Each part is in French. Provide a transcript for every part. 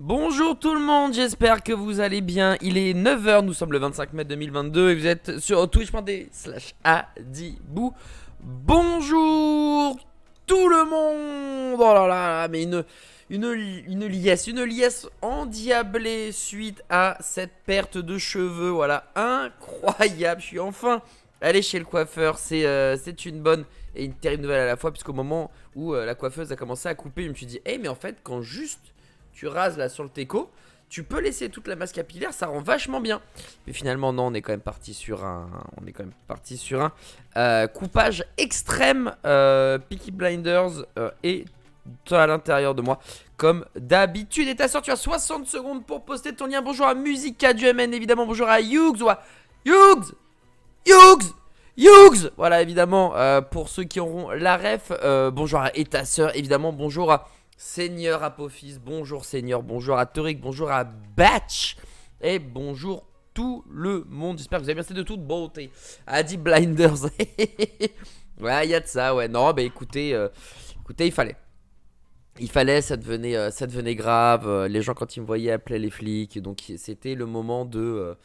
Bonjour tout le monde, j'espère que vous allez bien. Il est 9h, nous sommes le 25 mai 2022 et vous êtes sur twitch.tv/adibou. Bonjour tout le monde. Oh là là, mais une liesse endiablée suite à cette perte de cheveux. Voilà, incroyable. Je suis enfin allé chez le coiffeur. C'est une bonne et une terrible nouvelle à la fois, puisqu'au moment où la coiffeuse a commencé à couper, je me suis dit, hey, mais en fait, quand juste tu rases là sur le teco, tu peux laisser toute la masse capillaire, ça rend vachement bien. Mais finalement non, on est quand même parti sur un coupage extrême. Peaky Blinders est à l'intérieur de moi comme d'habitude. Et ta soeur, tu as 60 secondes pour poster ton lien. Bonjour à Musica du MN évidemment, bonjour à Yugs, Yugs, Yugs, Yugs. Voilà évidemment, pour ceux qui auront la ref, bonjour à Et ta soeur évidemment, bonjour à Seigneur Apophis, bonjour Seigneur, bonjour à Tariq, bonjour à Batch et bonjour tout le monde. J'espère que vous avez bien fait de toute beauté. Adi Blinders. Ouais, il y a de ça, ouais. Non, bah écoutez, il fallait. Il fallait, ça devenait grave. Les gens, quand ils me voyaient, appelaient les flics. Donc c'était le moment de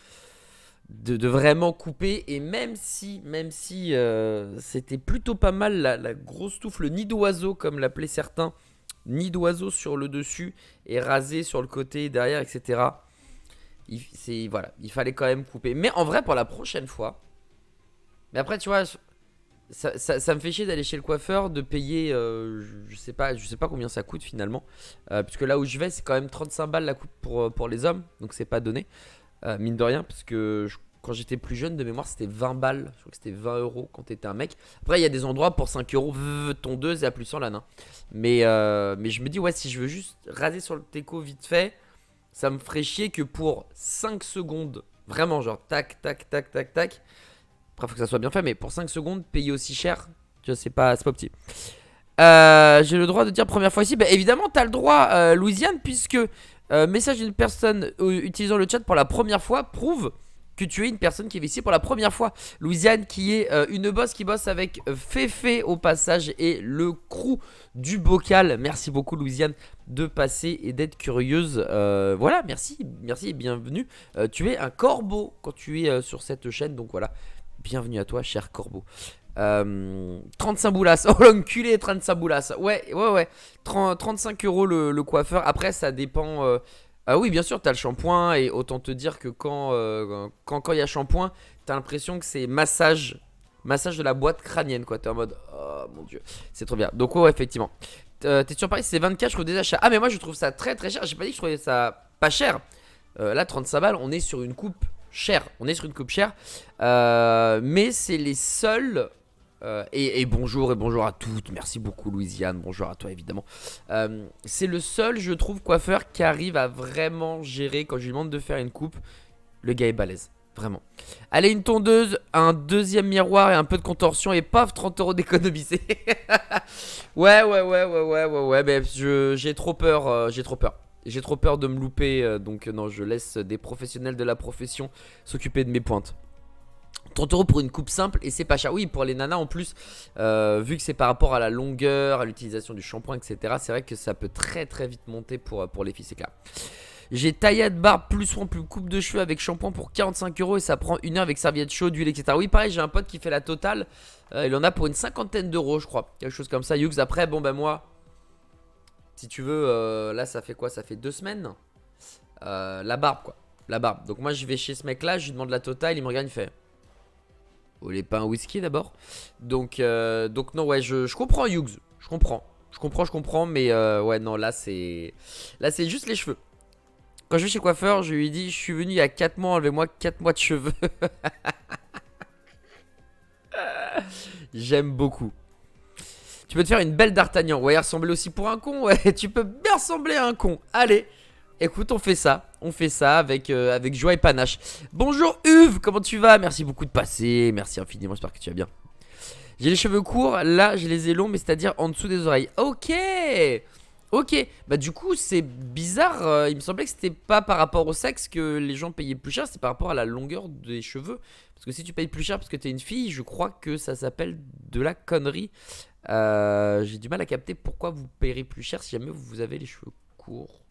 vraiment couper. Et même si c'était plutôt pas mal, la grosse touffe, le nid d'oiseau, comme l'appelaient certains, nid d'oiseau sur le dessus et rasé sur le côté, derrière, etc. Voilà, il fallait quand même couper. Mais en vrai, pour la prochaine fois. Mais après, tu vois, ça me fait chier d'aller chez le coiffeur, de payer, je sais pas combien ça coûte finalement. Puisque là où je vais, c'est quand même 35 balles la coupe pour les hommes. Donc c'est pas donné, mine de rien. Parce que quand j'étais plus jeune, de mémoire, c'était 20 balles. Je crois que c'était 20 euros quand t'étais un mec. Après, il y a des endroits pour 5 euros, tondeuse et à plus en lane. Hein. Mais je me dis, ouais, si je veux juste raser sur le teco vite fait, ça me ferait chier que pour 5 secondes, vraiment, genre tac, tac, tac, tac, tac. Après, faut que ça soit bien fait, mais pour 5 secondes, payer aussi cher, tu vois, c'est pas petit. J'ai le droit de dire première fois ici. Bah, évidemment, t'as le droit, Louisiane, puisque message d'une personne utilisant le chat pour la première fois prouve que tu es une personne qui est ici pour la première fois. Louisiane, qui est une boss qui bosse avec Féfé au passage et le crew du bocal. Merci beaucoup, Louisiane, de passer et d'être curieuse. Voilà, merci et bienvenue. Tu es un corbeau quand tu es sur cette chaîne, donc voilà. Bienvenue à toi, cher corbeau. 35 boulasses. Oh l'enculé, 35 boulasses. Ouais. 35 euros le coiffeur. Après, ça dépend. Ah oui, bien sûr, t'as le shampoing. Et autant te dire que quand il y a shampoing, t'as l'impression que c'est massage. Massage de la boîte crânienne, quoi. T'es en mode, oh mon dieu, c'est trop bien. Donc, ouais, effectivement. T'es sur Paris, c'est 24, je trouve des achats. Ah, mais moi, je trouve ça très très cher. J'ai pas dit que je trouvais ça pas cher. Là, 35 balles, on est sur une coupe chère. Mais c'est les seuls. Et bonjour à toutes. Merci beaucoup, Louisiane. Bonjour à toi, évidemment. C'est le seul, je trouve, coiffeur qui arrive à vraiment gérer. Quand je lui demande de faire une coupe, le gars est balèze. Vraiment. Allez, une tondeuse, un deuxième miroir et un peu de contorsion. Et paf, 30 euros d'économiser. Ouais. Mais j'ai trop peur. J'ai trop peur de me louper. Donc, non, je laisse des professionnels de la profession s'occuper de mes pointes. 30 euros pour une coupe simple et c'est pas cher. Oui, pour les nanas en plus, vu que c'est par rapport à la longueur, à l'utilisation du shampoing, etc. C'est vrai que ça peut très très vite monter pour les filles, c'est clair. J'ai taillade barbe plus soin plus coupe de cheveux avec shampoing pour 45 euros et ça prend une heure avec serviette chaude, huile, etc. Oui, pareil, j'ai un pote qui fait la totale. Il en a pour une cinquantaine d'euros, je crois. Quelque chose comme ça. Yux, après, bon, ben moi, si tu veux, là, ça fait quoi? Ça fait 2 semaines. La barbe, quoi. La barbe. Donc, moi, je vais chez ce mec-là, je lui demande la totale, il me regarde, il fait. Vous voulez pas un whisky d'abord? Donc non, ouais, je comprends, Hughes. Je comprends, mais ouais, non, là, c'est juste les cheveux. Quand je vais chez le coiffeur, je lui dis, je suis venu il y a 4 mois, enlevez-moi 4 mois de cheveux. J'aime beaucoup. Tu peux te faire une belle d'Artagnan. Ouais, ressembler aussi pour un con. Ouais, tu peux bien ressembler à un con. Allez, écoute, on fait ça. Avec joie et panache. Bonjour Uve, comment tu vas? Merci beaucoup de passer. Merci infiniment, j'espère que tu vas bien. J'ai les cheveux courts, là je les ai longs, mais c'est-à-dire en dessous des oreilles. Ok, bah du coup c'est bizarre. Il me semblait que c'était pas par rapport au sexe que les gens payaient plus cher, c'est par rapport à la longueur des cheveux. Parce que si tu payes plus cher parce que t'es une fille, je crois que ça s'appelle de la connerie. J'ai du mal à capter pourquoi vous payerez plus cher si jamais vous avez les cheveux courts.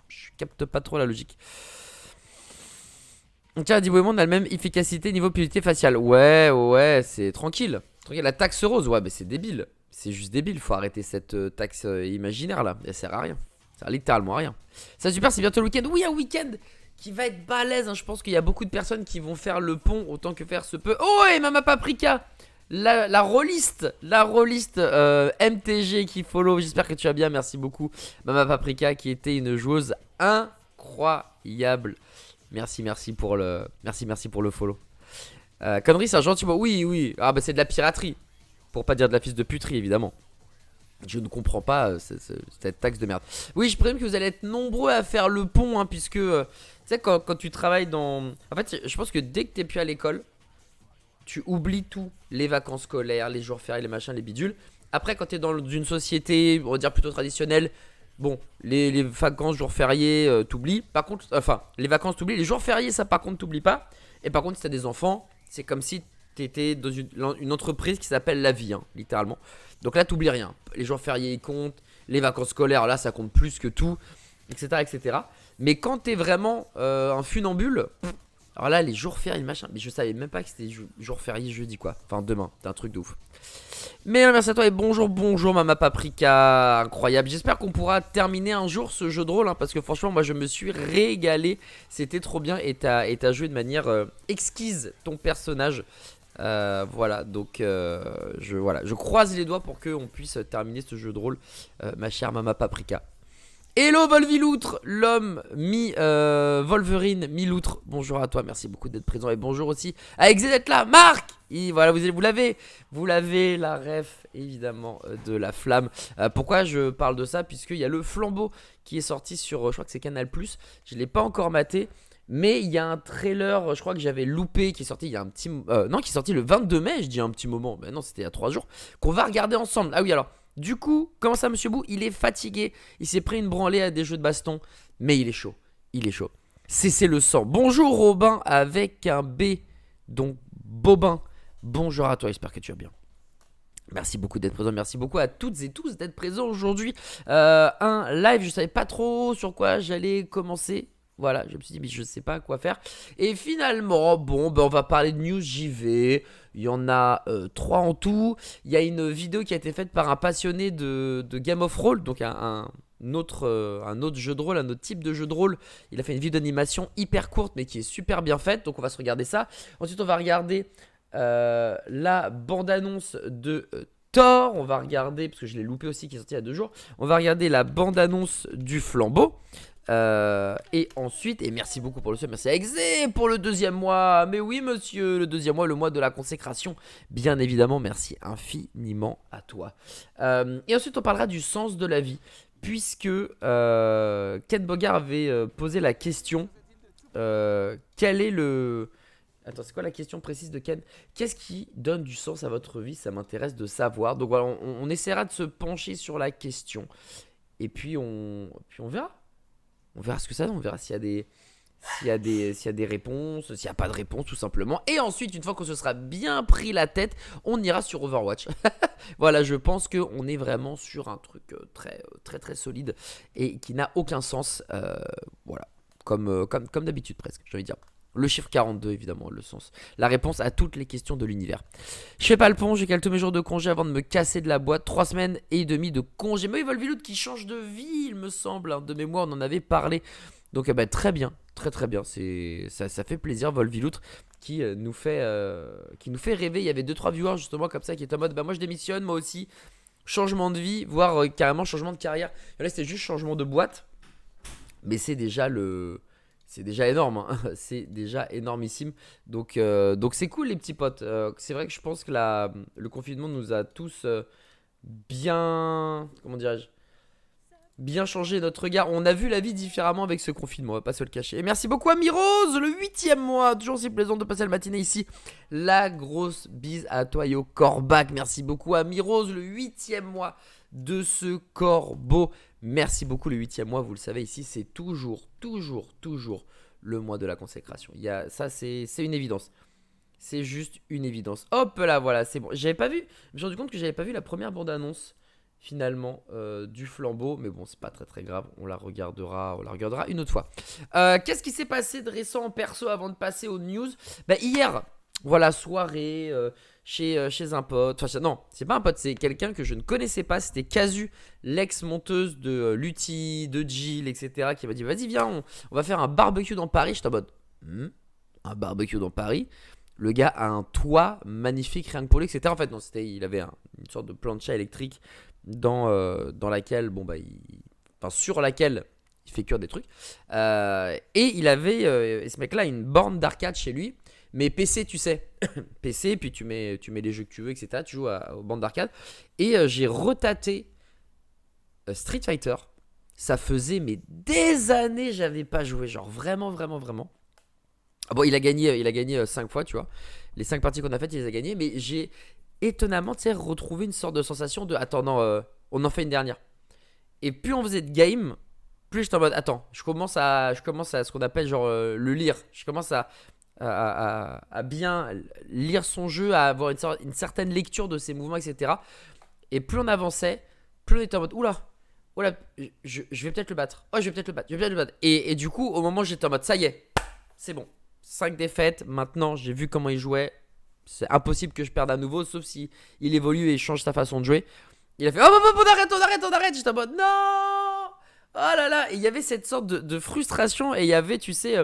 Je capte pas trop la logique. Tiens, Divo Monde a la même efficacité niveau pilotité faciale. Ouais, c'est tranquille. Tranquille. La taxe rose, ouais, mais c'est débile. C'est juste débile. Faut arrêter cette taxe imaginaire là. Elle sert à rien. Ça sert littéralement à rien. Ça, super, c'est bientôt le week-end. Oui, un week-end qui va être balèze. Hein. Je pense qu'il y a beaucoup de personnes qui vont faire le pont autant que faire se peut. Oh, et Mama Paprika! La rôliste MTG qui follow. J'espère que tu vas bien. Merci beaucoup, Mama Paprika, qui était une joueuse incroyable. Merci pour le follow. Connerie, c'est un gentil mot. Oui. Ah bah c'est de la piraterie. Pour pas dire de la fils de puterie, évidemment. Je ne comprends pas cette taxe de merde. Oui, je présume que vous allez être nombreux à faire le pont, hein, puisque tu sais, quand tu travailles dans... En fait, je pense que dès que t'es plus à l'école, tu oublies tout. Les vacances scolaires, les jours fériés, les machins, les bidules. Après, quand t'es dans une société, on va dire plutôt traditionnelle, bon, les vacances, jours fériés, t'oublies. Par contre, enfin, les vacances t'oublies. Les jours fériés, ça par contre, t'oublies pas. Et par contre, si t'as des enfants, c'est comme si t'étais dans une entreprise qui s'appelle la vie, hein, littéralement. Donc là, t'oublies rien. Les jours fériés, ils comptent. Les vacances scolaires, là, ça compte plus que tout, etc. Mais quand t'es vraiment un funambule, alors là, les jours fériés, machin. Mais je savais même pas que c'était jour férié jeudi, quoi. Enfin, demain, c'est un truc de ouf. Mais merci à toi et bonjour Mama Paprika, incroyable. J'espère qu'on pourra terminer un jour ce jeu de rôle, hein, parce que franchement moi je me suis régalé. C'était trop bien et t'as joué de manière exquise ton personnage. Voilà, donc je croise les doigts pour qu'on puisse terminer ce jeu de rôle, ma chère Mama Paprika. Hello Volviloutre, l'homme mi-Wolverine, mi-loutre. Bonjour à toi, merci beaucoup d'être présent. Et bonjour aussi à Exe d'être là. Marc, et voilà, vous l'avez la ref évidemment de la flamme. Pourquoi je parle de ça? Puisqu'il y a le flambeau qui est sorti sur, je crois que c'est Canal+. Je ne l'ai pas encore maté. Mais il y a un trailer, je crois que j'avais loupé, qui est sorti il y a un petit... non, qui est sorti le 22 mai, je dis un petit moment. Mais non, c'était il y a 3 jours. Qu'on va regarder ensemble. Ah oui, alors... Du coup, comment ça, Monsieur Bou? Il est fatigué. Il s'est pris une branlée à des jeux de baston. Mais il est chaud. Cessez le sang. Bonjour Robin avec un B. Donc Bobin. Bonjour à toi. J'espère que tu vas bien. Merci beaucoup d'être présent. Merci beaucoup à toutes et tous d'être présents aujourd'hui. Un live. Je savais pas trop sur quoi j'allais commencer. Voilà, je me suis dit, mais je sais pas quoi faire. Et finalement, bon, ben on va parler de news JV. Il y en a 3 en tout. Il y a une vidéo qui a été faite par un passionné de Game of Roll. Donc un autre jeu de rôle, un autre type de jeu de rôle. Il a fait une vidéo d'animation hyper courte, mais qui est super bien faite. Donc on va se regarder ça. Ensuite, on va regarder la bande-annonce de... Thor, on va regarder, parce que je l'ai loupé aussi, qui est sorti il y a 2 jours. On va regarder la bande-annonce du flambeau. Et ensuite, et merci beaucoup pour le sub, merci à Exe pour le 2e mois. Mais oui monsieur, le 2e mois, le mois de la consécration. Bien évidemment, merci infiniment à toi. Et ensuite on parlera du sens de la vie. Puisque Ken Bogard avait posé la question, quel est le... Attends, c'est quoi la question précise de Ken? Qu'est-ce qui donne du sens à votre vie? Ça m'intéresse de savoir. Donc voilà, on essaiera de se pencher sur la question. Et puis on verra. On verra ce que ça donne, on verra s'il y a des réponses, s'il n'y a pas de réponse tout simplement. Et ensuite, une fois qu'on se sera bien pris la tête, on ira sur Overwatch. Voilà, je pense qu'on est vraiment sur un truc très solide et qui n'a aucun sens. Voilà, comme d'habitude presque, j'ai envie de dire. Le chiffre 42 évidemment, le sens. La réponse à toutes les questions de l'univers. Je fais pas le pont, j'ai calé tous mes jours de congé avant de me casser de la boîte. 3 semaines et demie de congé. Mais Volviloot qui change de vie, il me semble, hein. De mémoire, on en avait parlé. Donc bah, très bien, très bien. Ça fait plaisir, Volviloot qui nous fait rêver. Il y avait 2-3 viewers justement comme ça qui étaient en mode bah moi je démissionne, moi aussi. Changement de vie, voire carrément changement de carrière. Et là c'était juste changement de boîte. Mais c'est déjà énorme, hein. C'est déjà énormissime. Donc c'est cool les petits potes. C'est vrai que je pense que le confinement nous a tous bien, comment dirais-je, bien changé notre regard. On a vu la vie différemment avec ce confinement, on va pas se le cacher. Et merci beaucoup à Mirose, le 8e mois. Toujours aussi plaisant de passer la matinée ici. La grosse bise à toi Yo Corbac. Merci beaucoup à Mirose, le 8e mois de ce corbeau. Merci beaucoup, le 8e mois, vous le savez ici, c'est toujours le mois de la consécration. Ça, c'est une évidence. C'est juste une évidence. Hop là, voilà, c'est bon. J'avais pas vu, je me suis rendu compte que j'avais pas vu la première bande-annonce. finalement du flambeau. Mais bon, c'est pas très très grave, on la regardera une autre fois. Qu'est-ce qui s'est passé de récent en perso avant de passer aux news? Bah hier, voilà, soirée chez un pote. Enfin, non, c'est pas un pote, c'est quelqu'un que je ne connaissais pas. C'était Casu, l'ex-monteuse de Lutti, de Jill, etc. qui m'a dit vas-y, viens, on va faire un barbecue dans Paris. J'étais en mode un barbecue dans Paris. Le gars a un toit magnifique rien que pour lui, etc. En fait, non, il avait une sorte de plancha électrique dans laquelle, bon, bah, enfin, sur laquelle il fait cuire des trucs. Et il avait, ce mec-là, une borne d'arcade chez lui. Mais PC, tu sais, PC, puis tu mets les jeux que tu veux, etc. Tu joues aux bandes d'arcade. Et j'ai retaté Street Fighter. Ça faisait mais des années j'avais pas joué, genre vraiment, vraiment, vraiment. Ah bon, il a gagné 5 fois, tu vois. Les 5 parties qu'on a faites, il les a gagnées. Mais j'ai étonnamment, tu sais, retrouvé une sorte de sensation de attends, non, on en fait une dernière. Et plus on faisait de game, plus j'étais en mode attends, je commence à ce qu'on appelle genre le lire. Je commence à bien lire son jeu, à avoir une certaine lecture de ses mouvements, etc. Et plus on avançait, plus on était en mode oula, je vais peut-être le battre. Oh, je vais peut-être le battre. Et du coup, au moment où j'étais en mode ça y est, c'est bon. 5 défaites, maintenant j'ai vu comment il jouait. C'est impossible que je perde à nouveau, sauf si il évolue et change sa façon de jouer. Il a fait oh, on arrête. J'étais en mode non. Oh là là, et il y avait cette sorte de frustration. Et il y avait, tu sais,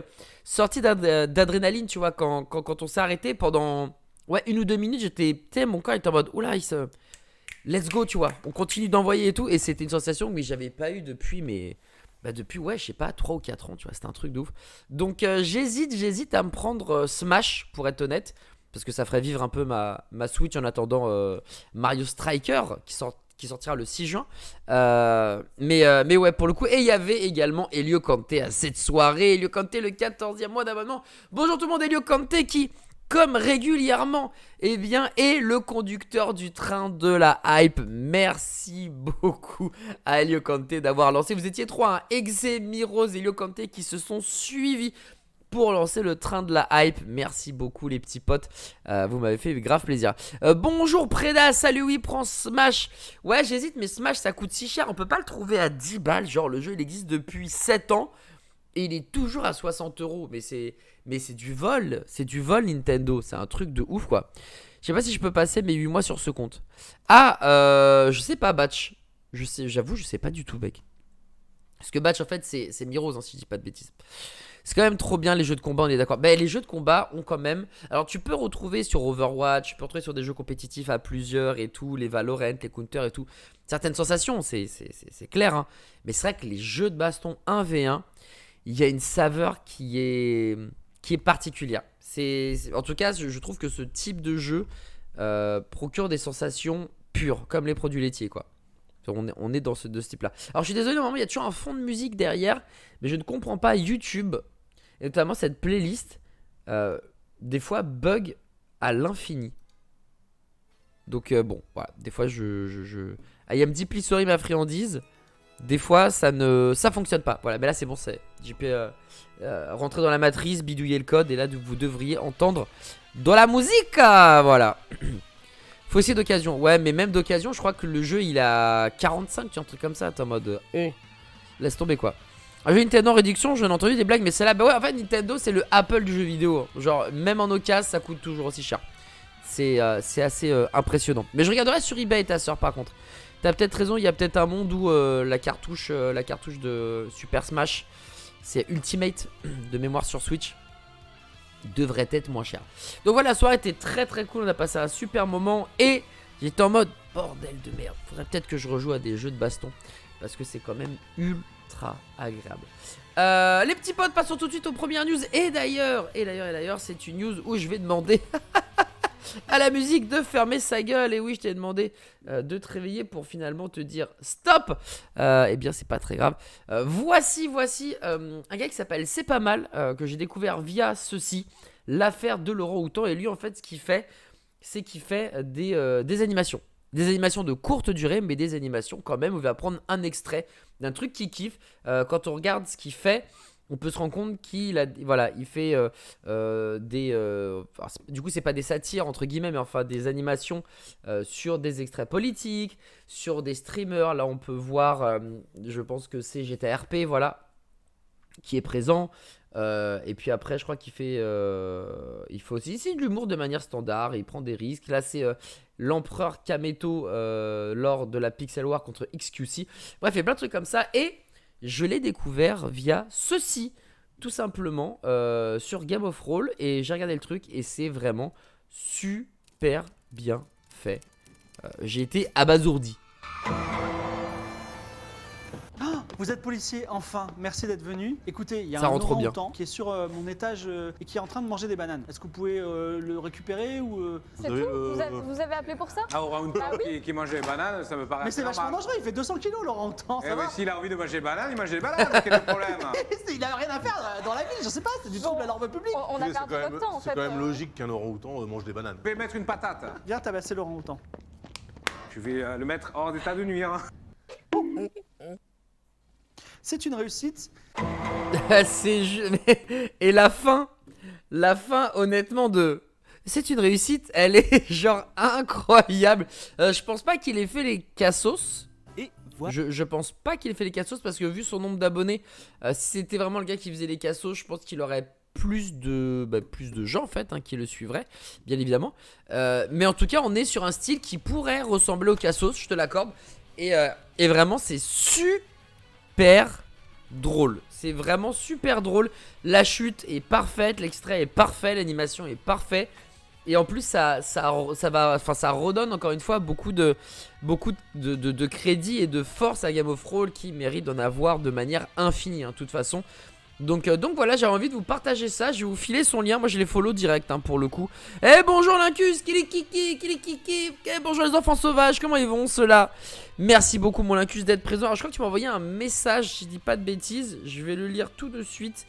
sortie d'adrénaline, tu vois, quand on s'est arrêté pendant 1 ou 2 minutes. Mon corps était en mode oula, let's go, tu vois. On continue d'envoyer et tout. Et c'était une sensation que j'avais pas eu depuis, depuis, je sais pas, 3 ou 4 ans, tu vois. C'était un truc de ouf. Donc, j'hésite à me prendre Smash, pour être honnête. Parce que ça ferait vivre un peu ma Switch en attendant Mario Striker qui sortira le 6 juin. Mais ouais, pour le coup. Et il y avait également Elio Kanté à cette soirée. Elio Kanté, le 14e mois d'abonnement. Bonjour tout le monde, Elio Kanté qui, comme régulièrement, est le conducteur du train de la hype. Merci beaucoup à Elio Kanté d'avoir lancé. Vous étiez 3, hein, Exe, Miros et Elio Kanté qui se sont suivis pour lancer le train de la hype. Merci beaucoup les petits potes, vous m'avez fait grave plaisir. Bonjour Preda, salut, oui, prends Smash. Ouais, j'hésite, mais Smash ça coûte si cher, on peut pas le trouver à 10 balles. Genre le jeu il existe depuis 7 ans et il est toujours à 60 euros. Mais c'est du vol, Nintendo, c'est un truc de ouf quoi. Je sais pas si je peux passer mes 8 mois sur ce compte. Je sais pas Batch. J'avoue, je sais pas du tout mec. Parce que Batch en fait c'est Miros, hein, si je dis pas de bêtises. C'est quand même trop bien les jeux de combat, on est d'accord. Les jeux de combat ont quand même... Alors tu peux retrouver sur Overwatch, tu peux retrouver sur des jeux compétitifs à plusieurs et tout, les Valorant, les Counter et tout. Certaines sensations, c'est clair. Hein. Mais c'est vrai que les jeux de baston 1v1, il y a une saveur qui est particulière. En tout cas, je trouve que ce type de jeu procure des sensations pures, comme les produits laitiers quoi. On est dans de ce type là. Alors je suis désolé, normalement il y a toujours un fond de musique derrière, mais je ne comprends pas YouTube, et notamment cette playlist, des fois bug à l'infini. Donc bon, voilà, des fois I am deeply sorry ma friandise. Des fois ça fonctionne pas. Voilà, mais là c'est bon, j'ai pu rentrer dans la matrice, bidouiller le code, et là vous devriez entendre de la musique, voilà. Faut essayer d'occasion. Ouais, mais même d'occasion, je crois que le jeu il a 45, tu vois, un truc comme ça. T'es en mode laisse tomber quoi. Un jeu Nintendo en réduction, j'en ai entendu des blagues, mais c'est là. Bah ouais, en fait, Nintendo c'est le Apple du jeu vidéo. Genre, même en occasion, ça coûte toujours aussi cher. C'est assez impressionnant. Mais je regarderai sur eBay ta soeur par contre. T'as peut-être raison, il y a peut-être un monde où la cartouche de Super Smash, c'est Ultimate de mémoire sur Switch, devrait être moins cher. Donc voilà, la soirée était très très cool, on a passé un super moment et j'étais en mode bordel de merde. Faudrait peut-être que je rejoue à des jeux de baston parce que c'est quand même ultra agréable. Les petits potes, passons tout de suite aux premières news. Et d'ailleurs, c'est une news où je vais demander à la musique de fermer sa gueule. Et oui, je t'ai demandé de te réveiller pour finalement te dire stop. Eh bien, c'est pas très grave. Voici un gars qui s'appelle C'est pas mal, que j'ai découvert via ceci, l'affaire de Laurent Houtan. Et lui, en fait, ce qu'il fait, c'est qu'il fait des animations. Des animations de courte durée, mais des animations quand même. On va prendre un extrait d'un truc qu'il kiffe. Quand on regarde ce qu'il fait, on peut se rendre compte qu'il a, voilà, il fait du coup c'est pas des satires entre guillemets, mais enfin des animations sur des extraits politiques, sur des streamers. Là on peut voir, je pense que c'est GTRP, voilà, qui est présent. Et puis après je crois qu'il fait il fait aussi ici de l'humour de manière standard, il prend des risques. Là c'est l'empereur Kameto lors de la Pixel War contre XQC. Bref, il y a plein de trucs comme ça. Et je l'ai découvert via ceci, tout simplement, sur Game of Roll. Et j'ai regardé le truc et c'est vraiment super bien fait. J'ai été abasourdi. Vous êtes policier, enfin, merci d'être venu. Écoutez, il y a Ça un rend trop bien. orang-outan qui est sur mon étage et qui est en train de manger des bananes. Est-ce que vous pouvez le récupérer ou C'est tout vous avez appelé pour ça? Ah, orang-outan Bah oui. qui mange des bananes, ça me paraît Mais c'est normal. vachement dangereux, il fait 200 kilos l'orang-outan, Eh ça mais va. s'il a envie de manger des bananes, il mange des bananes, quel est le problème? Il a rien à faire dans la ville, je sais pas, c'est du trouble à l'ordre public. On a perdu notre temps en fait. C'est quand même logique qu'un orang-outan mange des bananes. Je vais mettre une patate. Viens tabasser l'orang-outan. Je vais le mettre hors d'état de nuire. C'est une réussite. Et la fin honnêtement c'est une réussite, elle est genre incroyable. Je pense pas qu'il ait fait les cassos. Et voilà. Je pense pas qu'il ait fait les cassos parce que vu son nombre d'abonnés, si c'était vraiment le gars qui faisait les cassos, je pense qu'il aurait plus de gens en fait qui le suivraient, bien évidemment. Mais en tout cas, on est sur un style qui pourrait ressembler au cassos, je te l'accorde. Et vraiment, c'est super drôle. C'est vraiment super drôle. La chute est parfaite, l'extrait est parfait, l'animation est parfaite. Et en plus ça redonne encore une fois beaucoup de crédit et de force à Game of Roll qui mérite d'en avoir de manière infinie de toute façon. Donc voilà, j'avais envie de vous partager ça. Je vais vous filer son lien, moi je les follow direct pour le coup. Eh bonjour Lincus, Kilikiki. Eh bonjour les enfants sauvages, comment ils vont ceux-là? Merci beaucoup mon Lincus d'être présent. Alors je crois que tu m'as envoyé un message, si je dis pas de bêtises. Je vais le lire tout de suite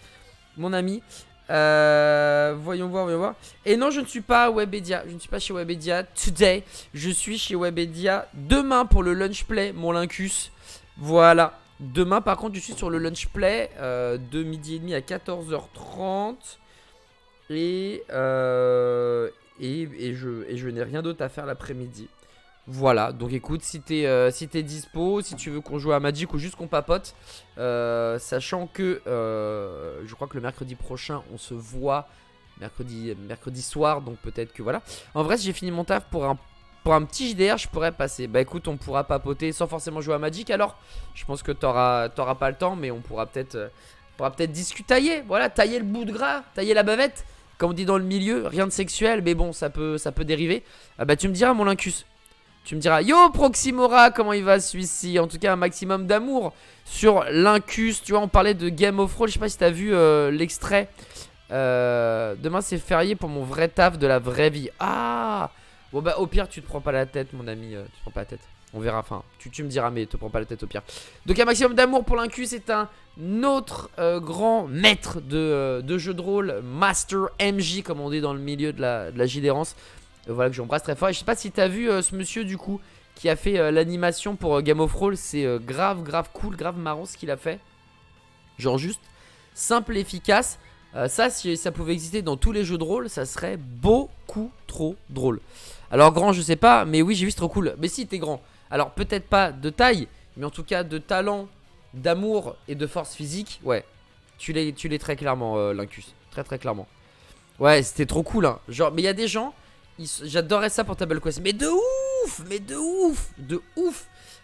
mon ami. Voyons voir. Et non, je ne suis pas à Webedia. Je ne suis pas chez Webedia today. Je suis chez Webedia demain pour le lunch play, mon Lincus. Voilà. Demain, par contre, je suis sur le lunch play de midi et demi à 14h30. Et je n'ai rien d'autre à faire l'après-midi. Voilà, donc écoute, si t'es dispo, si tu veux qu'on joue à Magic ou juste qu'on papote, sachant que je crois que le mercredi prochain on se voit mercredi soir, donc peut-être que voilà. En vrai, si j'ai fini mon taf pour un petit JDR, je pourrais passer. Bah écoute, on pourra papoter sans forcément jouer à Magic. Alors, je pense que t'auras pas le temps, mais on pourra peut-être discuter, voilà, tailler le bout de gras, tailler la bavette, comme on dit dans le milieu, rien de sexuel, mais bon, ça peut dériver. Bah tu me diras mon Lincus. Tu me diras, yo Proximora, comment il va celui-ci? En tout cas, un maximum d'amour sur Lincus. Tu vois, on parlait de Game of Roll. Je sais pas si t'as vu l'extrait. Demain, c'est férié pour mon vrai taf de la vraie vie. Ah! Bon, bah, au pire, tu te prends pas la tête, mon ami. Tu te prends pas la tête. On verra. Enfin, tu me diras, mais te prends pas la tête au pire. Donc, un maximum d'amour pour Lincus. C'est un autre grand maître de jeu de rôle. Master MJ, comme on dit dans le milieu de la JDRance. Voilà, que j'embrasse très fort. Et je sais pas si t'as vu ce monsieur du coup qui a fait l'animation pour Game of Roll. C'est grave cool, grave marrant ce qu'il a fait. Genre juste simple, efficace. Ça, si ça pouvait exister dans tous les jeux de rôle, ça serait beaucoup trop drôle. Alors grand, je sais pas, mais oui, j'ai vu, c'est trop cool. Mais si, t'es grand. Alors peut-être pas de taille, mais en tout cas de talent, d'amour et de force physique. Ouais, tu l'es très clairement, Lincus. Très clairement. Ouais, c'était trop cool, hein. Genre, mais il y a des gens... J'adorerais ça pour Table Quest. Mais de ouf.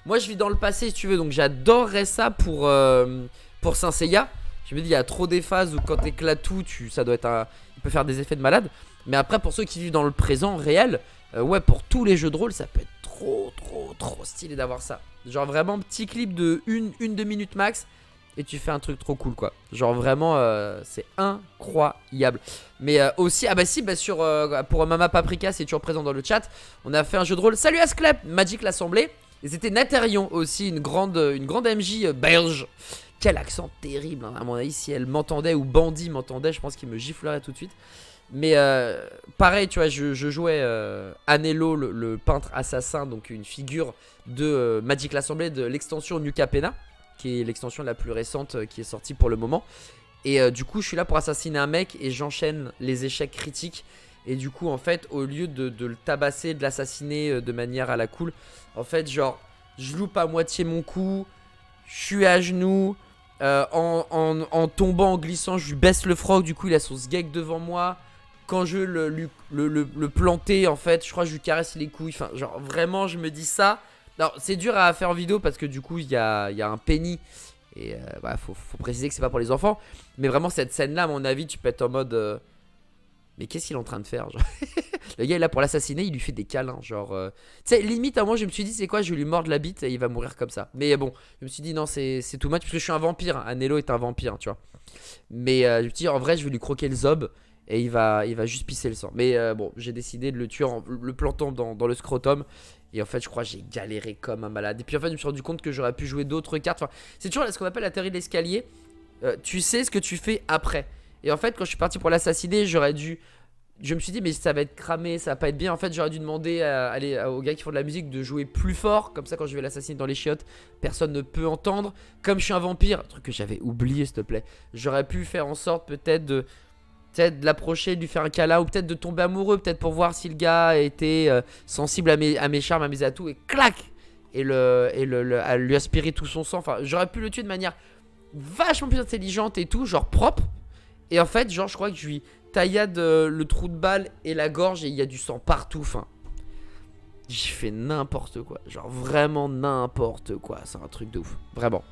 Moi je vis dans le passé si tu veux. Donc j'adorerais ça pour Saint Seiya. Je me dis il y a trop des phases où quand t'éclates tout ça doit être il peut faire des effets de malade. Mais après pour ceux qui vivent dans le présent réel, ouais, pour tous les jeux de rôle ça peut être trop stylé d'avoir ça. Genre vraiment petit clip de 1-2 minutes max. Et tu fais un truc trop cool quoi. Genre vraiment c'est incroyable. Mais aussi, ah bah si, bah pour Mama Paprika, c'est toujours présent dans le chat. On a fait un jeu de rôle. Salut Asclep, Magic l'Assemblée. Et c'était Natérion aussi, une grande MJ belge. Quel accent terrible hein. À mon avis, si elle m'entendait ou Bandit m'entendait, je pense qu'il me giflerait tout de suite. Mais pareil, tu vois, je jouais Anello, le peintre assassin. Donc une figure de Magic l'Assemblée de l'extension New Capena, qui est l'extension la plus récente qui est sortie pour le moment. Et du coup je suis là pour assassiner un mec et j'enchaîne les échecs critiques. Et du coup en fait au lieu de le tabasser, de l'assassiner de manière à la cool, en fait genre je loupe à moitié mon coup, je suis à genoux, en tombant, en glissant je lui baisse le frog, du coup il a son sgeg devant moi. Quand je le planter en fait, je crois que je lui caresse les couilles, enfin genre vraiment je me dis ça. Alors c'est dur à faire en vidéo parce que du coup il y a un penny. Et bah, faut préciser que c'est pas pour les enfants. Mais vraiment cette scène là à mon avis tu peux être en mode mais qu'est-ce qu'il est en train de faire genre. Le gars est là pour l'assassiner, il lui fait des câlins genre tu sais limite à moi je me suis dit c'est quoi, je vais lui mordre la bite et il va mourir comme ça. Mais bon je me suis dit non c'est too much parce que je suis un vampire, Anello est un vampire tu vois. Mais je me suis dit en vrai je vais lui croquer le zob et il va juste pisser le sang. Mais bon j'ai décidé de le tuer en le plantant dans le scrotum. Et en fait je crois que j'ai galéré comme un malade. Et puis en fait je me suis rendu compte que j'aurais pu jouer d'autres cartes. Enfin, c'est toujours ce qu'on appelle la théorie de l'escalier. Tu sais ce que tu fais après. Et en fait quand je suis parti pour l'assassiner j'aurais dû... Je me suis dit mais ça va être cramé, ça va pas être bien. En fait j'aurais dû demander aux gars qui font de la musique de jouer plus fort. Comme ça quand je vais l'assassiner dans les chiottes personne ne peut entendre. Comme je suis un vampire, truc que j'avais oublié s'il te plaît, j'aurais pu faire en sorte peut-être de l'approcher, de lui faire un câlin ou peut-être de tomber amoureux, peut-être pour voir si le gars était sensible à mes charmes, à mes atouts et clac et à lui aspirer tout son sang. Enfin j'aurais pu le tuer de manière vachement plus intelligente et tout, genre propre. Et en fait genre je crois que je lui taillade le trou de balle et la gorge et il y a du sang partout. Enfin j'ai fait n'importe quoi, genre vraiment n'importe quoi, c'est un truc de ouf, vraiment.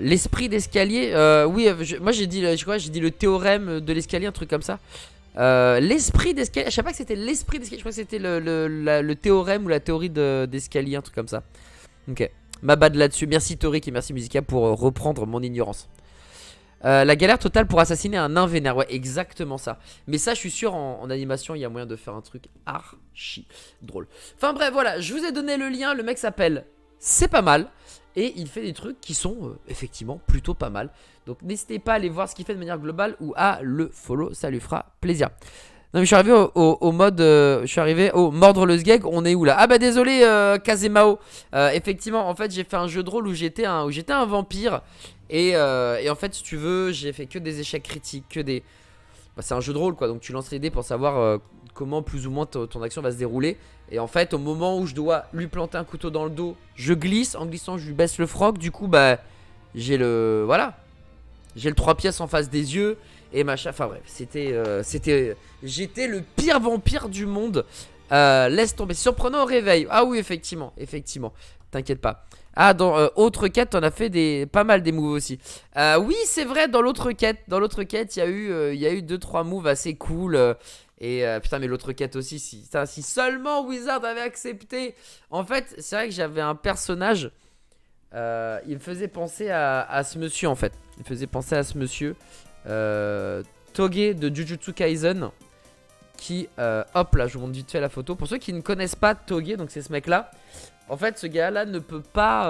L'esprit d'escalier, oui, moi j'ai dit, j'ai dit le théorème de l'escalier, un truc comme ça. L'esprit d'escalier, je savais pas que c'était l'esprit d'escalier, je crois que c'était le théorème ou la théorie d'escalier, un truc comme ça. Ok, ma bad là-dessus. Merci Toric et merci Musica pour reprendre mon ignorance. La galère totale pour assassiner un nain vénère, ouais, exactement ça. Mais ça, je suis sûr, en animation, il y a moyen de faire un truc archi drôle. Enfin bref, voilà, je vous ai donné le lien, le mec s'appelle C'est pas mal. Et il fait des trucs qui sont effectivement plutôt pas mal. Donc n'hésitez pas à aller voir ce qu'il fait de manière globale ou à le follow, ça lui fera plaisir. Non mais je suis arrivé au mode, je suis arrivé au mordre le sgeg, on est où là? Ah bah désolé Kazemao. Effectivement en fait j'ai fait un jeu de rôle où j'étais un vampire. Et en fait si tu veux j'ai fait que des échecs critiques, que des... Bah, c'est un jeu de rôle quoi, donc tu lances les dés pour savoir comment plus ou moins ton action va se dérouler. Et en fait au moment où je dois lui planter un couteau dans le dos, je glisse, en glissant je lui baisse le frog. Du coup bah j'ai le... Voilà, j'ai le 3 pièces en face des yeux et machin, enfin bref, j'étais le pire vampire du monde. Laisse tomber, surprenant au réveil. Ah oui effectivement, t'inquiète pas. Ah dans autre quête t'en as fait pas mal des moves aussi. Oui c'est vrai, dans l'autre quête il y a eu 2-3 moves assez cool. Et putain mais l'autre quête aussi, si seulement Wizard avait accepté. En fait c'est vrai que j'avais un personnage, il me faisait penser à ce monsieur en fait. Il me faisait penser à ce monsieur Toge de Jujutsu Kaisen. Qui, hop là je vous montre vite fait la photo. Pour ceux qui ne connaissent pas Toge, donc c'est ce mec là. En fait ce gars là ne peut pas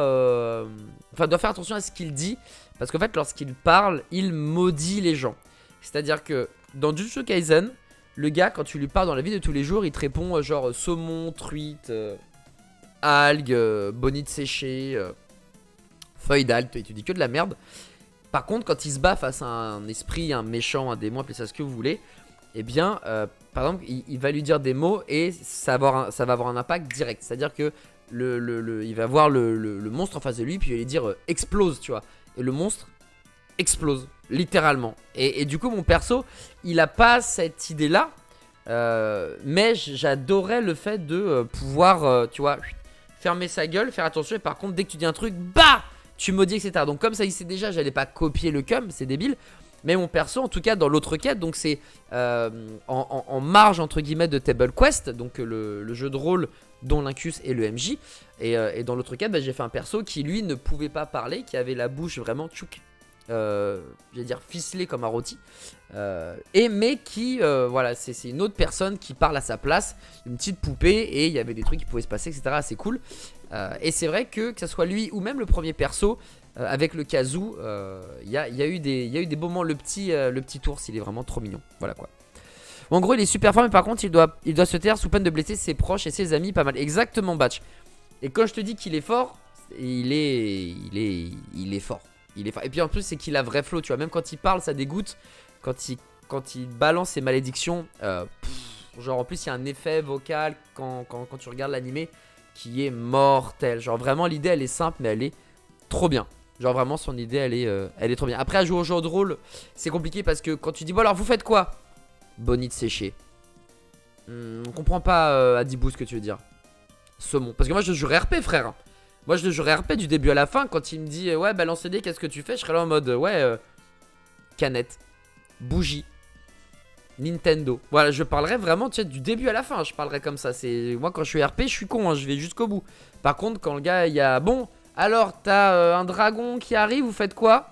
enfin doit faire attention à ce qu'il dit. Parce qu'en fait lorsqu'il parle il maudit les gens. C'est à dire que dans Jujutsu Kaisen, le gars quand tu lui parles dans la vie de tous les jours, il te répond genre saumon, truite, algues, bonite séchée, feuille d'algue, et tu dis que de la merde. Par contre quand il se bat face à un esprit, un méchant, un démon, appelez ça ce que vous voulez, et bien par exemple il va lui dire des mots et ça va avoir un impact direct. C'est à dire que il va voir le monstre en face de lui, puis il va lui dire explose, tu vois. Et le monstre explose, littéralement. Et du coup mon perso il a pas cette idée là, mais j'adorais le fait de pouvoir tu vois, fermer sa gueule, faire attention. Et par contre dès que tu dis un truc, bah tu maudis, etc. Donc comme ça il sait déjà, j'allais pas copier le cum, c'est débile. Mais mon perso en tout cas dans l'autre quête, donc c'est en marge entre guillemets de Table Quest, donc le jeu de rôle dont Lincus est le MJ. Et dans l'autre quête bah, j'ai fait un perso qui lui ne pouvait pas parler, qui avait la bouche vraiment tchouk, j'allais dire ficelée comme un rôti, mais qui voilà, c'est une autre personne qui parle à sa place, une petite poupée, et il y avait des trucs qui pouvaient se passer, etc. assez cool. Et c'est vrai que ce soit lui ou même le premier perso avec le kazoo, il y a eu des beaux moments. Le petit ours il est vraiment trop mignon, voilà quoi. Bon, en gros il est super fort, mais par contre il doit se taire sous peine de blesser ses proches et ses amis pas mal. Exactement Batch. Et quand je te dis qu'il est fort, il est fort. il est fort. Et puis en plus, c'est qu'il a vrai flow, tu vois. Même quand il parle, ça dégoûte. Quand il balance ses malédictions, genre en plus, il y a un effet vocal quand tu regardes l'animé qui est mortel. Genre vraiment, l'idée, elle est simple, mais elle est trop bien. Genre vraiment, son idée, elle est trop bien. Après, à jouer au jeu de rôle, c'est compliqué parce que quand tu dis, bon alors, vous faites quoi? Bonite séchée. On comprend pas, Adibou, ce que tu veux dire. Saumon. Parce que moi, je joue RP, frère. Moi, je joue RP du début à la fin. Quand il me dit, ouais, balance des, qu'est-ce que tu fais? Je serais là en mode, ouais, canette, bougie, Nintendo. Voilà, je parlerai vraiment, tu sais, du début à la fin. Je parlerai comme ça. Moi, quand je suis RP, je suis con, hein, je vais jusqu'au bout. Par contre, quand le gars, il y a, bon, alors, t'as un dragon qui arrive, vous faites quoi?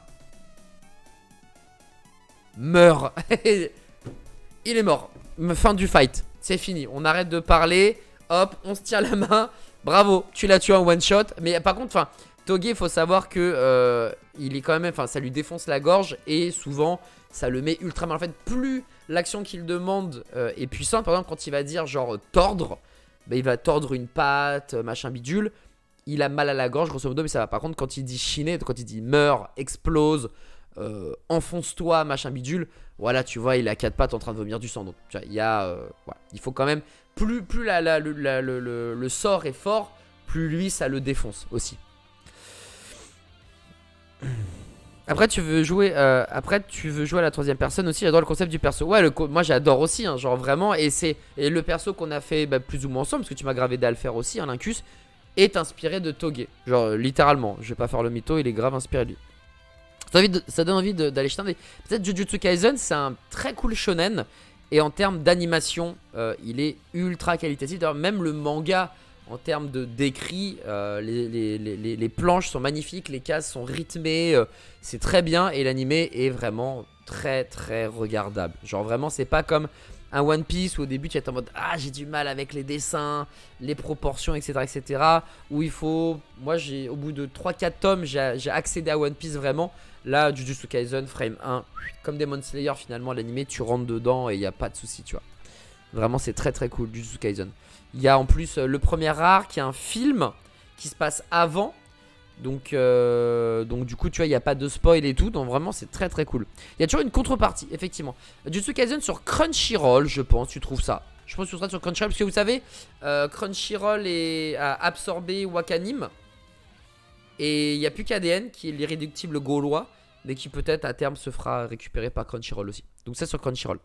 Meurs. Il est mort. Fin du fight. C'est fini. On arrête de parler. Hop, on se tient la main. Bravo, tu l'as tué en one shot. Mais par contre, enfin, Toge, il faut savoir que il est quand même, enfin, ça lui défonce la gorge et souvent, ça le met ultra mal. En fait, plus l'action qu'il demande est puissante, par exemple, quand il va dire genre tordre, bah, il va tordre une patte, machin bidule. Il a mal à la gorge, grosso modo, mais ça va. Par contre, quand il dit chiner, quand il dit meurs, explose, enfonce-toi, machin bidule, voilà, tu vois, il a 4 pattes en train de vomir du sang. Donc, tu vois, voilà, il faut quand même. Plus le sort est fort, plus lui, ça le défonce aussi. Après, tu veux jouer à la troisième personne aussi. J'adore le concept du perso. Ouais, moi j'adore aussi, hein, genre vraiment. Et le perso qu'on a fait plus ou moins ensemble, parce que tu m'as gravé à le faire aussi, hein, Lincus, est inspiré de Toge. Genre littéralement. Je vais pas faire le mytho, il est grave inspiré de lui. Ça donne envie d'aller jeter un œil. Peut-être Jujutsu Kaisen, c'est un très cool shonen. Et en termes d'animation, il est ultra qualitatif. D'ailleurs, même le manga, en termes d'écrit, les planches sont magnifiques, les cases sont rythmées, c'est très bien. Et l'animé est vraiment très très regardable. Genre vraiment, c'est pas comme un One Piece où au début tu es en mode ah, j'ai du mal avec les dessins, les proportions, etc. etc. Où il faut. Moi, au bout de 3-4 tomes, j'ai accédé à One Piece vraiment. Là, Jujutsu Kaisen, frame 1, comme Demon Slayer, finalement, l'animé, tu rentres dedans et il n'y a pas de souci, tu vois. Vraiment, c'est très très cool, Jujutsu Kaisen. Il y a en plus le premier arc, qui est un film qui se passe avant. Donc du coup, tu vois, il n'y a pas de spoil et tout. Donc vraiment, c'est très très cool. Il y a toujours une contrepartie, effectivement. Jujutsu Kaisen sur Crunchyroll, je pense, tu trouves ça. Je pense que tu trouves ça sur Crunchyroll, parce que vous savez, Crunchyroll a absorbé Wakanim. Et il n'y a plus qu'ADN, qui est l'irréductible gaulois, mais qui peut-être à terme se fera récupérer par Crunchyroll aussi. Donc ça sur Crunchyroll.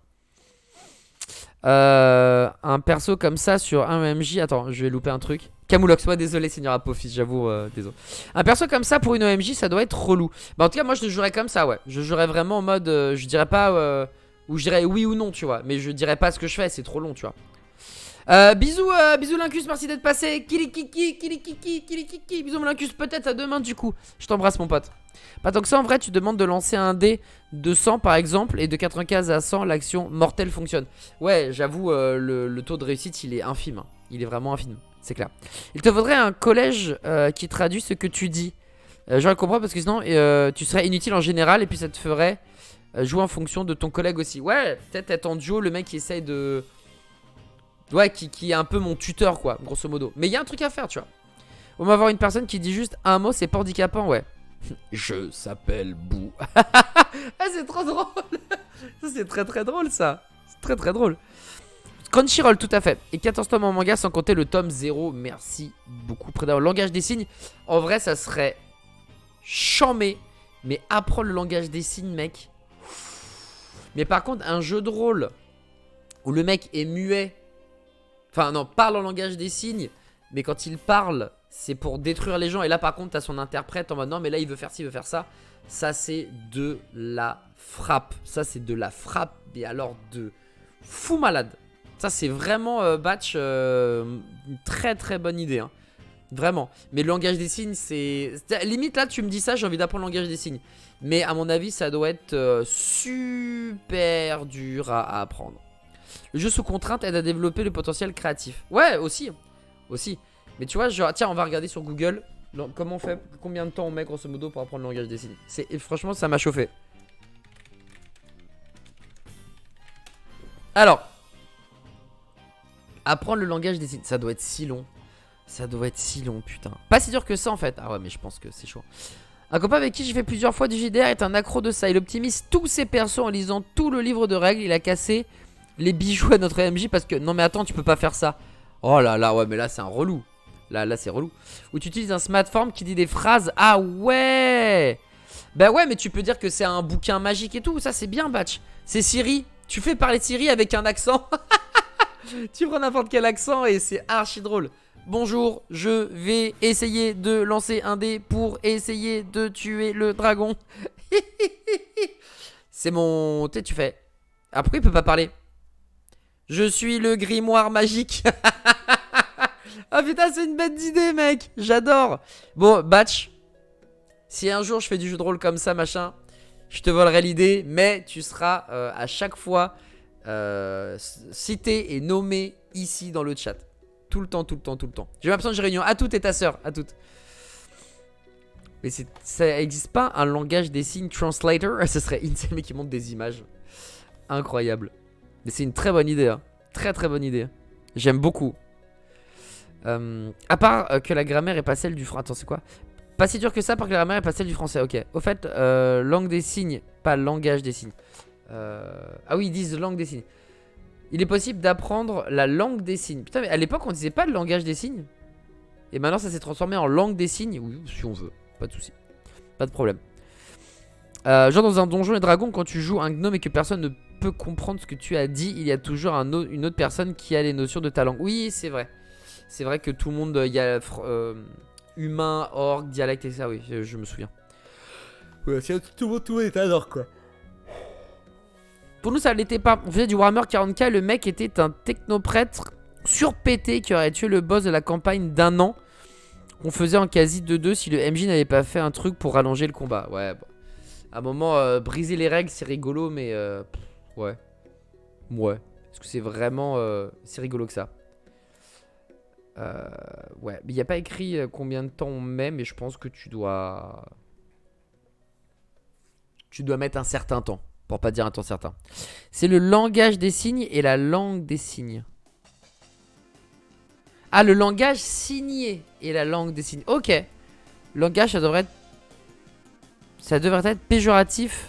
Un perso comme ça sur un OMJ. Attends, je vais louper un truc. Camoulox, ouais, désolé, Seigneur Apophis, j'avoue, désolé. Un perso comme ça pour une OMJ, ça doit être relou. Bah, en tout cas, moi je le jouerais comme ça, ouais. Je jouerais vraiment en mode. Je dirais pas. Ou je dirais oui ou non, tu vois. Mais je dirais pas ce que je fais, c'est trop long, tu vois. Bisous Lincus, merci d'être passé. Kilikiki, bisous mon Lincus, peut-être à demain du coup. Je t'embrasse mon pote. Pas tant que ça en vrai, tu demandes de lancer un dé de 100 par exemple. Et de 95 à 100, l'action mortelle fonctionne. Ouais, j'avoue, le taux de réussite il est infime, hein. Il est vraiment infime, c'est clair. Il te faudrait un collège qui traduit ce que tu dis. Je le comprends parce que sinon tu serais inutile en général. Et puis ça te ferait jouer en fonction de ton collègue aussi. Ouais, peut-être être en duo, le mec qui essaye de... Ouais, qui est un peu mon tuteur, quoi, grosso modo. Mais il y a un truc à faire, tu vois. On va avoir une personne qui dit juste un mot, c'est pas handicapant, ouais. Je s'appelle Bou. Ah, c'est trop drôle. Ça, c'est très très drôle, ça. C'est très très drôle. Crunchyroll, tout à fait. Et 14 tomes en manga, sans compter le tome 0. Merci beaucoup. Près d'un langage des signes. En vrai, ça serait chambé. Mais apprendre le langage des signes, mec. Mais par contre, un jeu de rôle où le mec est muet. Enfin non, parle en langage des signes. Mais quand il parle, c'est pour détruire les gens. Et là par contre, t'as son interprète en mode non mais là il veut faire ci, il veut faire ça. Ça c'est de la frappe. Ça c'est de la frappe. Et alors de fou malade. Ça c'est vraiment Batch une très très bonne idée, hein. Vraiment. Mais le langage des signes c'est... Limite là tu me dis ça, j'ai envie d'apprendre le langage des signes. Mais à mon avis ça doit être super dur à apprendre. Le jeu sous contrainte aide à développer le potentiel créatif. Ouais, aussi. Mais tu vois, genre, tiens, on va regarder sur Google. Comment on fait, combien de temps on met grosso modo pour apprendre le langage des signes. Franchement, ça m'a chauffé. Alors, apprendre le langage des signes, ça doit être si long. Ça doit être si long, putain. Pas si dur que ça en fait. Ah ouais, mais je pense que c'est chaud. Un copain avec qui j'ai fait plusieurs fois du JDR est un accro de ça. Il optimise tous ses persos en lisant tout le livre de règles. Il a cassé les bijoux à notre MJ parce que... Non mais attends, tu peux pas faire ça. Oh là là, ouais mais là c'est un relou. Là c'est relou. Où tu utilises un smartphone qui dit des phrases. Ah ouais. Bah ouais, mais tu peux dire que c'est un bouquin magique et tout. Ça c'est bien, Batch. C'est Siri. Tu fais parler Siri avec un accent. Tu prends n'importe quel accent et c'est archi drôle. Bonjour, je vais essayer de lancer un dé pour essayer de tuer le dragon. C'est mon... Tu sais, tu fais... Ah, pourquoi il peut pas parler? Je suis le grimoire magique. Ah putain, c'est une bête d'idée, mec. J'adore. Bon, Batch, si un jour je fais du jeu de rôle comme ça, machin, je te volerai l'idée, mais tu seras à chaque fois cité et nommé ici dans le chat. Tout le temps, tout le temps, tout le temps. J'ai l'impression que j'ai réunion à toutes et ta sœur, à toutes. Mais ça existe pas un langage des signes translator? Ce serait insane, mais qui montre des images. Incroyable. Mais c'est une très bonne idée, hein. Très très bonne idée. J'aime beaucoup. À part que la grammaire est pas celle du français. Attends, c'est quoi? Pas si dur que ça, parce que la grammaire est pas celle du français. Ok. Au fait, langue des signes, pas langage des signes. Ah oui, ils disent langue des signes. Il est possible d'apprendre la langue des signes. Putain, mais à l'époque, on disait pas le langage des signes. Et maintenant, ça s'est transformé en langue des signes. Oui, si on veut. Pas de souci. Pas de problème. Genre dans un donjon et dragon, quand tu joues un gnome et que personne ne peut comprendre ce que tu as dit, il y a toujours une autre personne qui a les notions de ta langue. Oui, c'est vrai. C'est vrai que tout le monde, il y a humain, orc, dialecte et ça, oui, je me souviens. Ouais, tout le monde est alors quoi. Pour nous, ça l'était pas. On faisait du Warhammer 40k, le mec était un technoprêtre surpété qui aurait tué le boss de la campagne d'1 an. On faisait en quasi 2-2 si le MJ n'avait pas fait un truc pour rallonger le combat. Ouais, bon. À un moment, briser les règles, c'est rigolo, mais ouais. Ouais. Est-ce que c'est vraiment c'est rigolo que ça? Ouais, mais il n'y a pas écrit combien de temps on met, mais je pense que tu dois mettre un certain temps, pour pas dire un temps certain. C'est le langage des signes et la langue des signes. Ah, le langage signé et la langue des signes. Ok. Langage, ça devrait être péjoratif.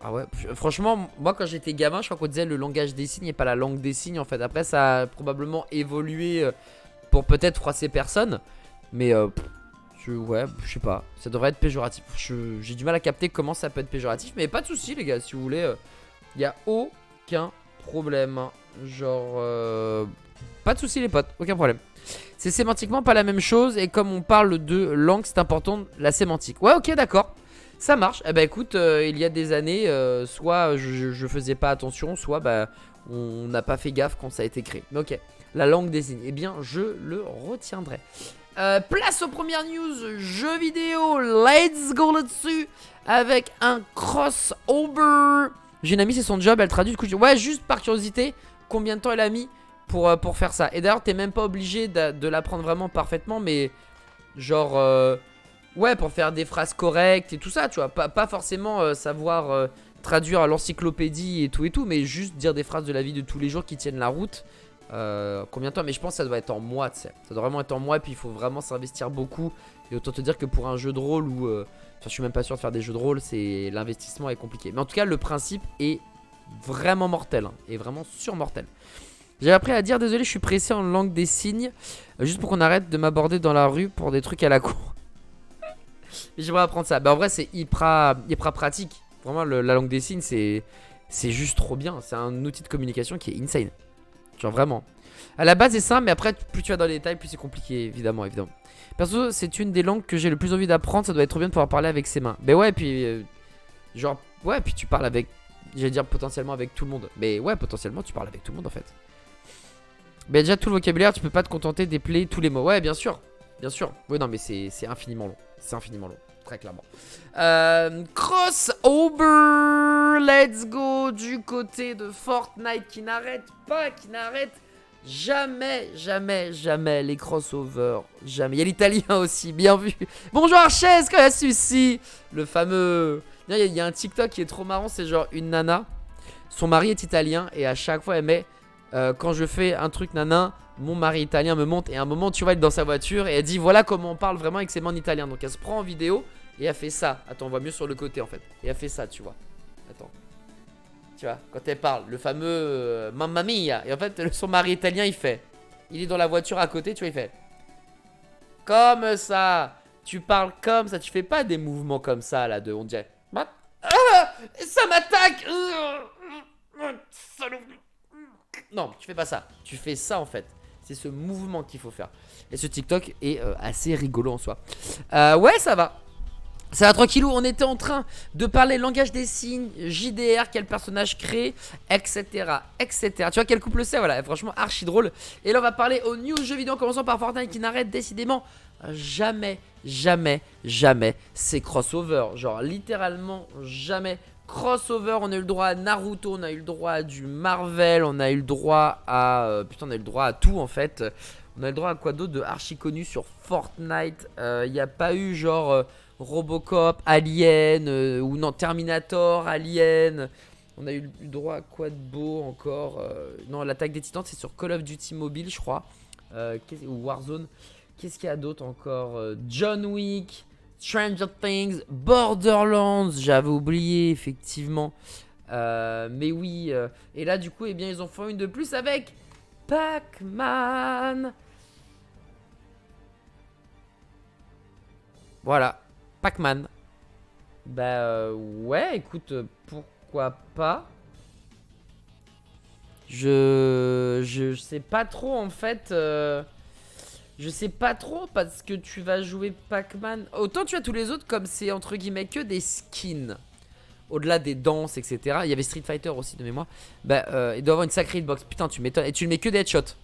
Ah ouais, franchement, moi quand j'étais gamin, je crois qu'on disait le langage des signes et pas la langue des signes en fait. Après, ça a probablement évolué pour peut-être froisser personne. Mais ouais, je sais pas. Ça devrait être péjoratif. J'ai du mal à capter comment ça peut être péjoratif. Mais pas de soucis les gars, si vous voulez. Il n'y a aucun problème. Genre, pas de soucis les potes, aucun problème. C'est sémantiquement pas la même chose. Et comme on parle de langue, c'est important la sémantique. Ouais, ok, d'accord. Ça marche. Eh bah écoute, il y a des années, soit je faisais pas attention, soit bah on n'a pas fait gaffe quand ça a été créé. Mais ok, la langue des signes, eh bien je le retiendrai. Place aux premières news jeux vidéo. Let's go là-dessus avec un crossover. J'ai une amie, c'est son job, elle traduit. Du coup, ouais, juste par curiosité, combien de temps elle a mis pour faire ça? Et d'ailleurs, t'es même pas obligé de l'apprendre vraiment parfaitement, mais genre... ouais, pour faire des phrases correctes et tout ça, tu vois. Pas forcément savoir traduire à l'encyclopédie et tout, mais juste dire des phrases de la vie de tous les jours qui tiennent la route. Combien de temps? Mais je pense que ça doit être en mois, tu sais. Ça doit vraiment être en mois, et puis il faut vraiment s'investir beaucoup. Et autant te dire que pour un jeu de rôle où... je suis même pas sûr de faire des jeux de rôle, l'investissement est compliqué. Mais en tout cas, le principe est vraiment mortel, hein, et vraiment surmortel. J'ai appris à dire désolé, je suis pressé en langue des signes, juste pour qu'on arrête de m'aborder dans la rue pour des trucs à la cour. J'aimerais apprendre ça. Bah en vrai c'est hyper pratique. Vraiment la langue des signes c'est juste trop bien. C'est un outil de communication qui est insane. Genre vraiment. À la base c'est simple, mais après plus tu vas dans les détails, plus c'est compliqué, évidemment. Perso c'est une des langues que j'ai le plus envie d'apprendre. Ça doit être trop bien de pouvoir parler avec ses mains. Mais ouais, puis genre ouais, puis tu parles avec, j'allais dire potentiellement avec tout le monde. Mais ouais, potentiellement tu parles avec tout le monde en fait. Mais déjà tout le vocabulaire, tu peux pas te contenter d'épeler tous les mots. Ouais, bien sûr. Bien sûr. Oui, non mais c'est infiniment long. C'est infiniment long, très clairement. Crossover, let's go du côté de Fortnite qui n'arrête pas, qui n'arrête jamais les crossovers. Jamais. Il y a l'italien aussi, bien vu. Bonjour Arches, quand il y a celui-ci, le fameux... Il y a un TikTok qui est trop marrant, c'est genre une nana. Son mari est italien et à chaque fois elle met quand je fais un truc nana, mon mari italien me montre. Et à un moment, tu vois, elle est dans sa voiture et elle dit voilà comment on parle vraiment avec ses mains en italien. Donc elle se prend en vidéo et elle fait ça. Attends, on voit mieux sur le côté en fait. Et elle fait ça, tu vois. Attends. Tu vois, quand elle parle, le fameux Mamma Mia. Et en fait, son mari italien, il fait. Il est dans la voiture à côté, tu vois, il fait. Comme ça. Tu parles comme ça. Tu fais pas des mouvements comme ça, là, on dirait. Ah, ça m'attaque. Non, tu fais pas ça. Tu fais ça, en fait. C'est ce mouvement qu'il faut faire. Et ce TikTok est assez rigolo en soi. Ouais, ça va. Ça va tranquillou, on était en train de parler langage des signes, JDR, quel personnage créer, etc. etc. Tu vois quel couple c'est, voilà, franchement archi drôle. Et là on va parler aux news jeux vidéo en commençant par Fortnite qui n'arrête décidément jamais ces crossovers. Genre littéralement jamais crossover. On a eu le droit à Naruto, on a eu le droit à du Marvel, on a eu le droit à... putain on a eu le droit à tout en fait. On a eu le droit à quoi d'autre de archi connu sur Fortnite. Il n'y a pas eu genre... Robocop, Alien, ou non, Terminator, Alien. On a eu le droit à quoi de beau encore non, l'attaque des titans, c'est sur Call of Duty Mobile, je crois. Ou Warzone. Qu'est-ce qu'il y a d'autre encore John Wick, Stranger Things, Borderlands, j'avais oublié, effectivement. Mais oui. Et là, du coup, eh bien, ils en font une de plus avec Pac-Man. Voilà. Pac-Man. Bah ouais, écoute, pourquoi pas. Je sais pas trop en fait. Je sais pas trop parce que tu vas jouer Pac-Man. Autant tu as tous les autres comme c'est entre guillemets que des skins. Au-delà des danses, etc. Il y avait Street Fighter aussi de mémoire. Bah il doit avoir une sacrée hitbox. Putain, tu m'étonnes. Et tu ne mets que des headshots.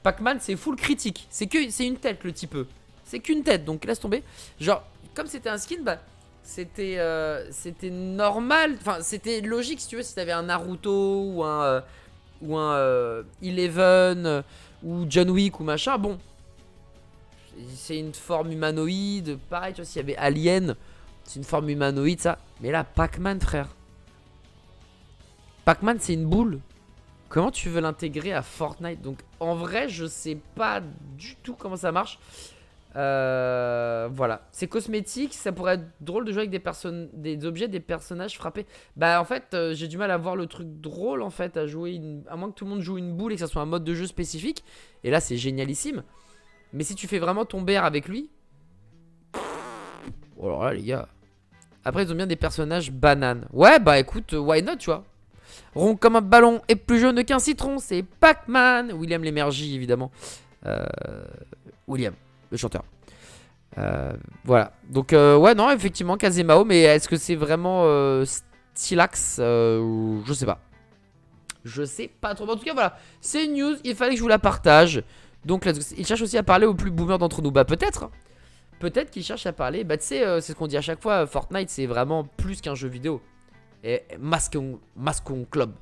Pac-Man c'est full critique. C'est une tête le type. C'est qu'une tête donc laisse tomber. Genre. Comme c'était un skin, bah, c'était normal. Enfin, c'était logique si tu veux. Si t'avais un Naruto ou un Eleven ou John Wick ou machin, bon, c'est une forme humanoïde. Pareil, tu vois, s'il y avait Alien, c'est une forme humanoïde, ça. Mais là, Pac-Man, frère. Pac-Man, c'est une boule. Comment tu veux l'intégrer à Fortnite? Donc, en vrai, je sais pas du tout comment ça marche. Voilà, c'est cosmétique, ça pourrait être drôle de jouer avec des objets, des personnages frappés. Bah en fait j'ai du mal à voir le truc drôle en fait à jouer, à moins que tout le monde joue une boule et que ça soit un mode de jeu spécifique. Et là c'est génialissime. Mais si tu fais vraiment ton bear avec lui, oh alors là les gars. Après ils ont bien des personnages bananes. Ouais bah écoute, why not tu vois. Rond comme un ballon et plus jaune qu'un citron, c'est Pac-Man. William Lémergie évidemment. William le chanteur. Voilà. Donc ouais non effectivement Kazemao. Mais est-ce que c'est vraiment Stylax je sais pas. Je sais pas trop. En tout cas voilà. C'est une news. Il fallait que je vous la partage. Donc là, il cherche aussi à parler aux plus boomers d'entre nous. Bah peut-être. Peut-être qu'il cherche à parler. Bah tu sais c'est ce qu'on dit à chaque fois. Fortnite c'est vraiment plus qu'un jeu vidéo. Et Mascon Club.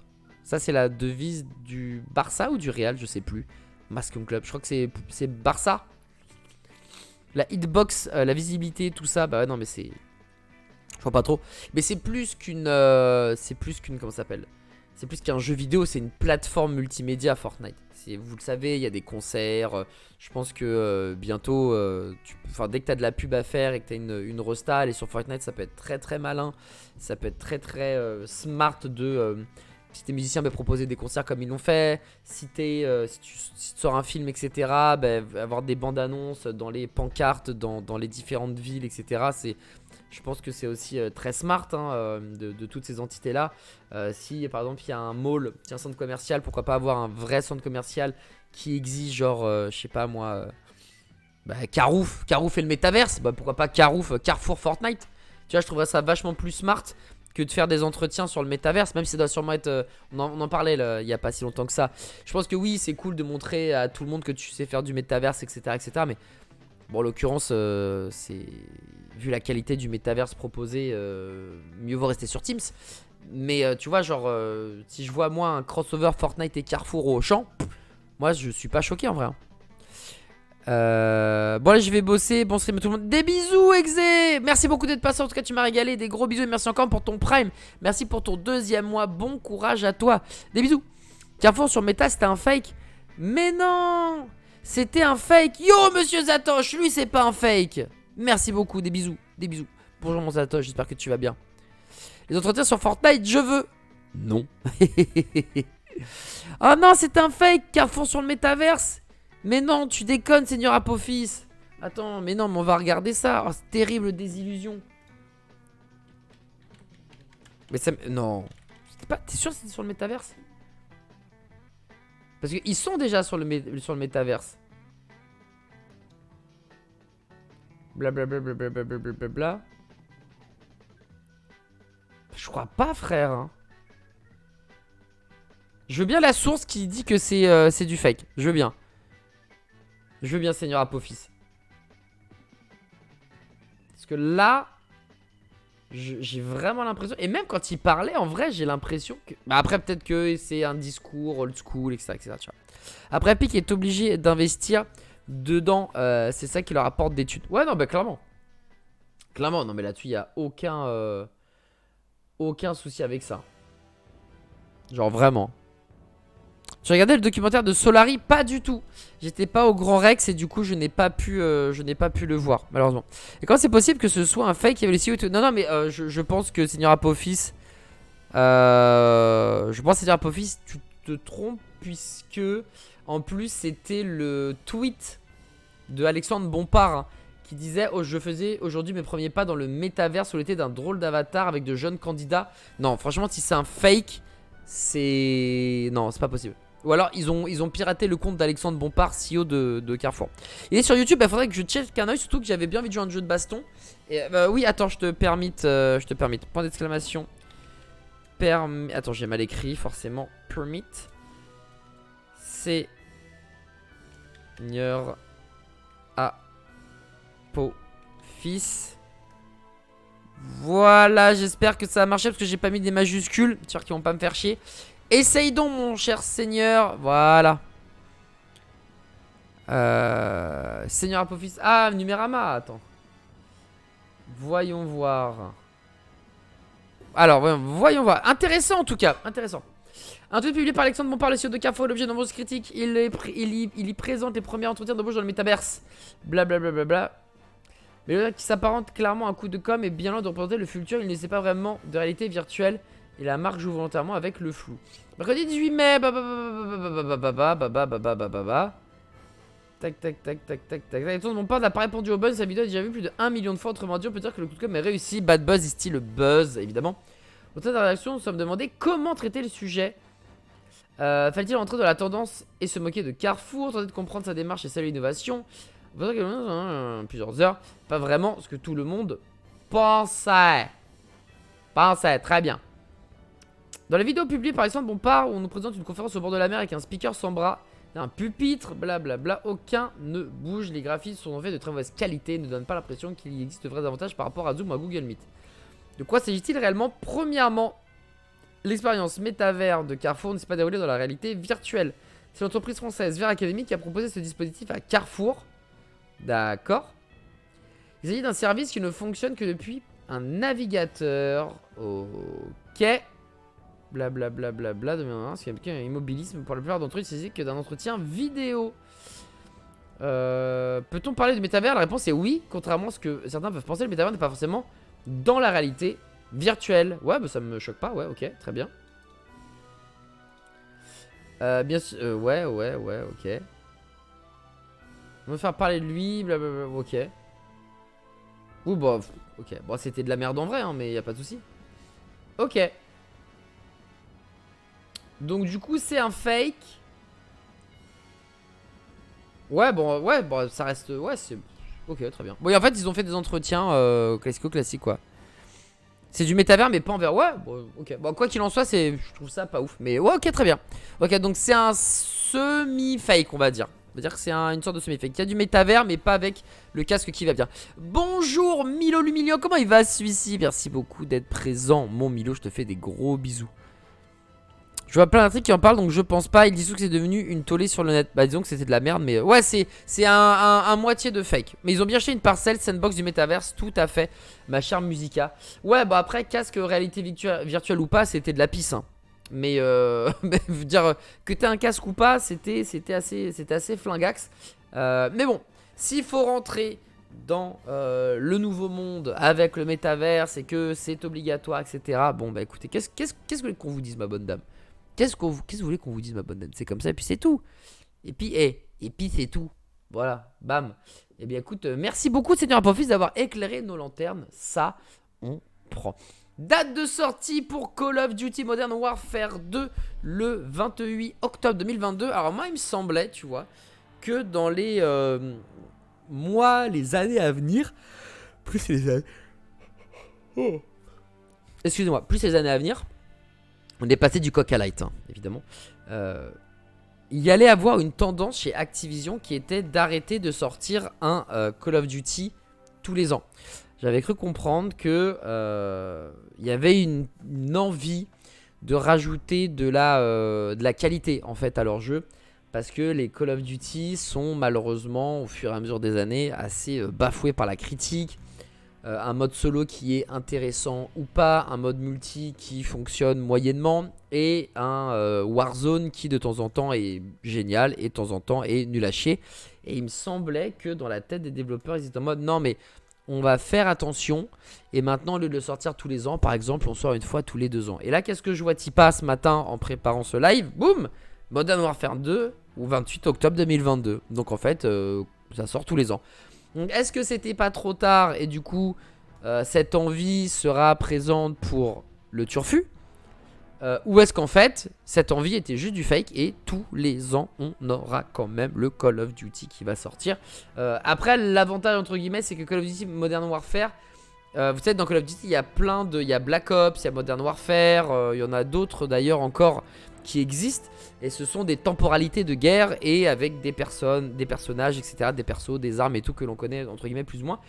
Ça c'est la devise du Barça ou du Real. Je sais plus. Mascon Club. Je crois que c'est Barça. La hitbox, la visibilité, tout ça, bah non mais c'est... Je vois pas trop. Mais c'est plus qu'une... Comment ça s'appelle? C'est plus qu'un jeu vidéo, c'est une plateforme multimédia Fortnite. Vous le savez, il y a des concerts. Je pense que bientôt, dès que tu as de la pub à faire et que tu as une resta, aller sur Fortnite, ça peut être très très malin. Ça peut être très très smart de... si t'es musicien, bah, proposer des concerts comme ils l'ont fait. Si tu sors un film, etc., bah, avoir des bandes annonces dans les pancartes, dans les différentes villes, etc. Je pense que c'est aussi très smart hein, de toutes ces entités-là. Si par exemple il y a un mall, un centre commercial, pourquoi pas avoir un vrai centre commercial qui exige genre, je sais pas moi, Carouf et le métaverse. Bah, pourquoi pas Carrefour Fortnite. Tu vois, je trouverais ça vachement plus smart que de faire des entretiens sur le métaverse, même si ça doit sûrement être... on en parlait là, il n'y a pas si longtemps que ça. Je pense que oui, c'est cool de montrer à tout le monde que tu sais faire du métaverse, etc. etc. mais bon, en l'occurrence, vu la qualité du métaverse proposé, mieux vaut rester sur Teams. Mais tu vois, genre, si je vois moi un crossover Fortnite et Carrefour au champ, moi je suis pas choqué en vrai. Bon allez je vais bosser. Bon stream à tout le monde. Des bisous Exé. Merci beaucoup d'être passé. En tout cas tu m'as régalé. Des gros bisous et merci encore pour ton prime. Merci pour ton 2e mois. Bon courage à toi. Des bisous. Carrefour sur Meta c'était un fake. Mais non! C'était un fake. Yo, monsieur Zatoche, lui, c'est pas un fake. Merci beaucoup, des bisous, des bisous. Bonjour, mon Zatoche, j'espère que tu vas bien. Les entretiens sur Fortnite, je veux. Non. Oh non, c'est un fake. Carrefour sur le métaverse. Mais non, tu déconnes, Seigneur Apophis. Attends, mais non, mais on va regarder ça. Oh, c'est terrible désillusion. Mais ça... Non. T'es sûr que c'était sur le métaverse? Parce qu'ils sont déjà sur le métaverse. Blablabla. Bla. Je crois pas, frère. Hein. Je veux bien la source qui dit que c'est du fake. Je veux bien. Je veux bien, Seigneur Apophis. Parce que là... J'ai vraiment l'impression... Et même quand il parlait, en vrai, j'ai l'impression que... Bah après, peut-être que c'est un discours old school, etc. etc. Tu vois. Après, Epic est obligé d'investir dedans. C'est ça qui leur apporte des thunes. Ouais, non, bah clairement. Clairement, non, mais là-dessus, il n'y a aucun souci avec ça. Genre, vraiment. J'ai regardé le documentaire de Solari, pas du tout. J'étais pas au Grand Rex et du coup je n'ai pas pu le voir, malheureusement. Et quand c'est possible que ce soit un fake qui avait les tout... Non, non, mais je pense que Seigneur Apophis... je pense que Seigneur Apophis, tu te trompes puisque... En plus, c'était le tweet de Alexandre Bompard hein, qui disait oh, je faisais aujourd'hui mes premiers pas dans le métavers sous l'effet d'un drôle d'avatar avec de jeunes candidats. Non, franchement, si c'est un fake, c'est... Non, c'est pas possible. Ou alors ils ont piraté le compte d'Alexandre Bompard, CEO de Carrefour. Il est sur YouTube, il faudrait que je check un oeil, surtout que j'avais bien envie de jouer à un jeu de baston. Et, oui, attends, je te permets. Point d'exclamation. Attends, j'ai mal écrit, forcément. Permit. Seigneur Apophis. Voilà, j'espère que ça a marché parce que j'ai pas mis des majuscules. J'espère qu'ils vont pas me faire chier. Essaye donc, mon cher Seigneur. Voilà. Seigneur Apophis. Ah, Numérama. Attends. Voyons voir. Alors, voyons voir. Intéressant en tout cas. Intéressant. Un tweet publié par Alexandre Bompard, le CEO de Carrefour, l'objet de nombreuses critiques. Il y présente les premiers entretiens d'embauche dans le métaverse. Blablabla. Mais qui s'apparente clairement à un coup de com' et bien loin de représenter le futur. Il ne sait pas vraiment de réalité virtuelle. Et la marque joue volontairement avec le flou. Mercredi 18 mai. Tac, tac, tac, tac, tac, tac. Alexandre Bompard n'a pas répondu au buzz. Sa vidéo a déjà vu plus de 1 million de fois. Autrement dit, on peut dire que le coup de com' est réussi. Bad buzz est style buzz, évidemment. Au sein de la réaction, nous nous sommes demandé comment traiter le sujet. Fallait-il entrer dans la tendance et se moquer de Carrefour, tenter de comprendre sa démarche et saluer l'innovation. Plusieurs heures. Pas vraiment ce que tout le monde pensait. Très bien. Dans la vidéo publiée par Alexandre Bompard, où on nous présente une conférence au bord de la mer avec un speaker sans bras, un pupitre, blablabla, aucun ne bouge. Les graphismes sont en fait de très mauvaise qualité, ne donnent pas l'impression qu'il existe de vrais avantages par rapport à Zoom ou à Google Meet. De quoi s'agit-il réellement? Premièrement, l'expérience métavers de Carrefour ne s'est pas déroulée dans la réalité virtuelle. C'est l'entreprise française Vert Academy qui a proposé ce dispositif à Carrefour. D'accord. Il s'agit d'un service qui ne fonctionne que depuis un navigateur. Ok. Blablabla. Parce qu'il y a un immobilisme. Pour la plupart d'entre eux, il s'agit que d'un entretien vidéo. Peut-on parler de métavers? La réponse est oui. Contrairement à ce que certains peuvent penser, le métavers n'est pas forcément dans la réalité virtuelle. Ouais, bah ça me choque pas. Ouais, ok, très bien. Bien sûr. Ouais, ok. On va faire parler de lui. Blablabla. Ok. Ou bah, ok. Bon, c'était de la merde en vrai, hein, mais y a pas de souci. Ok. Donc du coup c'est un fake. Ouais bon ça reste. Ouais c'est. Ok très bien. Bon et en fait ils ont fait des entretiens classique quoi. C'est du métavers mais pas en vert. Ouais bon ok. Bon quoi qu'il en soit c'est. Je trouve ça pas ouf. Mais ouais ok très bien. Ok donc c'est un semi-fake on va dire. On va dire que c'est une sorte de semi-fake. Il y a du métavers mais pas avec le casque qui va bien. Bonjour Milo Lumilio. Comment il va celui-ci? Merci beaucoup d'être présent. Mon Milo je te fais des gros bisous. Je vois plein d'intrigues qui en parlent donc je pense pas. Ils disent que c'est devenu une tollée sur le net. Bah disons que c'était de la merde mais ouais c'est un moitié de fake. Mais ils ont bien acheté une parcelle sandbox du métaverse. Tout à fait ma chère Musica. Ouais bah après casque réalité virtuelle ou pas c'était de la pisse hein. Mais, mais je veux dire, que t'aies un casque ou pas, c'était assez flingax. Mais bon, s'il faut rentrer dans le nouveau monde avec le métaverse et que c'est obligatoire, etc. Bon, bah écoutez, qu'est-ce que vous voulez qu'on vous dise, ma bonne dame? Qu'est-ce que vous voulez qu'on vous dise, ma bonne dame? C'est comme ça, et puis c'est tout. Et puis c'est tout. Voilà, bam. Eh bien, écoute, merci beaucoup, Seigneur Apophis, d'avoir éclairé nos lanternes. Ça, on prend. Date de sortie pour Call of Duty Modern Warfare 2 le 28 octobre 2022. Alors moi il me semblait, tu vois, que dans les mois, les années à venir, plus les années... Oh. Excusez-moi, plus les années à venir, on est passé du coq à light, hein, évidemment. Il y allait avoir une tendance chez Activision qui était d'arrêter de sortir un Call of Duty tous les ans. J'avais cru comprendre que y avait une envie de rajouter de la qualité en fait à leur jeu, parce que les Call of Duty sont malheureusement au fur et à mesure des années assez bafoués par la critique. Un mode solo qui est intéressant ou pas, un mode multi qui fonctionne moyennement, et un Warzone qui de temps en temps est génial et de temps en temps est nul à chier. Et il me semblait que dans la tête des développeurs, ils étaient en mode non mais on va faire attention, et maintenant au lieu de le sortir tous les ans, par exemple, on sort une fois tous les 2 ans. Et là, qu'est-ce que je vois Tipa ce matin en préparant ce live? Boum, Modern Warfare 2 au 28 octobre 2022. Donc en fait, ça sort tous les ans. Donc est-ce que c'était pas trop tard, et du coup, cette envie sera présente pour le Turfu? Ou est-ce qu'en fait, cette envie était juste du fake, et tous les ans, on aura quand même le Call of Duty qui va sortir. Après, l'avantage, entre guillemets, c'est que Call of Duty Modern Warfare, vous savez, dans Call of Duty, il y a plein de... Il y a Black Ops, il y a Modern Warfare, il y en a d'autres d'ailleurs encore qui existent. Et ce sont des temporalités de guerre, et avec des personnes, des personnages, etc., des persos, des armes et tout que l'on connaît, entre guillemets, plus ou moins.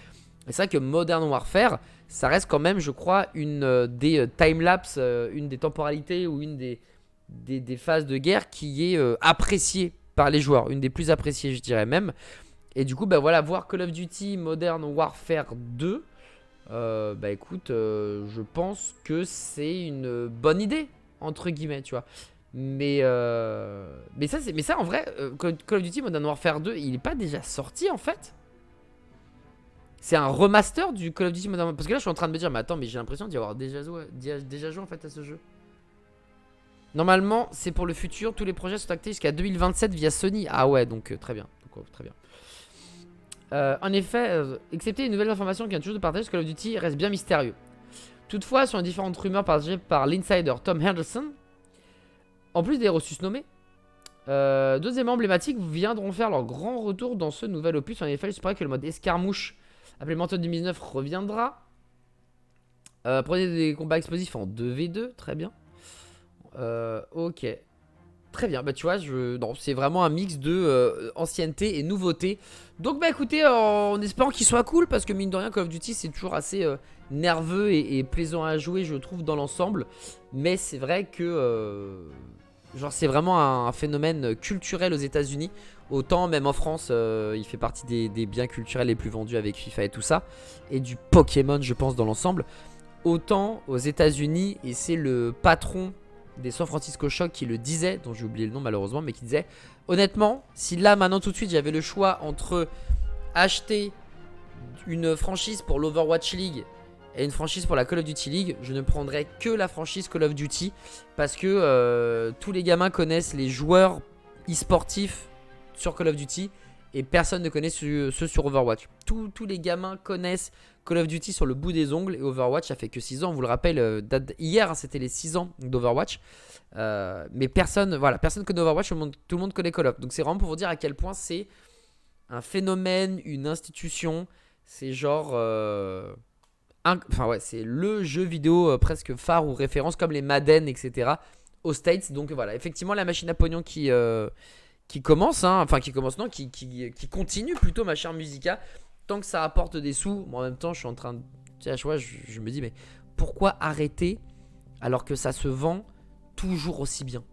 Et c'est vrai que Modern Warfare, ça reste quand même, je crois, une des timelapse, une des temporalités ou une des phases de guerre qui est appréciée par les joueurs. Une des plus appréciées, je dirais même. Et du coup, bah voilà, voir Call of Duty Modern Warfare 2, bah écoute, je pense que c'est une bonne idée, entre guillemets, tu vois. Mais ça en vrai, Call of Duty Modern Warfare 2, il est pas déjà sorti en fait? C'est un remaster du Call of Duty Modern Warfare. Parce que là je suis en train de me dire, mais attends, mais j'ai l'impression d'y avoir déjà joué en fait à ce jeu. Normalement c'est pour le futur, tous les projets sont actés jusqu'à 2027 via Sony. Ah ouais, donc très bien, très bien. En effet, excepté les nouvelles informations qui viennent toujours de partager, Call of Duty reste bien mystérieux. Toutefois, sur les différentes rumeurs partagées par l'insider Tom Henderson, en plus des héros susnommés, 2 éléments emblématiques viendront faire leur grand retour dans ce nouvel opus. En effet, il se paraît que le mode escarmouche, appelé Mentor 2019, reviendra. Prenez des combats explosifs en 2v2, très bien. Ok. Très bien, bah tu vois, non, c'est vraiment un mix de ancienneté et nouveauté. Donc bah écoutez, en espérant qu'il soit cool, parce que mine de rien, Call of Duty c'est toujours assez nerveux et plaisant à jouer, je trouve, dans l'ensemble. Mais c'est vrai que... genre c'est vraiment un phénomène culturel aux États-Unis. Autant même en France, il fait partie des biens culturels les plus vendus avec FIFA et tout ça. Et du Pokémon, je pense, dans l'ensemble. Autant aux États-Unis, et c'est le patron des San Francisco Shock qui le disait, dont j'ai oublié le nom malheureusement, mais qui disait honnêtement, si là maintenant tout de suite j'avais le choix entre acheter une franchise pour l'Overwatch League et une franchise pour la Call of Duty League, je ne prendrais que la franchise Call of Duty, parce que tous les gamins connaissent les joueurs e-sportifs sur Call of Duty et personne ne connaît ceux sur Overwatch. Tous les gamins connaissent Call of Duty sur le bout des ongles, et Overwatch ça fait que 6 ans, on vous le rappelle, hier hein, c'était les 6 ans d'Overwatch. Mais personne connaît Overwatch, tout le monde connaît Call of. Donc c'est vraiment pour vous dire à quel point c'est un phénomène, une institution. C'est genre... Enfin ouais, c'est le jeu vidéo presque phare ou référence, comme les Madden, etc. aux States. Donc voilà, effectivement la machine à pognon qui commence, hein, enfin qui commence non, qui continue plutôt, ma chère Musica. Tant que ça rapporte des sous, moi en même temps je suis en train de... Tu sais, à chaque fois je me dis, mais pourquoi arrêter alors que ça se vend toujours aussi bien?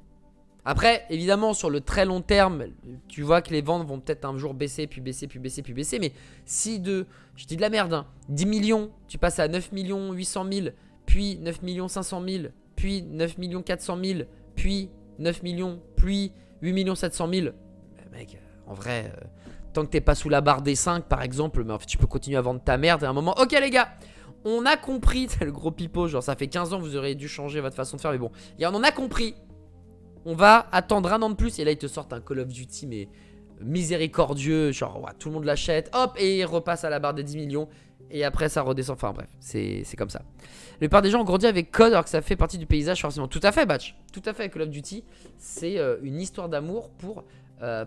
Après, évidemment, sur le très long terme, tu vois que les ventes vont peut-être un jour baisser, puis baisser, puis baisser, puis baisser. Mais si je dis de la merde, hein, 10 millions, tu passes à 9 millions 800 000, puis 9 millions 500 000, puis 9 400 000, puis 9 millions, puis 8 700 000. Mec, en vrai, tant que t'es pas sous la barre des 5 par exemple, mais en fait tu peux continuer à vendre ta merde et à un moment, ok les gars, on a compris, le gros pipeau, genre ça fait 15 ans que vous auriez dû changer votre façon de faire, mais bon, et on en a compris. On va attendre un an de plus et là ils te sortent un Call of Duty mais miséricordieux, genre ouais, tout le monde l'achète, hop, et il repasse à la barre des 10 millions. Et après ça redescend, enfin bref, c'est comme ça. La plupart des gens ont grandi avec Code alors que ça fait partie du paysage forcément. Tout à fait Batch, tout à fait. Call of Duty, c'est une histoire d'amour pour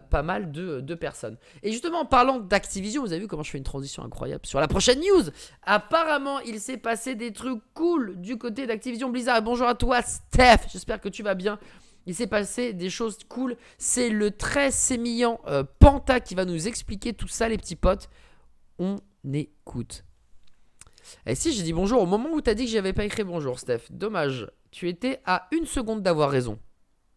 pas mal de personnes. Et justement en parlant d'Activision, vous avez vu comment je fais une transition incroyable sur la prochaine news. Apparemment il s'est passé des trucs cool du côté d'Activision Blizzard. Et bonjour à toi Steph, j'espère que tu vas bien. Il s'est passé des choses cool. C'est le très sémillant Panta qui va nous expliquer tout ça les petits potes. On écoute. Et si j'ai dit bonjour au moment où t'as dit que j'avais pas écrit bonjour Steph. Dommage, tu étais à 1 seconde d'avoir raison.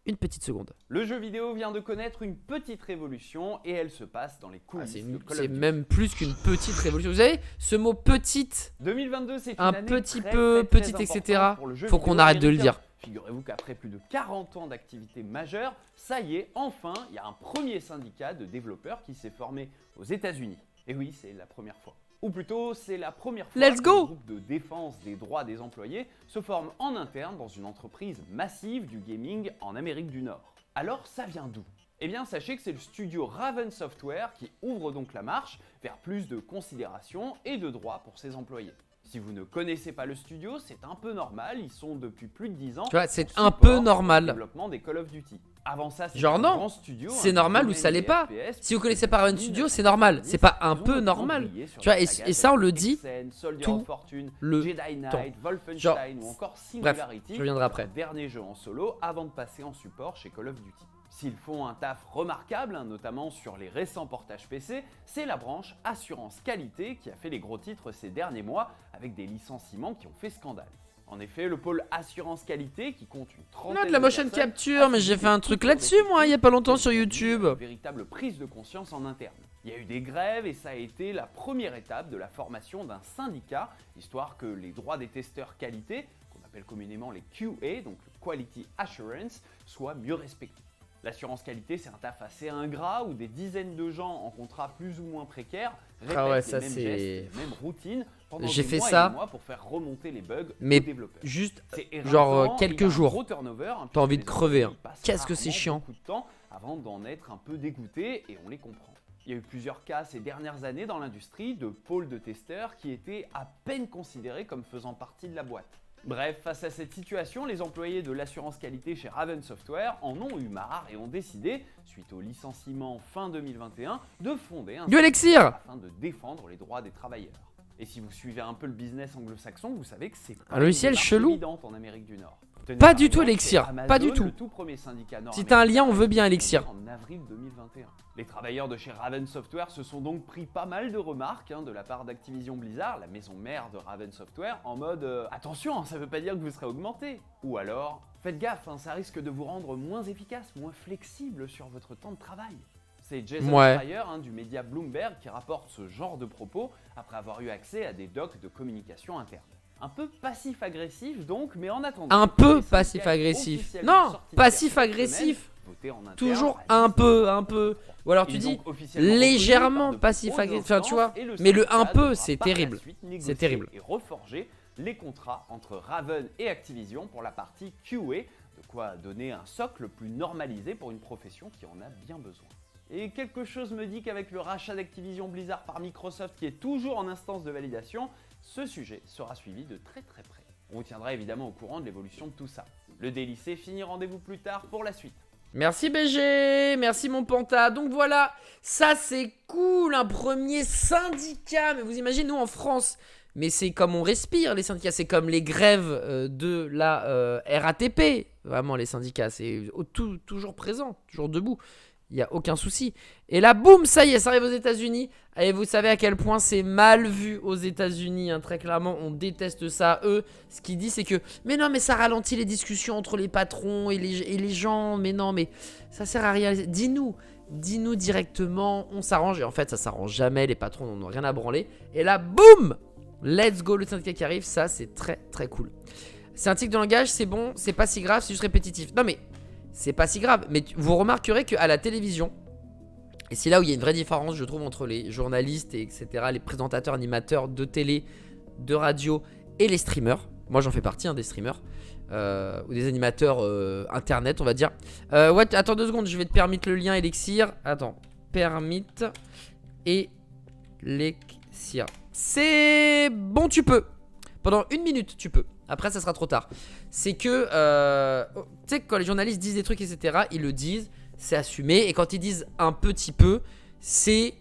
Une petite seconde. Le jeu vidéo vient de connaître une petite révolution et elle se passe dans les coulisses de Call of C'est Duty. même plus qu'une petite révolution. Vous savez, ce mot petite, 2022, c'est une un année petit très, peu, très, petite, très etc. importante pour le jeu Faut qu'on vidéo arrête de le américain. dire. Figurez-vous qu'après plus de 40 ans d'activité majeure, ça y est, enfin, il y a un premier syndicat de développeurs qui s'est formé aux États-Unis. Et oui, c'est la première fois. Ou plutôt, c'est la première fois Let's que go le groupe de défense des droits des employés se forme en interne dans une entreprise massive du gaming en Amérique du Nord. Alors, ça vient d'où ? Eh bien, sachez que c'est le studio Raven Software qui ouvre donc la marche vers plus de considération et de droits pour ses employés. Si vous ne connaissez pas le studio, c'est un peu normal, ils sont depuis plus de 10 ans. Tu vois, c'est en un support peu sur le normal. développement des Call of Duty. Avant ça, c'était Genre un non, grand studio, c'est un normal ou domaine ça l'est des pas. FPS, Si vous connaissez plus pas Raven de Studio, c'est normal. C'est pas un ils ont peu autant normal. brillé sur Tu vois, des et sagas ça on le comme dit Hexen, Soldier tout of Fortune, le Jedi temps. Knight, Wolfenstein Genre, ou encore bref, Singularity, je reviendrai après. leur dernier jeu en solo avant de passer en support chez Call of Duty. S'ils font un taf remarquable, notamment sur les récents portages PC, c'est la branche assurance qualité qui a fait les gros titres ces derniers mois avec des licenciements qui ont fait scandale. En effet, le pôle assurance qualité qui compte une trentaine Non, de la motion personnes, capture, mais a j'ai subi fait un des truc coupures là-dessus moi, il y a pas longtemps sur d'effectifs, YouTube. une véritable prise de conscience en interne. Il y a eu des grèves et ça a été la première étape de la formation d'un syndicat, histoire que les droits des testeurs qualité, qu'on appelle communément les QA, donc le Quality Assurance, soient mieux respectés. L'assurance qualité, c'est un taf assez ingrat où des dizaines de gens en contrat plus ou moins précaires répètent Ah ouais, les ça, mêmes c'est- gestes, les mêmes routines pendant J'ai des fait mois et ça, des mois pour faire remonter les bugs mais aux développeurs. juste C'est genre, éreintant, quelques il y a un jours. gros turnover, hein, T'as envie de puisque les crever, employés hein. passent Qu'est-ce que c'est rarement chiant. beaucoup de temps avant d'en être un peu dégoûtés et on les comprend. Il y a eu plusieurs cas ces dernières années dans l'industrie de pôles de testeurs qui étaient à peine considérés comme faisant partie de la boîte. Bref, face à cette situation, les employés de l'assurance qualité chez Raven Software en ont eu marre et ont décidé, suite au licenciement fin 2021, de fonder un Du Elixir afin de défendre les droits des travailleurs. Et si vous suivez un peu le business anglo-saxon, vous savez que c'est pas Un logiciel une démarche chelou. évidente en Amérique du Nord. Tenez Pas par du tout exemple, Elixir, c'est pas du Amazon, tout. le tout premier syndicat Si nord-américain t'as un lien, on veut bien a été Elixir. fondé en avril 2021. Les travailleurs de chez Raven Software se sont donc pris pas mal de remarques de la part d'Activision Blizzard, la maison mère de Raven Software, en mode attention, ça veut pas dire que vous serez augmenté. Ou alors, faites gaffe, ça risque de vous rendre moins efficace, moins flexible sur votre temps de travail. C'est Jason Ouais. Schreier du média Bloomberg qui rapporte ce genre de propos après avoir eu accès à des docs de communication interne. Un peu passif-agressif donc, mais en attendant... Un les peu syndicats passif-agressif. officiellement Non, sortis de passif-agressif. cette semaine, votés en interne Toujours à un 10. peu. Ou alors tu Il est dis donc officiellement légèrement reconnu par de passif-agressif. hautes Enfin, tu vois. instances et le Mais le syndicat un peu, devra c'est par la terrible. suite négocier C'est terrible. Et reforger les contrats entre Raven et Activision pour la partie QA, de quoi donner un socle plus normalisé pour une profession qui en a bien besoin. Et quelque chose me dit qu'avec le rachat d'Activision Blizzard par Microsoft qui est toujours en instance de validation, ce sujet sera suivi de très près. On vous tiendra évidemment au courant de l'évolution de tout ça. Le délicé finit, rendez-vous plus tard pour la suite. Merci BG, merci mon Panta. Donc voilà, ça c'est cool, un premier syndicat. Mais vous imaginez, nous en France, mais c'est comme on respire les syndicats, c'est comme les grèves de la RATP. Vraiment les syndicats, c'est toujours présent, toujours debout. Il n'y a aucun souci. Et là, boum, ça y est, ça arrive aux États-Unis. Et vous savez à quel point c'est mal vu aux États-Unis. Très clairement, on déteste ça. Eux, ce qu'ils disent, c'est que mais non, mais ça ralentit les discussions entre les patrons et les gens. Mais non, mais ça sert à rien. Dis-nous directement, on s'arrange. Et en fait, ça s'arrange jamais. Les patrons n'en ont rien à branler. Et là, boum, let's go, le syndicat qui arrive. Ça, c'est très très cool. C'est un tic de langage, c'est bon, c'est pas si grave, c'est juste répétitif. Non mais, c'est pas si grave. Mais vous remarquerez qu'à la télévision, et c'est là où il y a une vraie différence, je trouve, entre les journalistes, et etc., les présentateurs, animateurs de télé, de radio et les streamers. Moi, j'en fais partie, des streamers. Ou des animateurs internet, on va dire. Ouais, attends 2 secondes, je vais te permettre le lien Elixir. Attends, permit Elixir. C'est bon, tu peux. Pendant 1 minute, tu peux. Après, ça sera trop tard. C'est que, tu sais, quand les journalistes disent des trucs, etc., ils le disent, c'est assumé. Et quand ils disent un petit peu, c'est,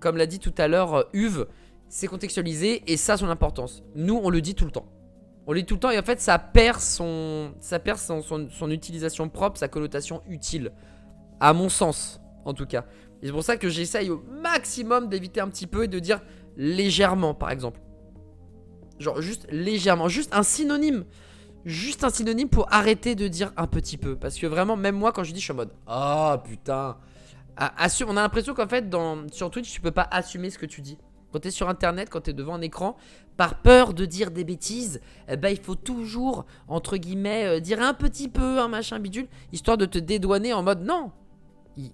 comme l'a dit tout à l'heure Uve, c'est contextualisé et ça a son importance. Nous, on le dit tout le temps. On le dit tout le temps et en fait, ça perd son utilisation propre, sa connotation utile. À mon sens, en tout cas. Et c'est pour ça que j'essaye au maximum d'éviter un petit peu et de dire légèrement, par exemple. Genre juste légèrement, juste un synonyme. Juste un synonyme pour arrêter de dire un petit peu. Parce que vraiment, même moi, quand je dis, je suis en mode ah putain. On a l'impression qu'en fait, sur Twitch, tu peux pas assumer ce que tu dis. Quand t'es sur internet, quand t'es devant un écran, par peur de dire des bêtises, il faut toujours, entre guillemets, dire un petit peu, un machin bidule, histoire de te dédouaner en mode non.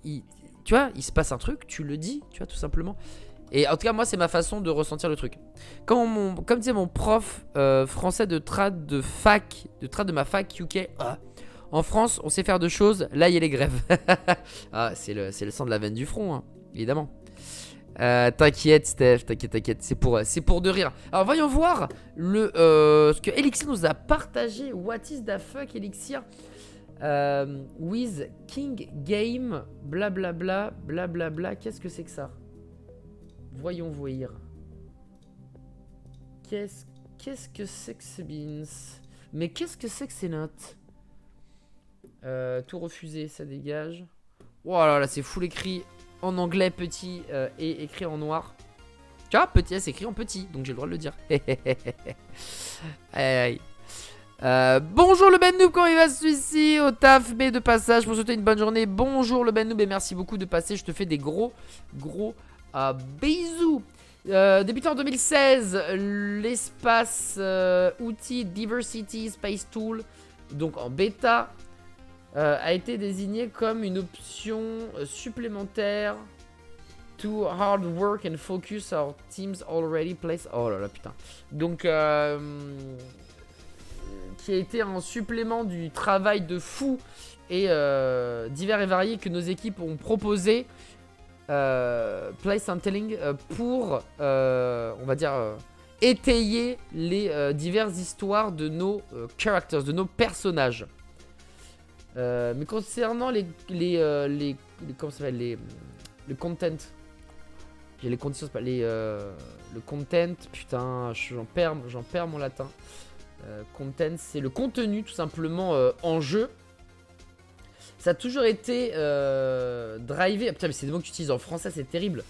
Tu vois, il se passe un truc, tu le dis, tu vois, tout simplement. Et en tout cas, moi, c'est ma façon de ressentir le truc. Comme disait mon prof français de trad de ma fac UK, en France, on sait faire deux choses, là, il y a les grèves. Ah, c'est le sang de la veine du front, évidemment. T'inquiète, Steph, t'inquiète, c'est pour de rire. Alors, voyons voir ce que Elixir nous a partagé. What is the fuck, Elixir? With King Game, blablabla, blablabla. Qu'est-ce que c'est que ça? Voyons voir. Qu'est-ce que c'est que ces beans? Mais qu'est-ce que c'est que ces notes? Tout refusé, ça dégage. Oh là là, c'est full écrit en anglais petit et écrit en noir. Tu vois, petit, c'est écrit en petit, donc j'ai le droit de le dire. Aïe, aïe. Bonjour le Ben Noob, comment il va celui-ci? Au taf, mais de passage pour souhaiter une bonne journée. Bonjour le Ben Noob et merci beaucoup de passer. Je te fais des gros bisous. Débuté en 2016, l'espace outil Diversity Space Tool, donc en bêta, a été désigné comme une option supplémentaire to hard work and focus our teams already placed. Oh là là, putain. Donc, qui a été un supplément du travail de fou et divers et variés que nos équipes ont proposé. Place and telling pour, on va dire, étayer les diverses histoires de nos characters, de nos personnages. Mais concernant comment ça s'appelle, le content, j'ai les conditions, le content, putain, j'en perds mon latin. Content, c'est le contenu tout simplement en jeu. Ça a toujours été drivé. Putain, mais c'est des mots que tu utilises en français, c'est terrible.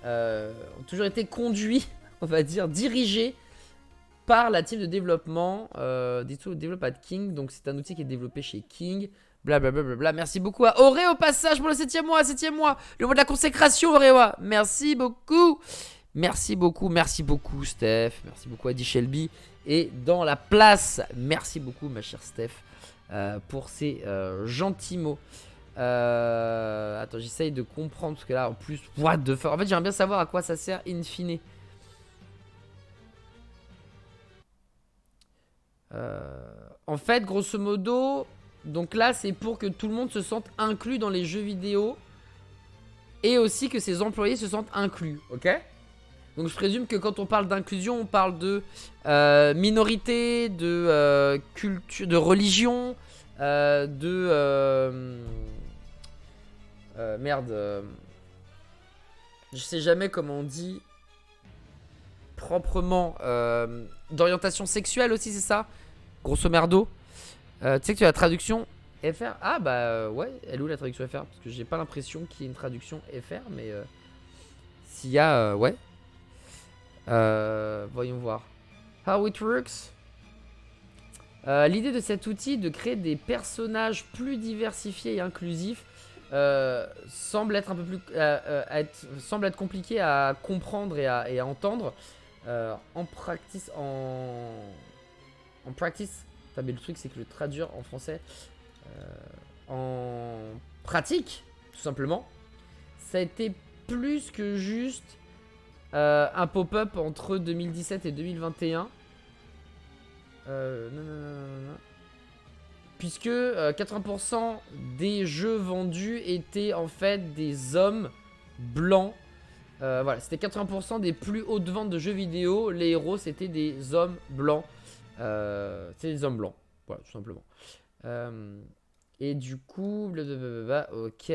Ont toujours été conduits, on va dire, dirigés par la team de développement des tools développés at King. Donc, c'est un outil qui est développé chez King. Blablabla. Merci beaucoup à Auré au passage pour le 7e mois. Le mois de la consécration, Auréa. Merci beaucoup. Merci beaucoup, Steph. Merci beaucoup à D. Shelby. Et dans la place, merci beaucoup, ma chère Steph. Pour ces gentils mots. Attends, j'essaye de comprendre parce que là, en plus, what the fuck. En fait, j'aimerais bien savoir à quoi ça sert in fine. En fait, grosso modo, donc là, c'est pour que tout le monde se sente inclus dans les jeux vidéo et aussi que ses employés se sentent inclus, ok? Donc je présume que quand on parle d'inclusion, on parle de minorité, de culture, de religion, merde. Je sais jamais comment on dit proprement. D'orientation sexuelle aussi, c'est ça? Grosso merdo. Tu sais que tu as la traduction FR? Ah bah ouais, elle est où la traduction FR? Parce que j'ai pas l'impression qu'il y ait une traduction FR, mais s'il y a, ouais. Voyons voir. How it works. L'idée de cet outil de créer des personnages plus diversifiés et inclusifs semble être un peu plus semble être compliqué à comprendre et à entendre. En practice Putain, mais le truc, c'est que le traduire en français, en pratique, tout simplement, ça a été plus que juste un pop-up entre 2017 et 2021. Non. Puisque 80% des jeux vendus étaient en fait des hommes blancs. Voilà, c'était 80% des plus hautes ventes de jeux vidéo. Les héros, c'était des hommes blancs. C'était des hommes blancs. Voilà, tout simplement. Et du coup, ok.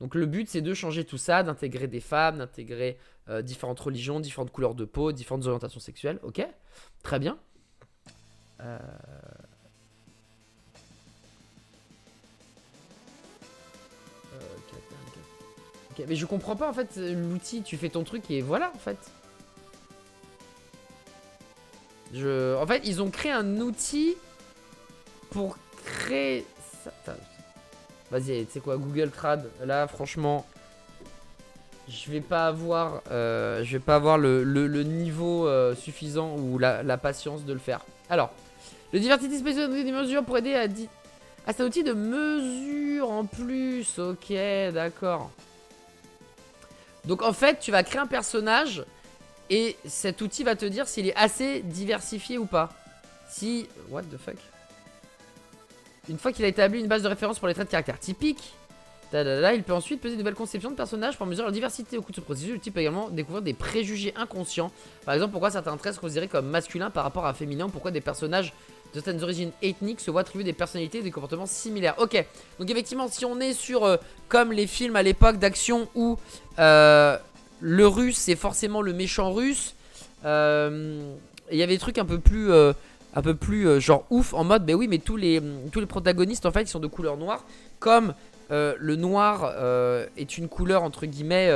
Donc le but, c'est de changer tout ça, d'intégrer des femmes, d'intégrer différentes religions, différentes couleurs de peau, différentes orientations sexuelles. Ok, très bien. Ok, mais je comprends pas en fait l'outil, tu fais ton truc et voilà en fait. En fait, ils ont créé un outil pour créer ça. Vas-y, tu sais quoi, Google Trad. Là, franchement, je vais pas avoir le niveau suffisant ou la patience de le faire. Alors, le Diversity Space des mesures pour aider à... Ah, c'est un outil de mesure en plus. Ok, d'accord. Donc, en fait, tu vas créer un personnage et cet outil va te dire s'il est assez diversifié ou pas. Si... What the fuck? Une fois qu'il a établi une base de référence pour les traits de caractère typiques, il peut ensuite poser de nouvelles conceptions de personnages pour mesurer leur diversité. Au cours de ce processus, le type peut également découvrir des préjugés inconscients. Par exemple, pourquoi certains traits sont considérés comme masculins par rapport à féminins, ou pourquoi des personnages de certaines origines ethniques se voient attribuer des personnalités et des comportements similaires. Ok, donc effectivement, si on est sur comme les films à l'époque d'action où le russe c'est forcément le méchant russe, il y avait des trucs un peu plus genre ouf en mode, bah oui, mais tous les protagonistes en fait ils sont de couleur noire, comme le noir est une couleur entre guillemets,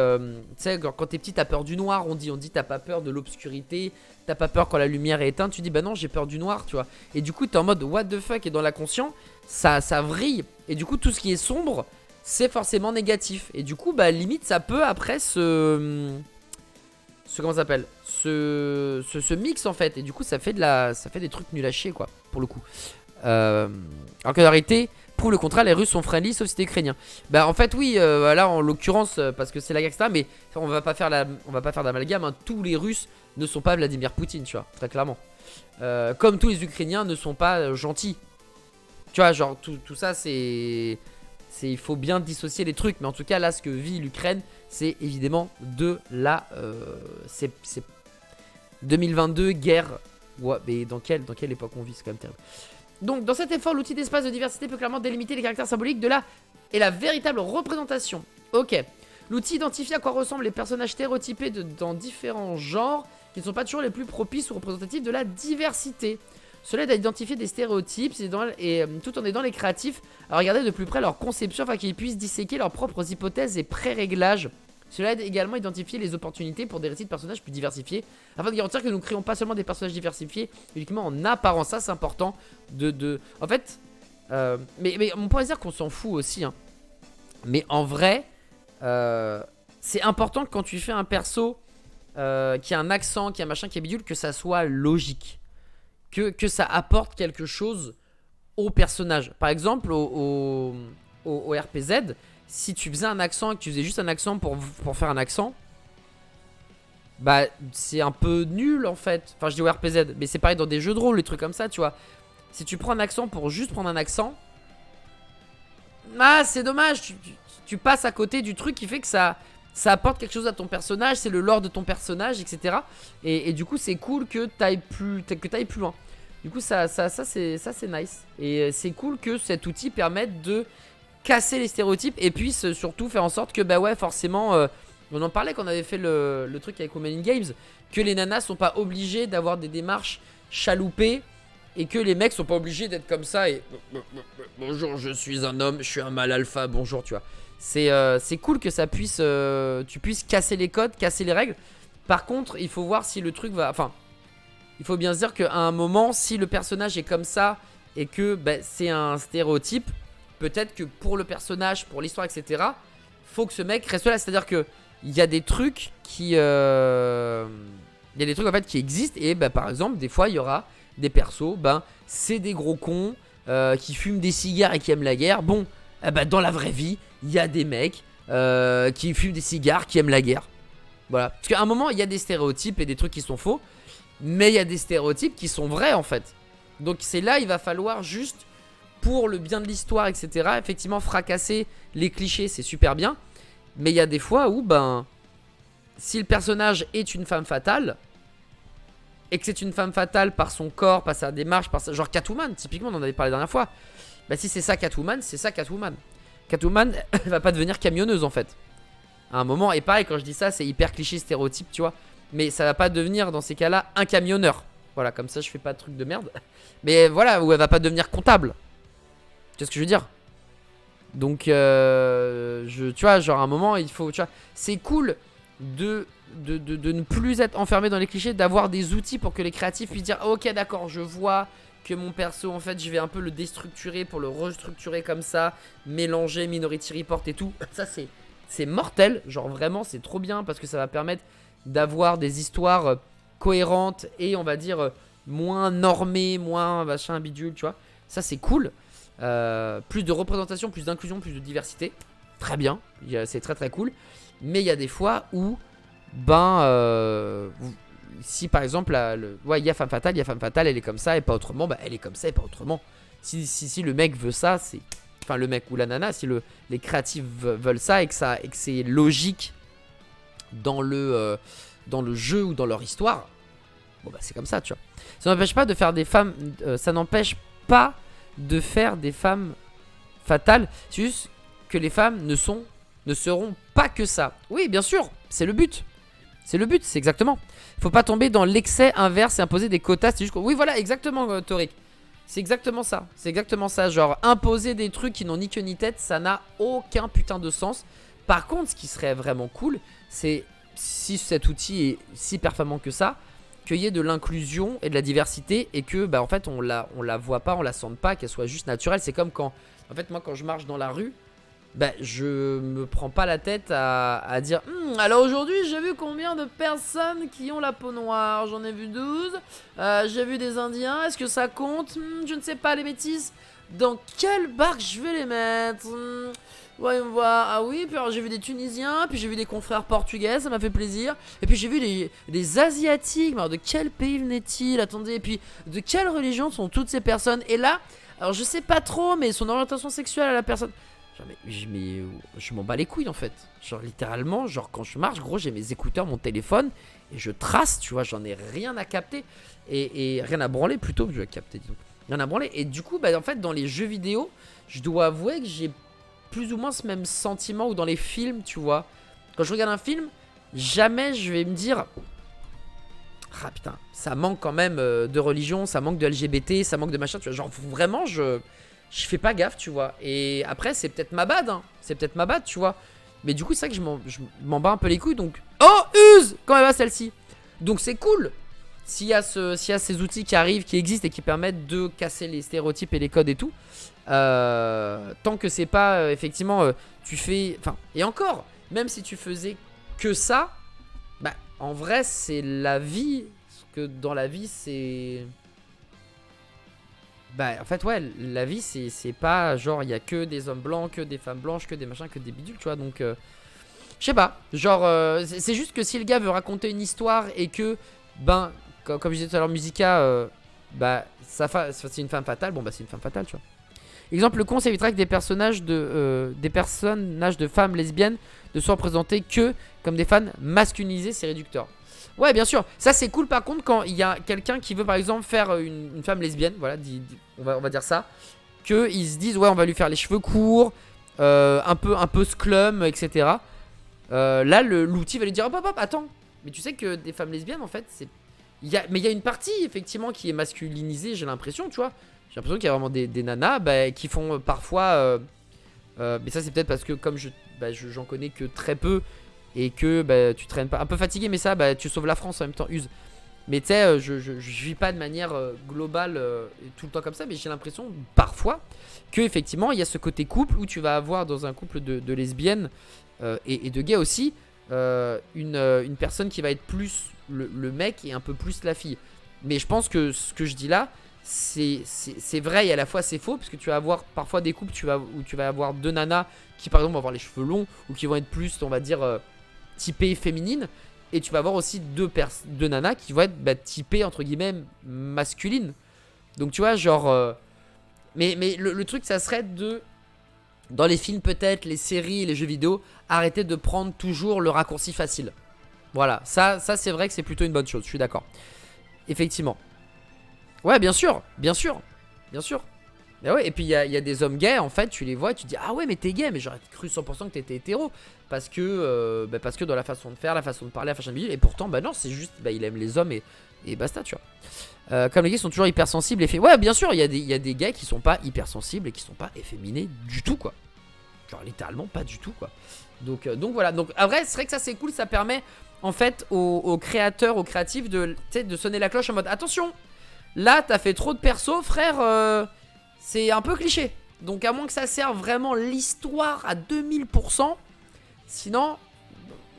tu sais, quand t'es petit t'as peur du noir, on dit t'as pas peur de l'obscurité, t'as pas peur quand la lumière est éteinte, tu dis bah non j'ai peur du noir, tu vois, et du coup t'es en mode what the fuck, et dans l'inconscient ça vrille, et du coup tout ce qui est sombre c'est forcément négatif, et du coup bah limite ça peut après comment ça s'appelle, ce mix en fait, et du coup ça fait des trucs nuls à chier quoi, pour le coup. Alors que la réalité prouve le contraire, les Russes sont friendly sauf si t'es ukrainien. Bah en fait oui, là en l'occurrence parce que c'est la guerre etc, mais on va pas faire d'amalgame, hein. Tous les Russes ne sont pas Vladimir Poutine, tu vois, très clairement. Comme tous les Ukrainiens ne sont pas gentils. Tu vois, genre tout ça c'est il faut bien dissocier les trucs, mais en tout cas là ce que vit l'Ukraine c'est évidemment de la c'est 2022 guerre. Ouais, mais dans quelle époque on vit, c'est quand même terrible. Donc dans cet effort, l'outil d'espace de diversité peut clairement délimiter les caractères symboliques de la véritable représentation. Ok, l'outil identifie à quoi ressemblent les personnages stéréotypés dans différents genres qui ne sont pas toujours les plus propices ou représentatifs de la diversité. Cela aide à identifier des stéréotypes tout en aidant les créatifs à regarder de plus près leur conception afin qu'ils puissent disséquer leurs propres hypothèses et pré-réglages. Cela aide également à identifier les opportunités pour des récits de personnages plus diversifiés afin de garantir que nous ne créons pas seulement des personnages diversifiés uniquement en apparence. Ça c'est important en fait mais on pourrait dire qu'on s'en fout aussi hein. Mais en vrai c'est important que quand tu fais un perso qui a un accent, qui a un machin, qui a bidule, que ça soit logique, que ça apporte quelque chose au personnage. Par exemple au RPZ, si tu faisais un accent et que tu faisais juste un accent pour faire un accent, bah c'est un peu nul en fait. Enfin je dis au RPZ, mais c'est pareil dans des jeux de rôle, les trucs comme ça, tu vois. Si tu prends un accent pour juste prendre un accent, ah c'est dommage, tu passes à côté du truc qui fait que ça apporte quelque chose à ton personnage, c'est le lore de ton personnage, etc. Et du coup c'est cool que t'ailles plus loin. Du coup ça c'est nice. Et c'est cool que cet outil permette de casser les stéréotypes et puisse surtout faire en sorte que bah ouais forcément on en parlait quand on avait fait le truc avec Women in Games, que les nanas sont pas obligées d'avoir des démarches chaloupées et que les mecs sont pas obligés d'être comme ça et bonjour je suis un homme, je suis un mâle alpha, bonjour, tu vois. C'est cool que ça puisse tu puisses casser les codes, casser les règles. Par contre il faut voir si le truc va, enfin il faut bien se dire qu'à un moment si le personnage est comme ça et que bah, c'est un stéréotype, peut-être que pour le personnage, pour l'histoire, etc., faut que ce mec reste là. C'est-à-dire que il y a des trucs qui, il y a des trucs en fait qui existent et bah, par exemple des fois il y aura des persos, ben c'est des gros cons qui fument des cigares et qui aiment la guerre. Bon, dans la vraie vie, il y a des mecs qui fument des cigares, qui aiment la guerre. Voilà. Parce qu'à un moment, il y a des stéréotypes et des trucs qui sont faux, mais il y a des stéréotypes qui sont vrais en fait. Donc c'est là, il va falloir juste, pour le bien de l'histoire, etc., effectivement, fracasser les clichés, c'est super bien. Mais il y a des fois où, ben, si le personnage est une femme fatale, et que c'est une femme fatale par son corps, par sa démarche, genre Catwoman, typiquement, on en avait parlé la dernière fois. Bah si c'est ça Catwoman, c'est ça Catwoman. Catwoman, elle va pas devenir camionneuse en fait. À un moment, et pareil, quand je dis ça, c'est hyper cliché, stéréotype, tu vois. Mais ça va pas devenir, dans ces cas-là, un camionneur. Voilà, comme ça, je fais pas de truc de merde. Mais voilà, où elle va pas devenir comptable. Tu vois ce que je veux dire? Donc, tu vois, genre à un moment, il faut, tu vois, c'est cool de ne plus être enfermé dans les clichés, d'avoir des outils pour que les créatifs puissent dire ok d'accord, je vois que mon perso en fait je vais un peu le déstructurer pour le restructurer comme ça, mélanger Minority Report et tout. Ça c'est mortel, genre vraiment c'est trop bien parce que ça va permettre d'avoir des histoires cohérentes et on va dire moins normées, moins machin bidule, tu vois. Ça c'est cool. Plus de représentation, plus d'inclusion, plus de diversité. Très bien, c'est très très cool. Mais il y a des fois où si par exemple il y a femme fatale, elle est comme ça et pas autrement, bah elle est comme ça et pas autrement. Si le mec veut ça, c'est, enfin le mec ou la nana, si les créatifs veulent ça et que c'est logique dans le jeu ou dans leur histoire, bon bah c'est comme ça, tu vois. Ça n'empêche pas de faire des femmes, ça n'empêche pas de faire des femmes fatales. C'est juste que les femmes ne seront pas que ça. Oui, bien sûr, c'est le but. C'est le but, c'est exactement. Faut pas tomber dans l'excès inverse et imposer des quotas. C'est juste que... Oui, voilà, exactement, Toric. C'est exactement ça. C'est exactement ça. Genre, imposer des trucs qui n'ont ni queue ni tête, ça n'a aucun putain de sens. Par contre, ce qui serait vraiment cool, c'est si cet outil est si performant que ça, qu'il y ait de l'inclusion et de la diversité et que, bah, en fait, on la voit pas, on la sente pas, qu'elle soit juste naturelle. C'est comme quand, en fait, moi, quand je marche dans la rue, bah, je me prends pas la tête à dire alors aujourd'hui j'ai vu combien de personnes qui ont la peau noire. J'en ai vu 12. J'ai vu des indiens. Est-ce que ça compte? Je ne sais pas. Les métis, dans quelle barque je vais les mettre? Voyons voir. Ah oui, puis alors j'ai vu des Tunisiens, puis j'ai vu des confrères portugais, ça m'a fait plaisir. Et puis j'ai vu les Asiatiques. Mais alors de quel pays venaient-ils? Attendez, et puis de quelle religion sont toutes ces personnes? Et là, alors je sais pas trop, mais son orientation sexuelle à la personne... Genre, mais je m'en bats les couilles en fait. Genre littéralement, genre quand je marche, gros, j'ai mes écouteurs, mon téléphone et je trace, tu vois, j'en ai rien à capter et rien à branler plutôt que je vais capter, disons. Rien à branler. Et du coup, bah en fait, dans les jeux vidéo, je dois avouer que j'ai plus ou moins ce même sentiment, ou dans les films, tu vois. Quand je regarde un film, jamais je vais me dire ah putain, ça manque quand même de religion, ça manque de LGBT, ça manque de machin, tu vois. Genre vraiment, je fais pas gaffe, tu vois. Et après, c'est peut-être ma bad, hein. C'est peut-être ma bad, tu vois. Mais du coup, c'est vrai que je m'en bats un peu les couilles. Donc, oh, use! Quand elle va celle-ci. Donc, c'est cool. S'il y a ces outils qui arrivent, qui existent et qui permettent de casser les stéréotypes et les codes et tout. Tant que c'est pas, effectivement, tu fais... Enfin, et encore, même si tu faisais que ça, bah, en vrai, c'est la vie. Parce que dans la vie, c'est... Bah en fait ouais, la vie c'est pas genre il y a que des hommes blancs, que des femmes blanches, que des machins, que des bidules, tu vois. Donc je sais pas, genre c'est juste que si le gars veut raconter une histoire et que ben comme je disais tout à l'heure, Musica bah c'est une femme fatale, bon bah c'est une femme fatale, tu vois. Exemple, le con ça évitera que des personnages de femmes lesbiennes ne soient représentés que comme des fans masculinisés, c'est réducteur. Ouais, bien sûr. Ça, c'est cool par contre quand il y a quelqu'un qui veut par exemple faire une femme lesbienne. Voilà, on va dire ça. Qu'ils se disent, ouais, on va lui faire les cheveux courts, un peu sclum, etc. Là, l'outil va lui dire, hop, hop, hop, attends. Mais tu sais que des femmes lesbiennes, en fait, c'est... Mais il y a une partie, effectivement, qui est masculinisée, j'ai l'impression, tu vois. J'ai l'impression qu'il y a vraiment des nanas qui font parfois... mais ça, c'est peut-être parce que comme j'en connais que très peu... Et que tu traînes pas. Un peu fatigué, mais ça, tu sauves la France en même temps, use. Mais tu sais, je vis pas de manière globale tout le temps comme ça. Mais j'ai l'impression, parfois, que effectivement il y a ce côté couple où tu vas avoir dans un couple de lesbiennes et de gays aussi une personne qui va être plus le mec et un peu plus la fille. Mais je pense que ce que je dis là, c'est vrai et à la fois c'est faux. Parce que tu vas avoir parfois des couples où tu vas avoir deux nanas qui par exemple vont avoir les cheveux longs ou qui vont être plus, on va dire, typées féminines. Et tu vas avoir aussi deux nanas qui vont être typées entre guillemets masculines. Donc tu vois genre... mais le truc ça serait de... Dans les films peut-être, les séries et les jeux vidéo, arrêter de prendre toujours le raccourci facile. Voilà, ça c'est vrai que c'est plutôt une bonne chose, je suis d'accord. Effectivement. Ouais, bien sûr, bien sûr. Bien sûr. Et, ouais, et puis il y a des hommes gays, en fait, tu les vois et tu te dis, ah ouais, mais t'es gay, mais j'aurais cru 100% que t'étais hétéro. Parce que dans la façon de faire, la façon de parler, la façon de vivre. Et pourtant, bah non, c'est juste, il aime les hommes et basta, tu vois. Comme les gays sont toujours hypersensibles et ouais, bien sûr, il y a des gays qui sont pas hypersensibles et qui sont pas efféminés du tout, quoi. Genre littéralement pas du tout, quoi. Donc voilà. Donc en vrai, c'est vrai que ça c'est cool, ça permet en fait aux créateurs, aux créatifs de sonner la cloche en mode attention, là t'as fait trop de persos, frère, c'est un peu cliché. Donc à moins que ça serve vraiment l'histoire à 2000%, sinon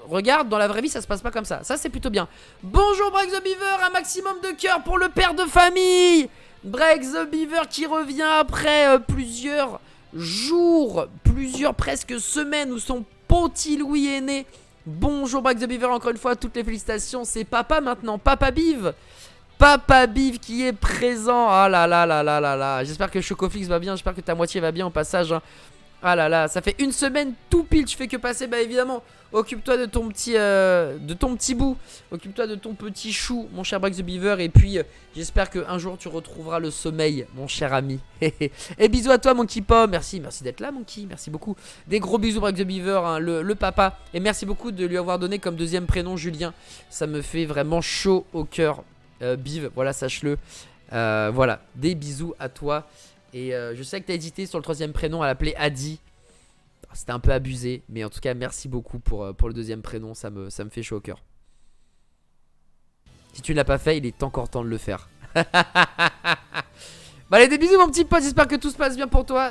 regarde, dans la vraie vie ça se passe pas comme ça. Ça c'est plutôt bien. Bonjour Break the Beaver, un maximum de cœur pour le père de famille Break the Beaver qui revient après plusieurs jours, plusieurs presque semaines où son petit Louis est né. Bonjour Break the Beaver, encore une fois, toutes les félicitations. C'est papa maintenant, Papa Biv. Papa Biv qui est présent. Ah là là là là là là. J'espère que Chocoflix va bien, j'espère que ta moitié va bien au passage, hein. Ah là là, ça fait une semaine tout pile, tu fais que passer, bah évidemment. Occupe-toi de ton petit bout. Occupe-toi de ton petit chou, mon cher Break the Beaver. Et puis, j'espère qu'un jour tu retrouveras le sommeil, mon cher ami. Et bisous à toi, Monkey Pop. Merci d'être là, Monkey. Merci beaucoup. Des gros bisous, Break the Beaver, hein, le papa. Et merci beaucoup de lui avoir donné comme deuxième prénom Julien. Ça me fait vraiment chaud au cœur. Biv, voilà, sache-le. Voilà, des bisous à toi. Et je sais que tu as hésité sur le troisième prénom à l'appeler Adi. C'était un peu abusé, mais en tout cas merci beaucoup pour le deuxième prénom, ça me fait chaud au cœur. Si tu ne l'as pas fait, il est encore temps de le faire. Bah allez, des bisous mon petit pote, j'espère que tout se passe bien pour toi,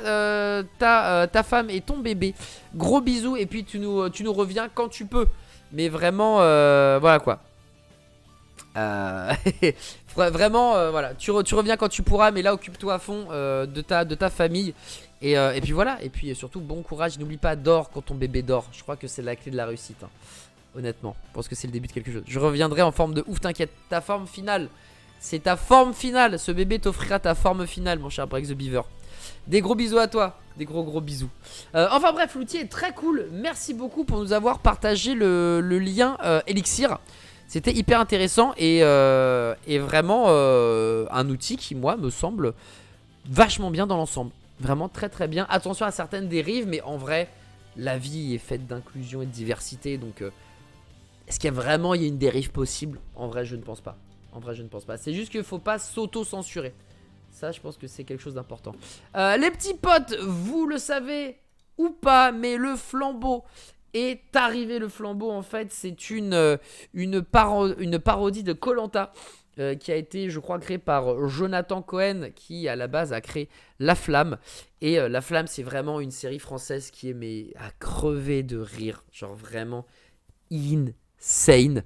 ta femme et ton bébé. Gros bisous et puis tu nous reviens quand tu peux. Mais vraiment, voilà quoi. Vraiment, voilà, tu reviens quand tu pourras, mais là occupe-toi à fond de ta famille. Et puis voilà, et puis surtout bon courage, n'oublie pas, dors quand ton bébé dort. Je crois que c'est la clé de la réussite, hein. Honnêtement, je pense que c'est le début de quelque chose. Je reviendrai en forme de ouf, t'inquiète, ta forme finale. C'est ta forme finale, ce bébé t'offrira ta forme finale, mon cher Break the Beaver. Des gros bisous à toi, des gros bisous. Enfin bref, l'outil est très cool, merci beaucoup pour nous avoir partagé le lien Elixir. C'était hyper intéressant et vraiment un outil qui, moi, me semble vachement bien dans l'ensemble. Vraiment très très bien. Attention à certaines dérives, mais en vrai, la vie est faite d'inclusion et de diversité. Donc, est-ce qu'il y a vraiment une dérive possible? En vrai, je ne pense pas. En vrai, je ne pense pas. C'est juste qu'il ne faut pas s'auto-censurer. Ça, je pense que c'est quelque chose d'important. Les petits potes, vous le savez ou pas, mais le flambeau est arrivé. Le flambeau, en fait, c'est une parodie de Koh-Lanta qui a été, je crois, créée par Jonathan Cohen, qui à la base a créé La Flamme. Et La Flamme, c'est vraiment une série française qui est à crever de rire. Genre vraiment insane.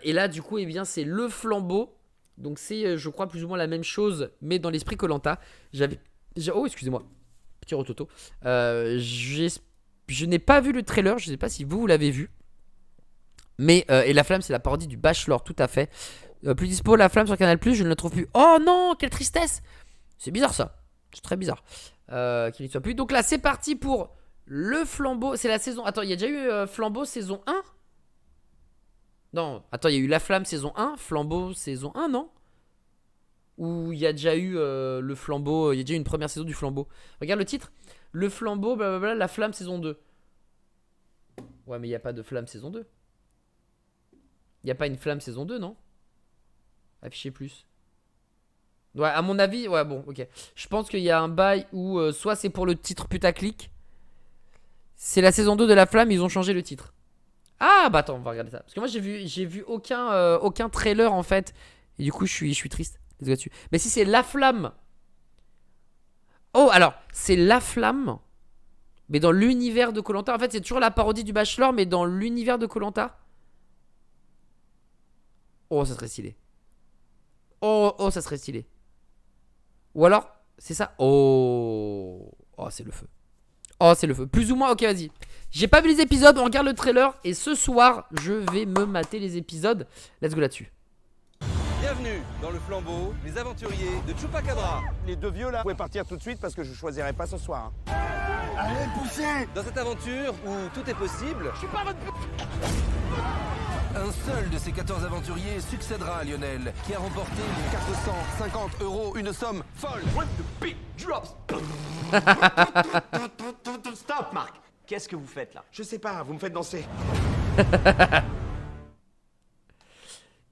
Et là, du coup, eh bien, c'est le flambeau. Donc c'est, je crois, plus ou moins la même chose, mais dans l'esprit Koh-Lanta. Oh, excusez-moi. Petit rototo. Je n'ai pas vu le trailer, je ne sais pas si vous l'avez vu. Mais, et La Flamme, c'est la parodie du Bachelor, tout à fait. Plus dispo, La Flamme sur Canal+, je ne la trouve plus. Oh non, quelle tristesse. C'est bizarre ça. C'est très bizarre qu'il n'y soit plus. Donc là, c'est parti pour le flambeau. C'est la saison... Attends, il y a déjà eu Flambeau saison 1 ? Non, attends, il y a eu La Flamme saison 1, Flambeau saison 1, non? Ou il y a déjà eu le Flambeau, il y a déjà eu une première saison du Flambeau. Regarde le titre. Le Flambeau, blablabla, La Flamme saison 2. Ouais, mais il n'y a pas de Flamme saison 2. Il n'y a pas une Flamme saison 2, non? Afficher plus. Ouais, à mon avis, ouais, bon, ok. Je pense qu'il y a un bail où soit c'est pour le titre putaclic. C'est la saison 2 de La Flamme, ils ont changé le titre. Ah, bah attends, on va regarder ça. Parce que moi, j'ai vu aucun trailer, en fait. Et du coup, je suis triste. Dessus. Mais si c'est La Flamme. Oh, alors, c'est La Flamme. Mais dans l'univers de Koh-Lanta. En fait, c'est toujours la parodie du Bachelor, mais dans l'univers de Koh-Lanta. Oh, ça serait stylé. Oh, ça serait stylé. Ou alors, c'est ça. Oh, c'est le feu. Oh, c'est le feu. Plus ou moins, ok, vas-y. J'ai pas vu les épisodes, on regarde le trailer. Et ce soir, je vais me mater les épisodes. Let's go là-dessus. Bienvenue dans le flambeau, les aventuriers de Chupacabra. Les deux vieux là, vous pouvez partir tout de suite parce que je choisirai pas ce soir. Allez, poussez! Dans cette aventure où tout est possible, je suis pas votre... Un seul de ces 14 aventuriers succédera à Lionel, qui a remporté les 450 €, une somme folle. What the big drops? Stop, Marc. Qu'est-ce que vous faites là? Je sais pas, vous me faites danser.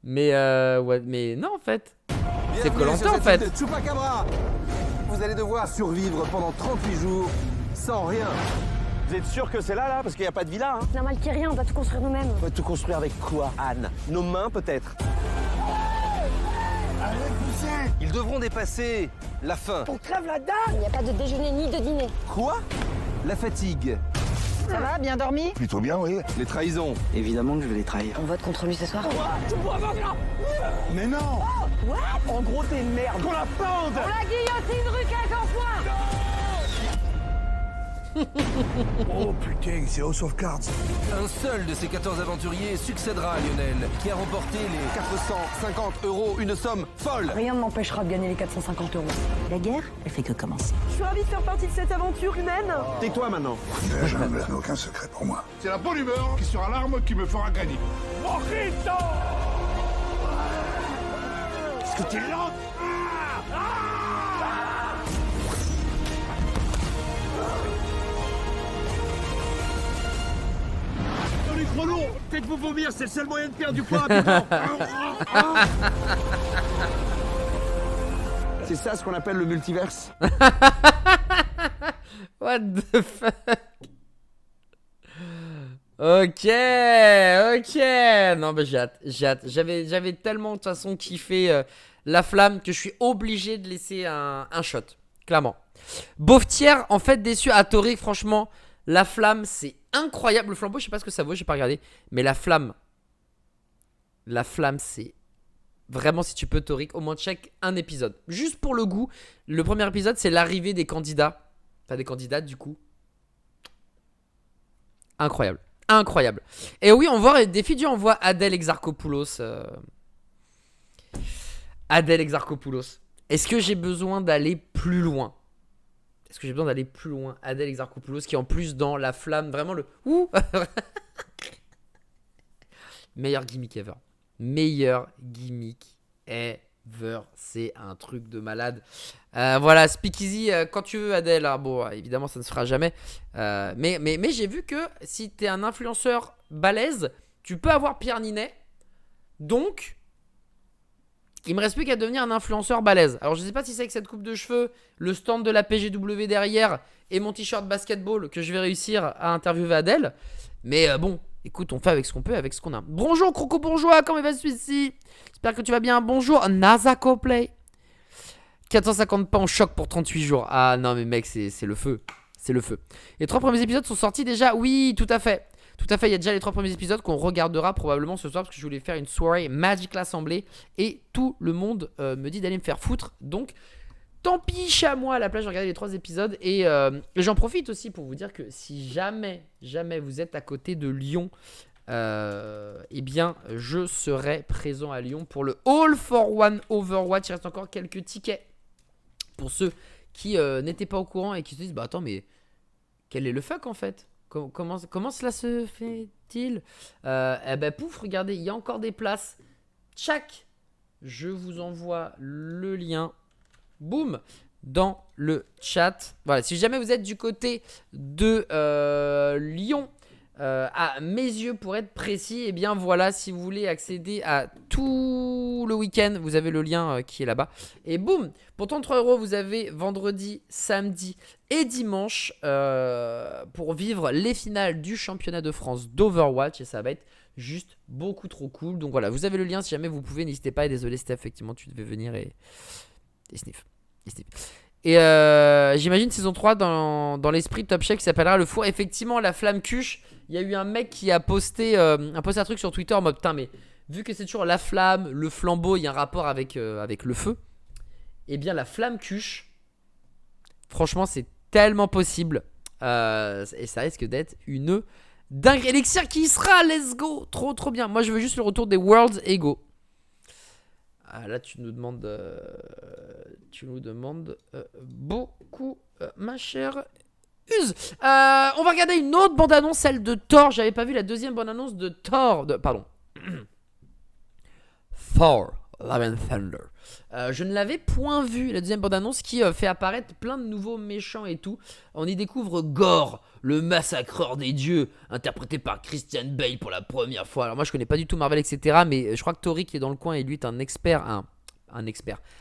Mais ouais, mais non en fait. C'est Bienvenue Koh-Lanta sur en cette fait. île de Chupacabra. Vous allez devoir survivre pendant 38 jours sans rien. Vous êtes sûr que c'est là parce qu'il n'y a pas de villa, hein? C'est normal qu'il n'y ait rien, on doit tout construire nous-mêmes. On va tout construire avec quoi, Anne? Nos mains peut-être? Allez, poussez! Ils devront dépasser la faim. On crève la dalle! Il n'y a pas de déjeuner ni de dîner. Quoi? La fatigue. Ça va, bien dormi? Plutôt bien, oui. Les trahisons. Évidemment que je vais les trahir. On vote contre lui ce soir. Mais non! En gros, t'es une merde! Qu'on la pende! La guillotine rue Quincampoix. Oh putain, c'est House of Cards. Un seul de ces 14 aventuriers succédera à Lionel, qui a remporté les 450 €, une somme folle. Rien ne m'empêchera de gagner les 450 €. La guerre, elle fait que commencer. Je suis ravie de faire partie de cette aventure humaine. Tais-toi maintenant! Je n'ai aucun secret pour moi. C'est la bonne humeur qui sera l'arme qui me fera gagner. Mojito! Est-ce que t'es lent? Dans les chronos, Faites-vous vomir, c'est le seul moyen de perdre du poids rapidement! C'est ça ce qu'on appelle le multiverse? What the fuck? Ok. Non, mais j'ai hâte. J'avais tellement de toute façon kiffé la flamme que je suis obligé de laisser un shot. Clairement. Beaufetière, en fait, déçu à Toric. Franchement, la flamme, c'est incroyable. Le flambeau, je sais pas ce que ça vaut, j'ai pas regardé. Mais la flamme, c'est vraiment, si tu peux, Toric, au moins check un épisode. Juste pour le goût. Le premier épisode, c'est l'arrivée des candidats. Enfin, des candidates, du coup. Incroyable. Et oui, on voit des vidéos, on voit Adèle Exarchopoulos. Est-ce que j'ai besoin d'aller plus loin? Adèle Exarchopoulos qui est en plus dans la flamme, vraiment le ouh. Meilleur gimmick ever. C'est un truc de malade. Voilà, Speakeasy, quand tu veux, Adèle. Hein, bon, évidemment, ça ne se fera jamais. Mais j'ai vu que si t'es un influenceur balèze, tu peux avoir Pierre Ninet. Donc, il me reste plus qu'à devenir un influenceur balèze. Alors, je sais pas si c'est avec cette coupe de cheveux, le stand de la PGW derrière et mon t-shirt basketball que je vais réussir à interviewer Adèle. Mais bon. Écoute, on fait avec ce qu'on peut, avec ce qu'on a. Bonjour Croco Bourgeois, comment va celui-ci? J'espère que tu vas bien. Bonjour Nazako Play. 450 pas en choc pour 38 jours. Ah non mais mec, c'est le feu. C'est le feu. Les 3 premiers épisodes sont sortis déjà. Oui, tout à fait. Il y a déjà les 3 premiers épisodes qu'on regardera probablement ce soir. Parce que je voulais faire une soirée Magic l'Assemblée. Et tout le monde me dit d'aller me faire foutre. Donc... tant pis à moi, à la place, j'ai regardé les 3 épisodes et j'en profite aussi pour vous dire que si jamais vous êtes à côté de Lyon, eh bien, je serai présent à Lyon pour le All for One Overwatch. Il reste encore quelques tickets pour ceux qui n'étaient pas au courant et qui se disent, bah attends, mais quel est le fuck en fait? Comment cela se fait-il? Eh ben pouf, regardez, il y a encore des places. Tchac, je vous envoie le lien. Boum, dans le chat. Voilà, si jamais vous êtes du côté de Lyon, à mes yeux pour être précis, et bien voilà, si vous voulez accéder à tout le week-end, vous avez le lien qui est là-bas. Et boum, pour 33 €, vous avez vendredi, samedi et dimanche pour vivre les finales du championnat de France d'Overwatch. Et ça va être juste beaucoup trop cool. Donc voilà, vous avez le lien si jamais vous pouvez, n'hésitez pas. Et désolé Steph, effectivement, tu devais venir et sniff. Et j'imagine saison 3 dans l'esprit de Top Chef qui s'appellera le four. Effectivement, la flamme cuche. Il y a eu un mec qui a posté un truc sur Twitter en mode putain, vu que c'est toujours la flamme, le flambeau, il y a un rapport avec le feu. Et bien la flamme cuche, franchement c'est tellement possible. Et ça risque d'être une dingue. Elixir qui y sera, let's go. Trop bien. Moi je veux juste le retour des Worlds Ego. Ah, là tu nous demandes beaucoup, ma chère Use. On va regarder une autre bande-annonce, celle de Thor. J'avais pas vu la deuxième bande-annonce de Thor. Pardon. Thor, Love and Thunder. Je ne l'avais point vu, la deuxième bande-annonce qui fait apparaître plein de nouveaux méchants et tout. On y découvre Gore, le massacreur des dieux, interprété par Christian Bale pour la première fois. Alors moi je connais pas du tout Marvel, etc. Mais je crois que Tori qui est dans le coin et lui est un expert, un expert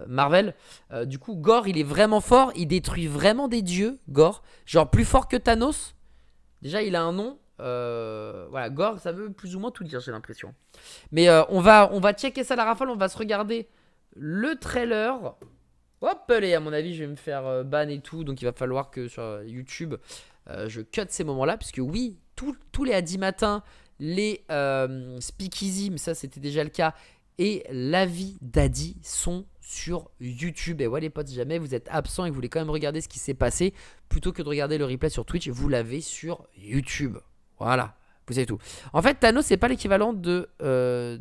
Marvel. Du coup Gore il est vraiment fort, il détruit vraiment des dieux, Gore. Genre plus fort que Thanos. Déjà il a un nom. Voilà, Gore ça veut plus ou moins tout dire, j'ai l'impression. Mais on va checker ça à la rafale. On va se regarder le trailer. Hop allez, à mon avis je vais me faire ban et tout. Donc il va falloir que sur YouTube je cut ces moments là. Puisque oui, tous les Adi Matin, les Speakeasy, mais ça c'était déjà le cas, et l'avis d'Adi sont sur YouTube. Et ouais les potes, si jamais vous êtes absent et que vous voulez quand même regarder ce qui s'est passé, plutôt que de regarder le replay sur Twitch, vous l'avez sur YouTube. Voilà, vous savez tout. En fait, Thanos, c'est pas l'équivalent de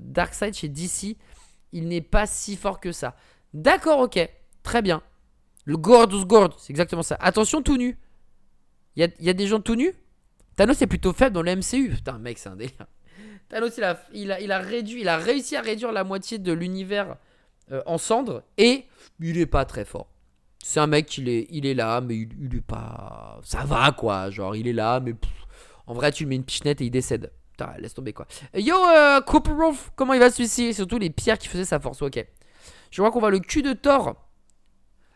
Darkseid chez DC. Il n'est pas si fort que ça. D'accord, ok. Très bien. Le Gord, c'est exactement ça. Attention, tout nu. Il y a des gens tout nus. Thanos est plutôt faible dans le MCU. Putain, mec, c'est un délire. Thanos, il a réussi à réduire la moitié de l'univers en cendres. Et il est pas très fort. C'est un mec, il est là, mais il est pas... Ça va, quoi. Genre, il est là, mais... En vrai, tu lui mets une pichenette et il décède. Putain, laisse tomber quoi. Yo, Cooperov, comment il va celui-ci? Surtout les pierres qui faisaient sa force. Ok. Je vois qu'on voit le cul de Thor.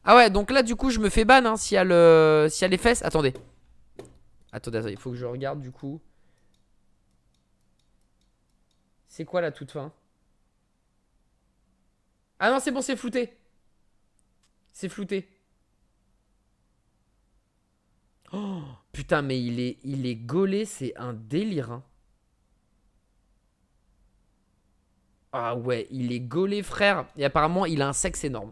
Ah ouais, donc là, du coup, je me fais ban hein, s'il y a les fesses. Attendez, il faut que je regarde du coup. C'est quoi la toute fin? Ah non, c'est bon, c'est flouté. C'est flouté. Oh, putain, mais il est gaulé, c'est un délire. Hein. Ah ouais, il est gaulé, frère. Et apparemment, il a un sexe énorme.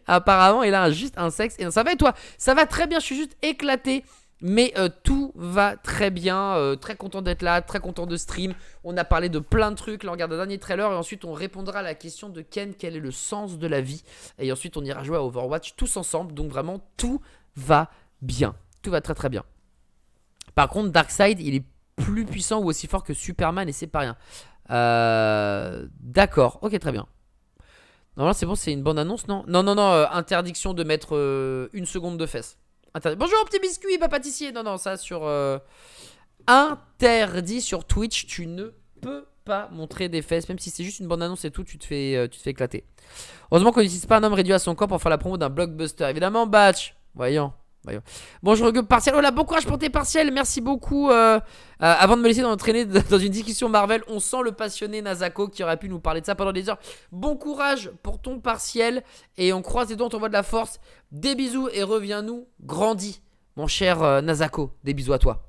Apparemment, il a juste un sexe énorme. Ça va et toi? Ça va très bien, je suis juste éclaté. Mais tout va très bien. Très content d'être là, très content de stream. On a parlé de plein de trucs. Là, on regarde un dernier trailer. Et ensuite, on répondra à la question de Ken. Quel est le sens de la vie? Et ensuite, on ira jouer à Overwatch tous ensemble. Donc vraiment, tout va bien. Tout va très très bien. Par contre, Darkseid, il est plus puissant ou aussi fort que Superman et c'est pas rien. D'accord, ok, très bien. Normalement, c'est bon, c'est une bonne annonce, non? Non, interdiction de mettre 1 seconde de fesses. Bonjour, petit biscuit, papa pâtissier. Non, ça sur... interdit sur Twitch, tu ne peux pas montrer des fesses. Même si c'est juste une bonne annonce et tout, tu te fais éclater. Heureusement qu'on n'utilise pas un homme réduit à son corps pour faire la promo d'un blockbuster. Évidemment, Batch. Voyons. Bon, je regarde partiel. Oh là, bon courage pour tes partiels. Merci beaucoup. Avant de me laisser entraîner dans une discussion Marvel, on sent le passionné Nazako qui aurait pu nous parler de ça pendant des heures. Bon courage pour ton partiel. Et on croise les doigts, on t'envoie de la force. Des bisous et reviens-nous grandi, mon cher Nazako. Des bisous à toi.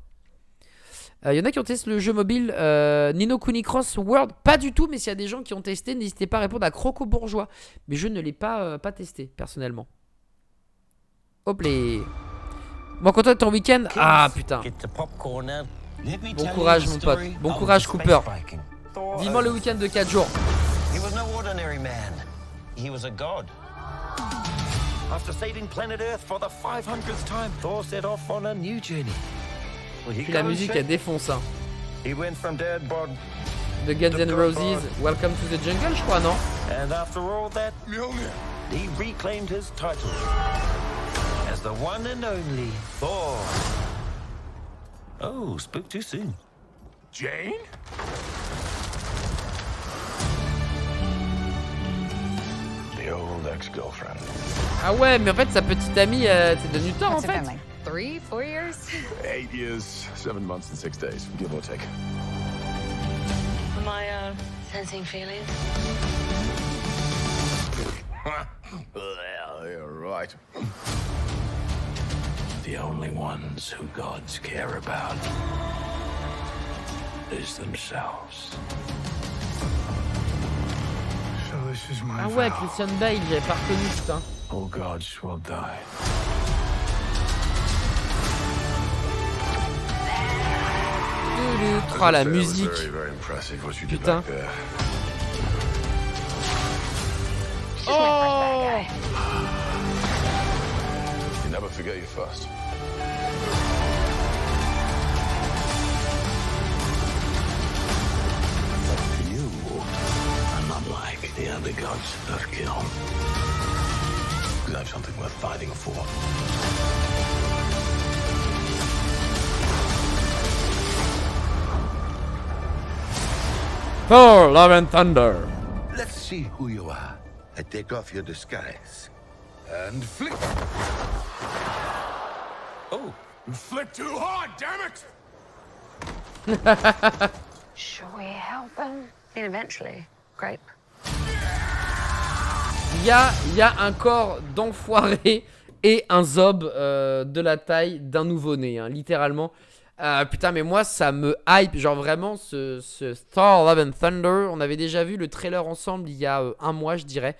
Y en a qui ont testé le jeu mobile Nino Kuni Cross World. Pas du tout, mais s'il y a des gens qui ont testé, n'hésitez pas à répondre à Croco Bourgeois. Mais je ne l'ai pas testé personnellement. Hop les. Bon, content de ton week-end. Ah putain. Bon courage mon pote. Bon courage Cooper. Vivement le week-end de 4 jours. Puis la musique elle défonce hein. The Guns N' Roses, Welcome to the Jungle je crois non? He reclaimed his title as the one and only Thor. Oh, spoke too soon. Jane? The old ex-girlfriend. Ah ouais, mais en fait sa petite amie c'est devenu Thor en fait. 3, 4 years? 8 years, 7 months and 6 days, give or take. Am I sensing feelings? Well, you're right. The only ones who gods care about is themselves. So this is my Ah ouais, vow. Christian Bale, j'avais pas reconnu, putain. All gods will die. Oh la musique. Very, very impressive what you did Putain. back there. Oh! You never forget your first. You are not like the other gods of kill. You have something worth fighting for. Thor, Love and Thunder. Let's see who you are. I take off your disguise. And flick. Oh, you flipped too hard, damn it! Should we help them? And eventually, grape. Il y a un corps d'enfoiré et un zob de la taille d'un nouveau-né, hein, littéralement. Putain, mais moi, ça me hype. Genre, vraiment, ce Thor Love and Thunder, on avait déjà vu le trailer ensemble il y a un mois, je dirais.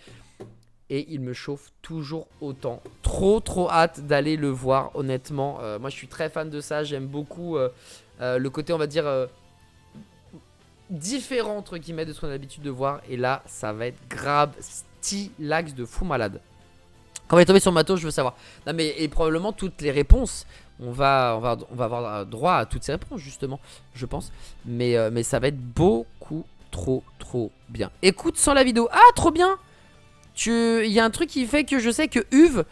Et il me chauffe toujours autant. Trop hâte d'aller le voir, honnêtement. Moi, je suis très fan de ça. J'aime beaucoup le côté, on va dire, différent, entre guillemets, de ce qu'on a l'habitude de voir. Et là, ça va être grave stylax de fou malade. Quand on va tomber sur Matos, je veux savoir. Non, mais et probablement toutes les réponses. On va avoir droit à toutes ces réponses, justement, je pense. Mais ça va être beaucoup trop bien. Écoute sans la vidéo. Ah, trop bien! Il y a un truc qui fait que je sais que Uve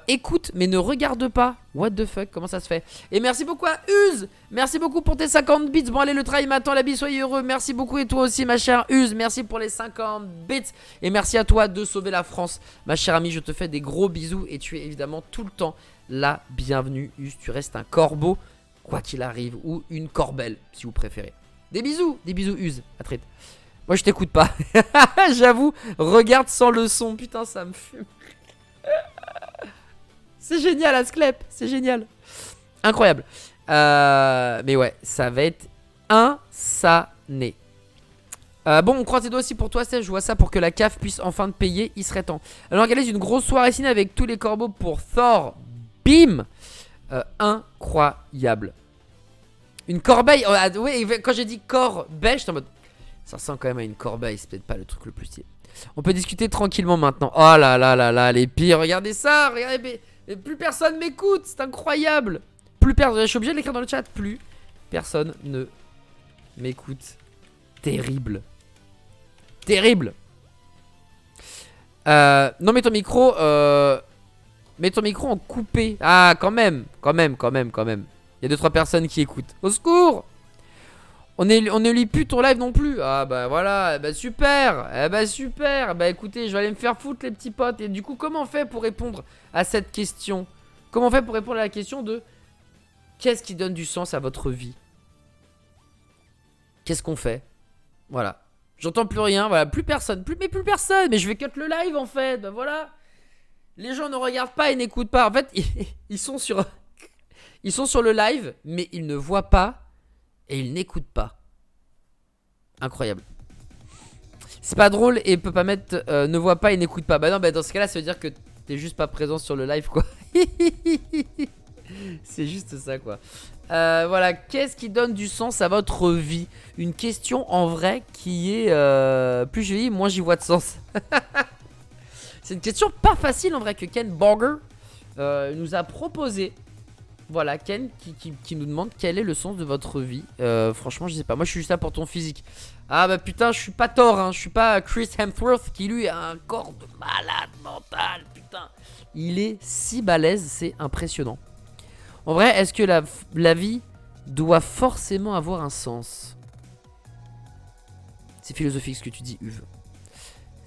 écoute mais ne regarde pas. What the fuck, comment ça se fait? Et merci beaucoup à Uz. Merci beaucoup pour tes 50 bits. Bon allez, le travail m'attend, la bise, soyez heureux. Merci beaucoup et toi aussi ma chère Uz. Merci pour les 50 bits. Et merci à toi de sauver la France. Ma chère amie, je te fais des gros bisous. Et tu es évidemment tout le temps la bienvenue, Uz. Tu restes un corbeau, quoi qu'il arrive. Ou une corbelle, si vous préférez. Des bisous, Uz. À très vite. Moi je t'écoute pas. J'avoue, regarde sans le son. Putain, ça me fume. C'est génial, Asclep. C'est génial. Incroyable. Mais ouais, ça va être insané. Bon, on croise les doigts aussi pour toi, Steph. Je vois ça pour que la CAF puisse enfin te payer. Il serait temps. Alors, organise une grosse soirée ciné avec tous les corbeaux pour Thor. Bim. Incroyable. Une corbeille. Oui, quand j'ai dit corbeille, j'étais en mode. Ça ressemble quand même à une corbeille, c'est peut-être pas le truc le plus stylé. On peut discuter tranquillement maintenant. Oh là là là là, les pires. Regardez ça, regardez. Mais plus personne m'écoute, c'est incroyable. Plus personne, je suis obligé de l'écrire dans le chat. Plus personne ne m'écoute. Terrible. Terrible. Non, mets ton micro. Mets ton micro en coupé. Ah, quand même. Il y a 2-3 personnes qui écoutent. Au secours. On ne lit plus ton live non plus. Ah bah voilà, bah super. Bah écoutez, je vais aller me faire foutre les petits potes. Et du coup, comment on fait pour répondre à cette question? Comment on fait pour répondre à la question de qu'est-ce qui donne du sens à votre vie? Qu'est-ce qu'on fait? Voilà. J'entends plus rien, voilà, plus personne. Mais je vais cut le live en fait, bah voilà. Les gens ne regardent pas et n'écoutent pas. En fait, ils sont sur le live, mais ils ne voient pas. Et il n'écoute pas. Incroyable. C'est pas drôle et peut pas mettre ne voit pas et n'écoute pas. Bah non, bah dans ce cas là ça veut dire que t'es juste pas présent sur le live quoi. C'est juste ça quoi. Voilà, qu'est-ce qui donne du sens à votre vie? Une question en vrai qui est plus je lis, moins j'y vois de sens. C'est une question pas facile en vrai que Ken Borger nous a proposé. Voilà, Ken qui nous demande quel est le sens de votre vie. Franchement, je sais pas. Moi, je suis juste là pour ton physique. Ah bah putain, je suis pas Thor, hein. Je suis pas Chris Hemsworth qui lui a un corps de malade mental. Putain, il est si balèze, c'est impressionnant. En vrai, est-ce que la vie doit forcément avoir un sens? C'est philosophique ce que tu dis, Uve.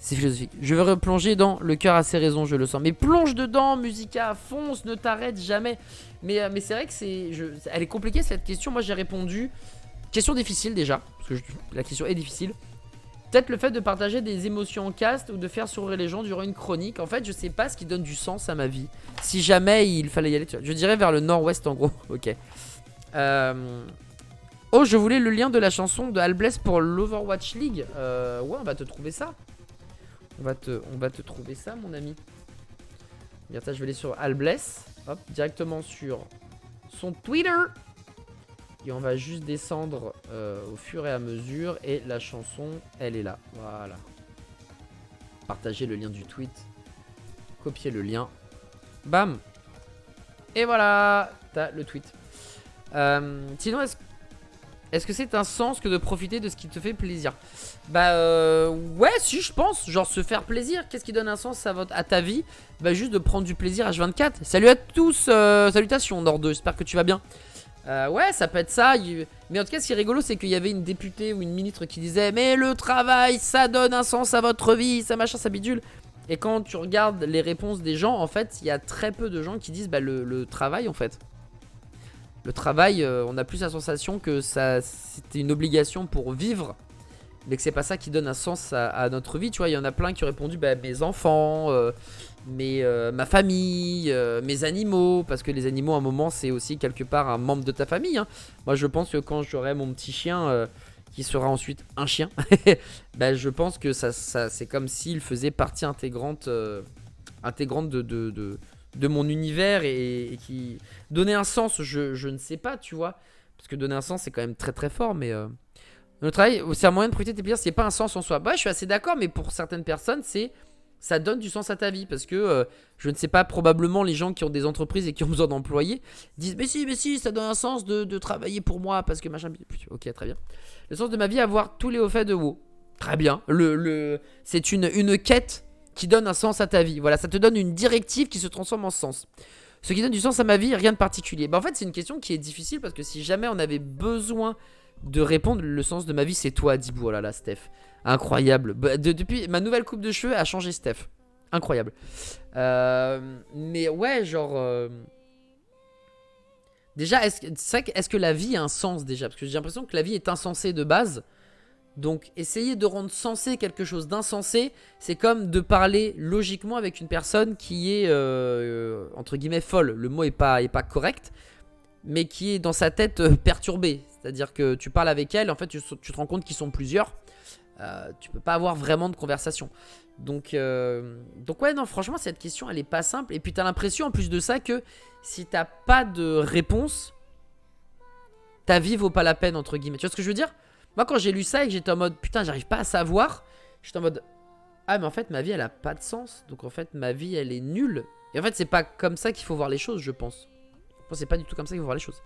C'est philosophique. Je vais replonger dans le cœur à ses raisons, je le sens. Mais plonge dedans, Musica, fonce, ne t'arrête jamais. Mais c'est vrai que elle est compliquée cette question. Moi j'ai répondu. Question difficile déjà. Parce que la question est difficile. Peut-être le fait de partager des émotions en cast ou de faire sourire les gens durant une chronique. En fait, je sais pas ce qui donne du sens à ma vie. Si jamais il fallait y aller, je dirais vers le nord-ouest en gros. Ok. Oh, je voulais le lien de la chanson de Albless pour l'Overwatch League. Ouais, on va te trouver ça. On va te trouver ça, mon ami. Regarde ça, je vais aller sur Albless. Hop, directement sur son Twitter. Et on va juste descendre au fur et à mesure. Et la chanson, elle est là. Voilà. Partagez le lien du tweet. Copier le lien. Bam. Et voilà. T'as le tweet. Sinon, est-ce que c'est un sens que de profiter de ce qui te fait plaisir? Bah ouais, si, je pense. Genre se faire plaisir. Qu'est-ce qui donne un sens à ta vie? Bah juste de prendre du plaisir H24. Salut à tous. Salutations Nord 2. J'espère que tu vas bien. Ouais, ça peut être ça. Mais en tout cas, ce qui est rigolo, c'est qu'il y avait une députée ou une ministre qui disait: mais le travail, ça donne un sens à votre vie, ça machin, ça bidule. Et quand tu regardes les réponses des gens, en fait, il y a très peu de gens qui disent bah le travail, en fait. Le travail, on a plus la sensation que c'était une obligation pour vivre, mais que c'est pas ça qui donne un sens à notre vie. Tu vois, il y en a plein qui ont répondu bah, mes enfants, ma famille, mes animaux, parce que les animaux, à un moment, c'est aussi quelque part un membre de ta famille. Hein. Moi, je pense que quand j'aurai mon petit chien, qui sera ensuite un chien, bah, je pense que ça c'est comme s'il faisait partie intégrante, de mon univers et qui donner un sens, je ne sais pas, tu vois, parce que donner un sens c'est quand même très très fort, mais le travail c'est un moyen de profiter de tes plaisirs, c'est pas un sens en soi. Bah je suis assez d'accord, mais pour certaines personnes ça donne du sens à ta vie, parce que je ne sais pas, probablement les gens qui ont des entreprises et qui ont besoin d'employés disent mais si ça donne un sens de travailler pour moi parce que machin. Ok, très bien. Le sens de ma vie, avoir tous les hauts faits de WoW, très bien. C'est une quête qui donne un sens à ta vie. Voilà, ça te donne une directive qui se transforme en sens. Ce qui donne du sens à ma vie, rien de particulier. Bah en fait, c'est une question qui est difficile parce que si jamais on avait besoin de répondre, le sens de ma vie, c'est toi, Dibou. Oh là là, Steph. Incroyable. Depuis ma nouvelle coupe de cheveux a changé Steph. Incroyable. Mais ouais, genre... Déjà, est-ce que la vie a un sens déjà? Parce que j'ai l'impression que la vie est insensée de base. Donc essayer de rendre sensé quelque chose d'insensé, c'est comme de parler logiquement avec une personne qui est entre guillemets folle. Le mot est pas correct, mais qui est dans sa tête perturbée. C'est-à-dire que tu parles avec elle, en fait tu te rends compte qu'ils sont plusieurs. Tu peux pas avoir vraiment de conversation. Donc ouais, non, franchement cette question elle est pas simple. Et puis t'as l'impression en plus de ça que si t'as pas de réponse, ta vie vaut pas la peine entre guillemets. Tu vois ce que je veux dire? Moi quand j'ai lu ça et que j'étais en mode putain j'arrive pas à savoir, j'étais en mode ah mais en fait ma vie elle a pas de sens, donc en fait ma vie elle est nulle. Et en fait c'est pas comme ça qu'il faut voir les choses, je pense. C'est pas du tout comme ça qu'il faut voir les choses.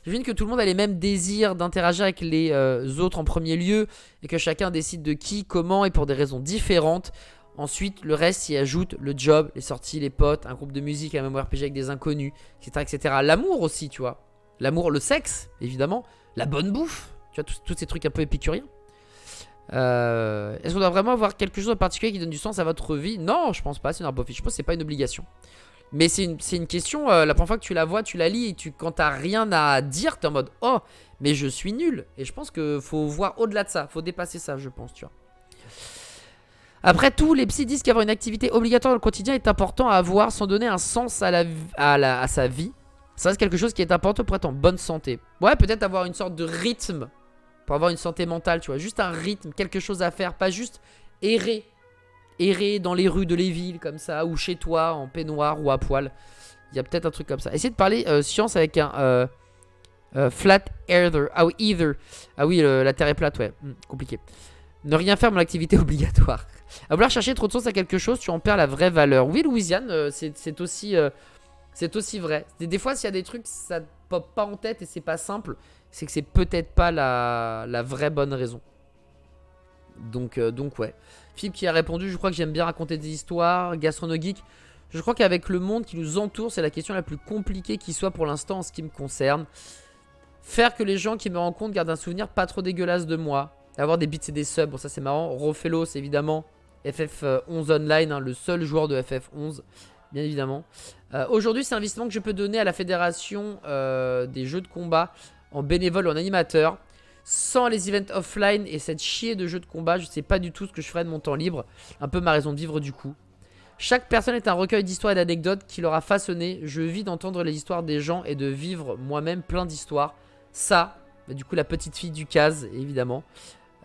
J'imagine que tout le monde a les mêmes désirs d'interagir avec les autres en premier lieu, et que chacun décide de qui, comment et pour des raisons différentes. Ensuite le reste y ajoute le job, les sorties, les potes, un groupe de musique, un MMORPG avec des inconnus, etc. L'amour aussi, tu vois. L'amour, le sexe évidemment, la bonne bouffe. Tu vois, tous ces trucs un peu épicuriens. Est-ce qu'on doit vraiment avoir quelque chose en particulier qui donne du sens à votre vie? Non, je pense pas, c'est une arbre fiche. Je pense que c'est pas une obligation. Mais c'est une question, la première fois que tu la vois, tu la lis et quand t'as rien à dire, t'es en mode oh, mais je suis nul. Et je pense qu'il faut voir au-delà de ça, faut dépasser ça, je pense, tu vois. Après tout, les psys disent qu'avoir une activité obligatoire dans le quotidien est important à avoir sans donner un sens à sa vie. Ça reste quelque chose qui est important pour être en bonne santé. Ouais, peut-être avoir une sorte de rythme pour avoir une santé mentale, tu vois. Juste un rythme, quelque chose à faire, pas juste errer dans les rues de les villes comme ça, ou chez toi en peignoir ou à poil. Il y a peut-être un truc comme ça. Essayez de parler science avec un flat earther. Ah oui, either. Ah oui, la terre est plate, ouais. Compliqué. Ne rien faire, mon activité obligatoire. À vouloir chercher trop de sens à quelque chose, tu en perds la vraie valeur. Oui, Louisiane, c'est aussi vrai. Des fois, s'il y a des trucs, ça te pop pas en tête et c'est pas simple, c'est que c'est peut-être pas la vraie bonne raison. Donc ouais. Philippe qui a répondu, je crois que j'aime bien raconter des histoires. Gastronogeek, je crois qu'avec le monde qui nous entoure, c'est la question la plus compliquée qui soit pour l'instant en ce qui me concerne. Faire que les gens qui me rencontrent gardent un souvenir pas trop dégueulasse de moi. Avoir des bits et des subs, bon ça c'est marrant. Rofelos évidemment. FF11 Online, hein, le seul joueur de FF11, bien évidemment. Aujourd'hui c'est un investissement que je peux donner à la fédération des jeux de combat en bénévole ou en animateur. Sans les events offline et cette chier de jeux de combat, je sais pas du tout ce que je ferais de mon temps libre. Un peu ma raison de vivre du coup. Chaque personne est un recueil d'histoires et d'anecdotes qui leur a façonné. Je vis d'entendre les histoires des gens et de vivre moi-même plein d'histoires. Ça, Bah, du coup, la petite fille du Kaz, évidemment.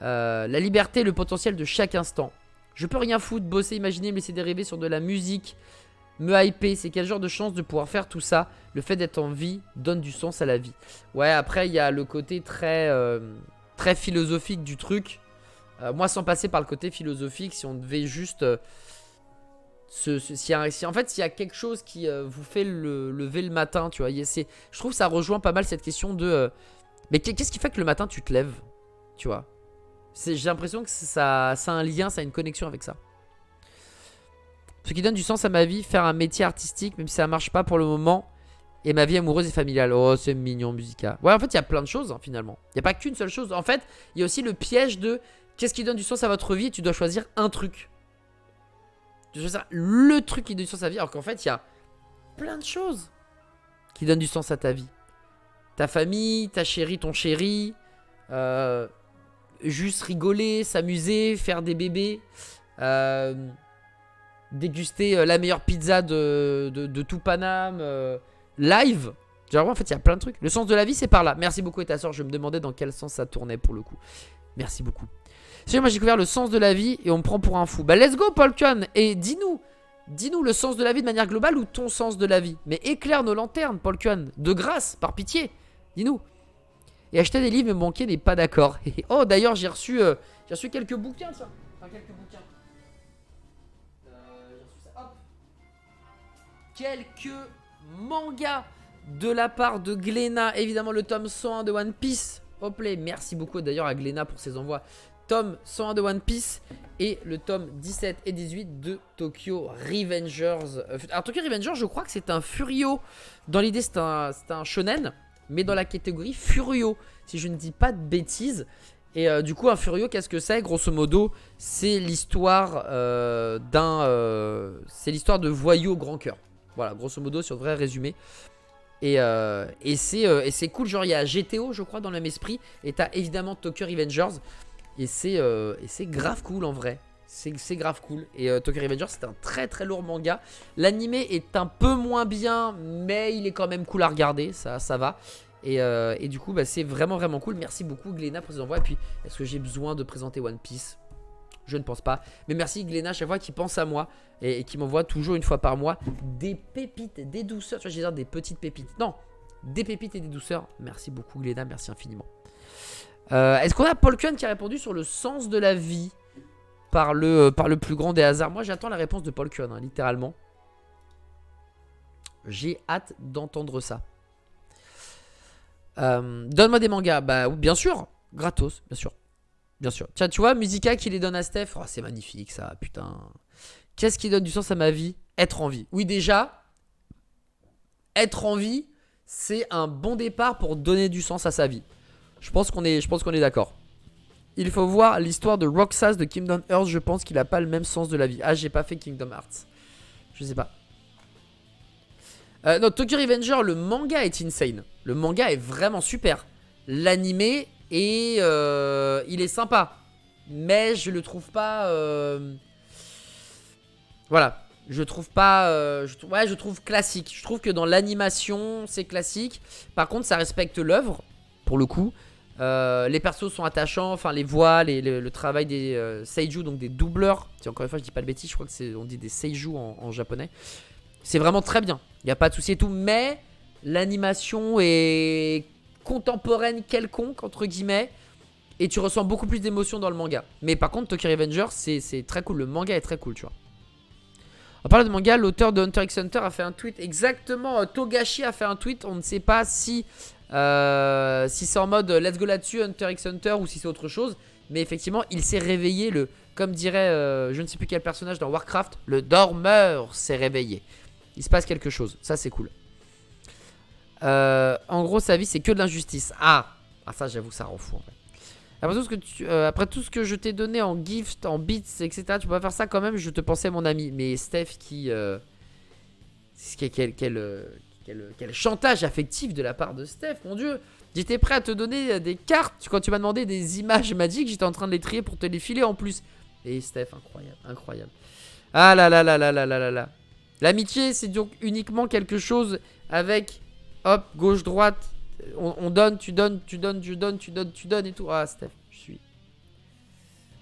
La liberté, le potentiel de chaque instant. Je peux rien foutre, bosser, imaginer, me laisser dériver sur de la musique, me hyper. C'est quel genre de chance de pouvoir faire tout ça. Le fait d'être en vie donne du sens à la vie. Ouais, après, il y a le côté très, très philosophique du truc. Moi, sans passer par le côté philosophique, si on devait juste... s'il y a quelque chose qui vous fait lever le matin, tu vois, je trouve que ça rejoint pas mal cette question de... mais qu'est-ce qui fait que le matin, tu te lèves, tu vois? J'ai l'impression que ça a un lien, ça a une connexion avec ça. Ce qui donne du sens à ma vie, faire un métier artistique, même si ça marche pas pour le moment. Et ma vie amoureuse et familiale. Oh, c'est mignon, Musica. Ouais, en fait, il y a plein de choses, hein, finalement. Il n'y a pas qu'une seule chose. En fait, il y a aussi le piège de qu'est-ce qui donne du sens à votre vie et tu dois choisir un truc. Tu dois choisir le truc qui donne du sens à ta vie. Alors qu'en fait, il y a plein de choses qui donnent du sens à ta vie. Ta famille, ta chérie, ton chéri. Juste rigoler, s'amuser, faire des bébés. Déguster la meilleure pizza de tout Paname. Live. Genre, en fait, il y a plein de trucs. Le sens de la vie, c'est par là. Merci beaucoup, et ta soeur. Je me demandais dans quel sens ça tournait pour le coup. Merci beaucoup. Moi, j'ai découvert le sens de la vie et on me prend pour un fou. Bah, let's go, Polkun. Et dis-nous le sens de la vie de manière globale ou ton sens de la vie. Mais éclaire nos lanternes, Polkun. De grâce, par pitié. Dis-nous. Et acheter des livres me manquait n'est pas d'accord. Oh, d'ailleurs, j'ai reçu quelques bouquins, ça. Enfin, quelques bouquins. J'ai reçu ça. Hop. Quelques mangas de la part de Glénat. Évidemment, le tome 101 de One Piece. Hop là. Merci beaucoup d'ailleurs à Glénat pour ses envois. Tome 101 de One Piece et le tome 17 et 18 de Tokyo Revengers. Alors, Tokyo Revengers, je crois que c'est un Furio. Dans l'idée, c'est un shonen, mais dans la catégorie Furio, si je ne dis pas de bêtises. Et du coup, un Furio, qu'est-ce que c'est? Grosso modo, c'est l'histoire c'est l'histoire de voyous au grand cœur. Voilà, grosso modo, si on devrait résumer. Et c'est cool, genre il y a GTO, je crois, dans le même esprit. Et t'as évidemment Tokyo Revengers. Et c'est grave cool en vrai. C'est grave cool. Et Tokyo Revengers, c'est un très très lourd manga. L'animé est un peu moins bien, mais il est quand même cool à regarder. Ça va. Et du coup, bah, c'est vraiment vraiment cool. Merci beaucoup, Glénat, pour ces envois. Et puis, est-ce que j'ai besoin de présenter One Piece? Je ne pense pas. Mais merci, Glénat, à chaque fois qui pense à moi et qui m'envoie toujours une fois par mois des pépites, des douceurs. Tu vois, je vais dire des petites pépites. Non, des pépites et des douceurs. Merci beaucoup, Glénat. Merci infiniment. Est-ce qu'on a Polkun qui a répondu sur le sens de la vie par le plus grand des hasards? Moi, j'attends la réponse de Polkun, hein, littéralement. J'ai hâte d'entendre ça. Donne-moi des mangas. Bah, bien sûr. Gratos, bien sûr. Bien sûr. Tiens, tu vois, Musica qui les donne à Steph. Oh, c'est magnifique, ça, putain. Qu'est-ce qui donne du sens à ma vie? Être en vie. Oui, déjà, être en vie, c'est un bon départ pour donner du sens à sa vie. Je pense qu'on est d'accord. Il faut voir l'histoire de Roxas de Kingdom Hearts. Je pense qu'il a pas le même sens de la vie. Ah, j'ai pas fait Kingdom Hearts. Je sais pas. Non, Tokyo Revenger, le manga est insane. Le manga est vraiment super. L'animé et il est sympa, mais je le trouve pas voilà, je trouve pas je trouve classique. Je trouve que dans l'animation c'est classique. Par contre ça respecte l'œuvre pour le coup. Les persos sont attachants, enfin les voix, le travail des seiyuu, donc des doubleurs. Si encore une fois je dis pas de bêtises, je crois que on dit des seiyuu en japonais. C'est vraiment très bien, il n'y a pas de souci et tout, mais l'animation est contemporaine quelconque entre guillemets et tu ressens beaucoup plus d'émotions dans le manga. Mais par contre Tokyo Revengers c'est très cool, le manga est très cool, tu vois. On parle de manga, l'auteur de Hunter x Hunter a fait un tweet, exactement, Togashi a fait un tweet, on ne sait pas si c'est en mode let's go là-dessus Hunter x Hunter ou si c'est autre chose, mais effectivement il s'est réveillé, comme dirait je ne sais plus quel personnage dans Warcraft, le dormeur s'est réveillé. Il se passe quelque chose, ça c'est cool. En gros sa vie c'est que de l'injustice. Ah ça j'avoue ça rend fou en fait. Après tout ce que je t'ai donné en gift, en bits, etc. Tu peux pas faire ça quand même, je te pensais mon ami. Mais Steph quel chantage affectif de la part de Steph, mon dieu. J'étais prêt à te donner des cartes quand tu m'as demandé des images magiques. J'étais en train de les trier pour te les filer en plus. Et Steph, incroyable, incroyable. Ah là là là là là là là là. L'amitié c'est donc uniquement quelque chose avec hop, gauche-droite On donne, tu donnes, tu donnes, tu donnes, tu donnes, tu donnes et tout. Ah, Steph, je suis...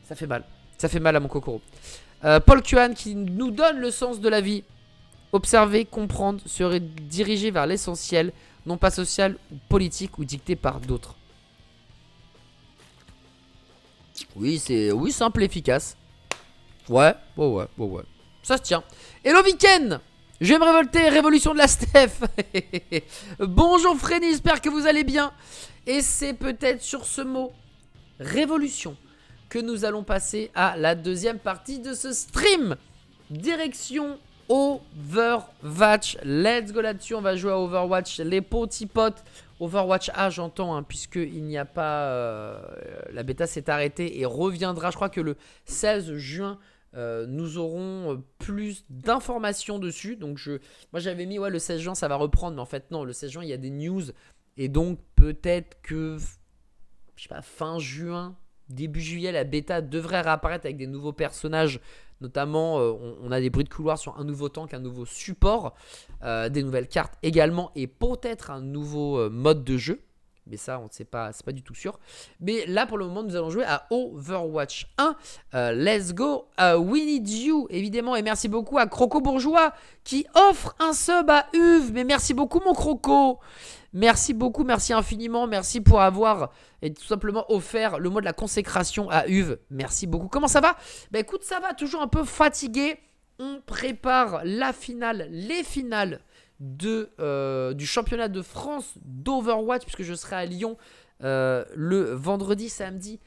Ça fait mal. Ça fait mal à mon Kokoro. Paul Kuan qui nous donne le sens de la vie. Observer, comprendre, se diriger vers l'essentiel, non pas social ou politique ou dicté par d'autres. Oui, c'est simple et efficace. Ouais. Ça se tient. Hello Weekend. Je vais me révolter, révolution de la Steph. Bonjour Freddy, j'espère que vous allez bien. Et c'est peut-être sur ce mot, révolution, que nous allons passer à la deuxième partie de ce stream. Direction Overwatch. Let's go là-dessus, on va jouer à Overwatch. Les petits potes. Overwatch A, j'entends, hein, puisqu'il n'y a pas... la bêta s'est arrêtée et reviendra, je crois que le 16 juin... nous aurons plus d'informations dessus. Donc moi j'avais mis le 16 juin ça va reprendre, mais en fait non, le 16 juin il y a des news. Et donc peut-être que, je sais pas, fin juin, début juillet, la bêta devrait réapparaître avec des nouveaux personnages. Notamment on a des bruits de couloir sur un nouveau tank, un nouveau support, des nouvelles cartes également, et peut-être un nouveau mode de jeu. Mais ça, on ne sait pas, c'est pas du tout sûr. Mais là, pour le moment, nous allons jouer à Overwatch 1. Let's go. We need you, évidemment. Et merci beaucoup à Croco Bourgeois qui offre un sub à Uve. Mais merci beaucoup, mon Croco. Merci beaucoup, merci infiniment. Merci pour avoir et tout simplement offert le mot de la consécration à Uve. Merci beaucoup. Comment ça va? Bah écoute, ça va, toujours un peu fatigué. On prépare la finale, les finales du championnat de France d'Overwatch, puisque je serai à Lyon le vendredi, samedi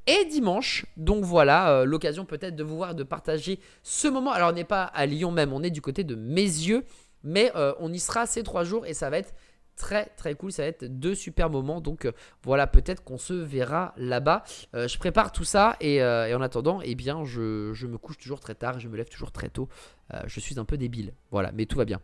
et dimanche. Donc voilà, l'occasion peut-être de vous voir, de partager ce moment. Alors on n'est pas à Lyon même, on est du côté de Mézieux, mais on y sera ces 3 jours et ça va être très très cool, ça va être 2 super moments. Donc voilà, peut-être qu'on se verra là-bas. Je prépare tout ça et en attendant, eh bien je me couche toujours très tard, je me lève toujours très tôt. Je suis un peu débile, voilà, mais tout va bien.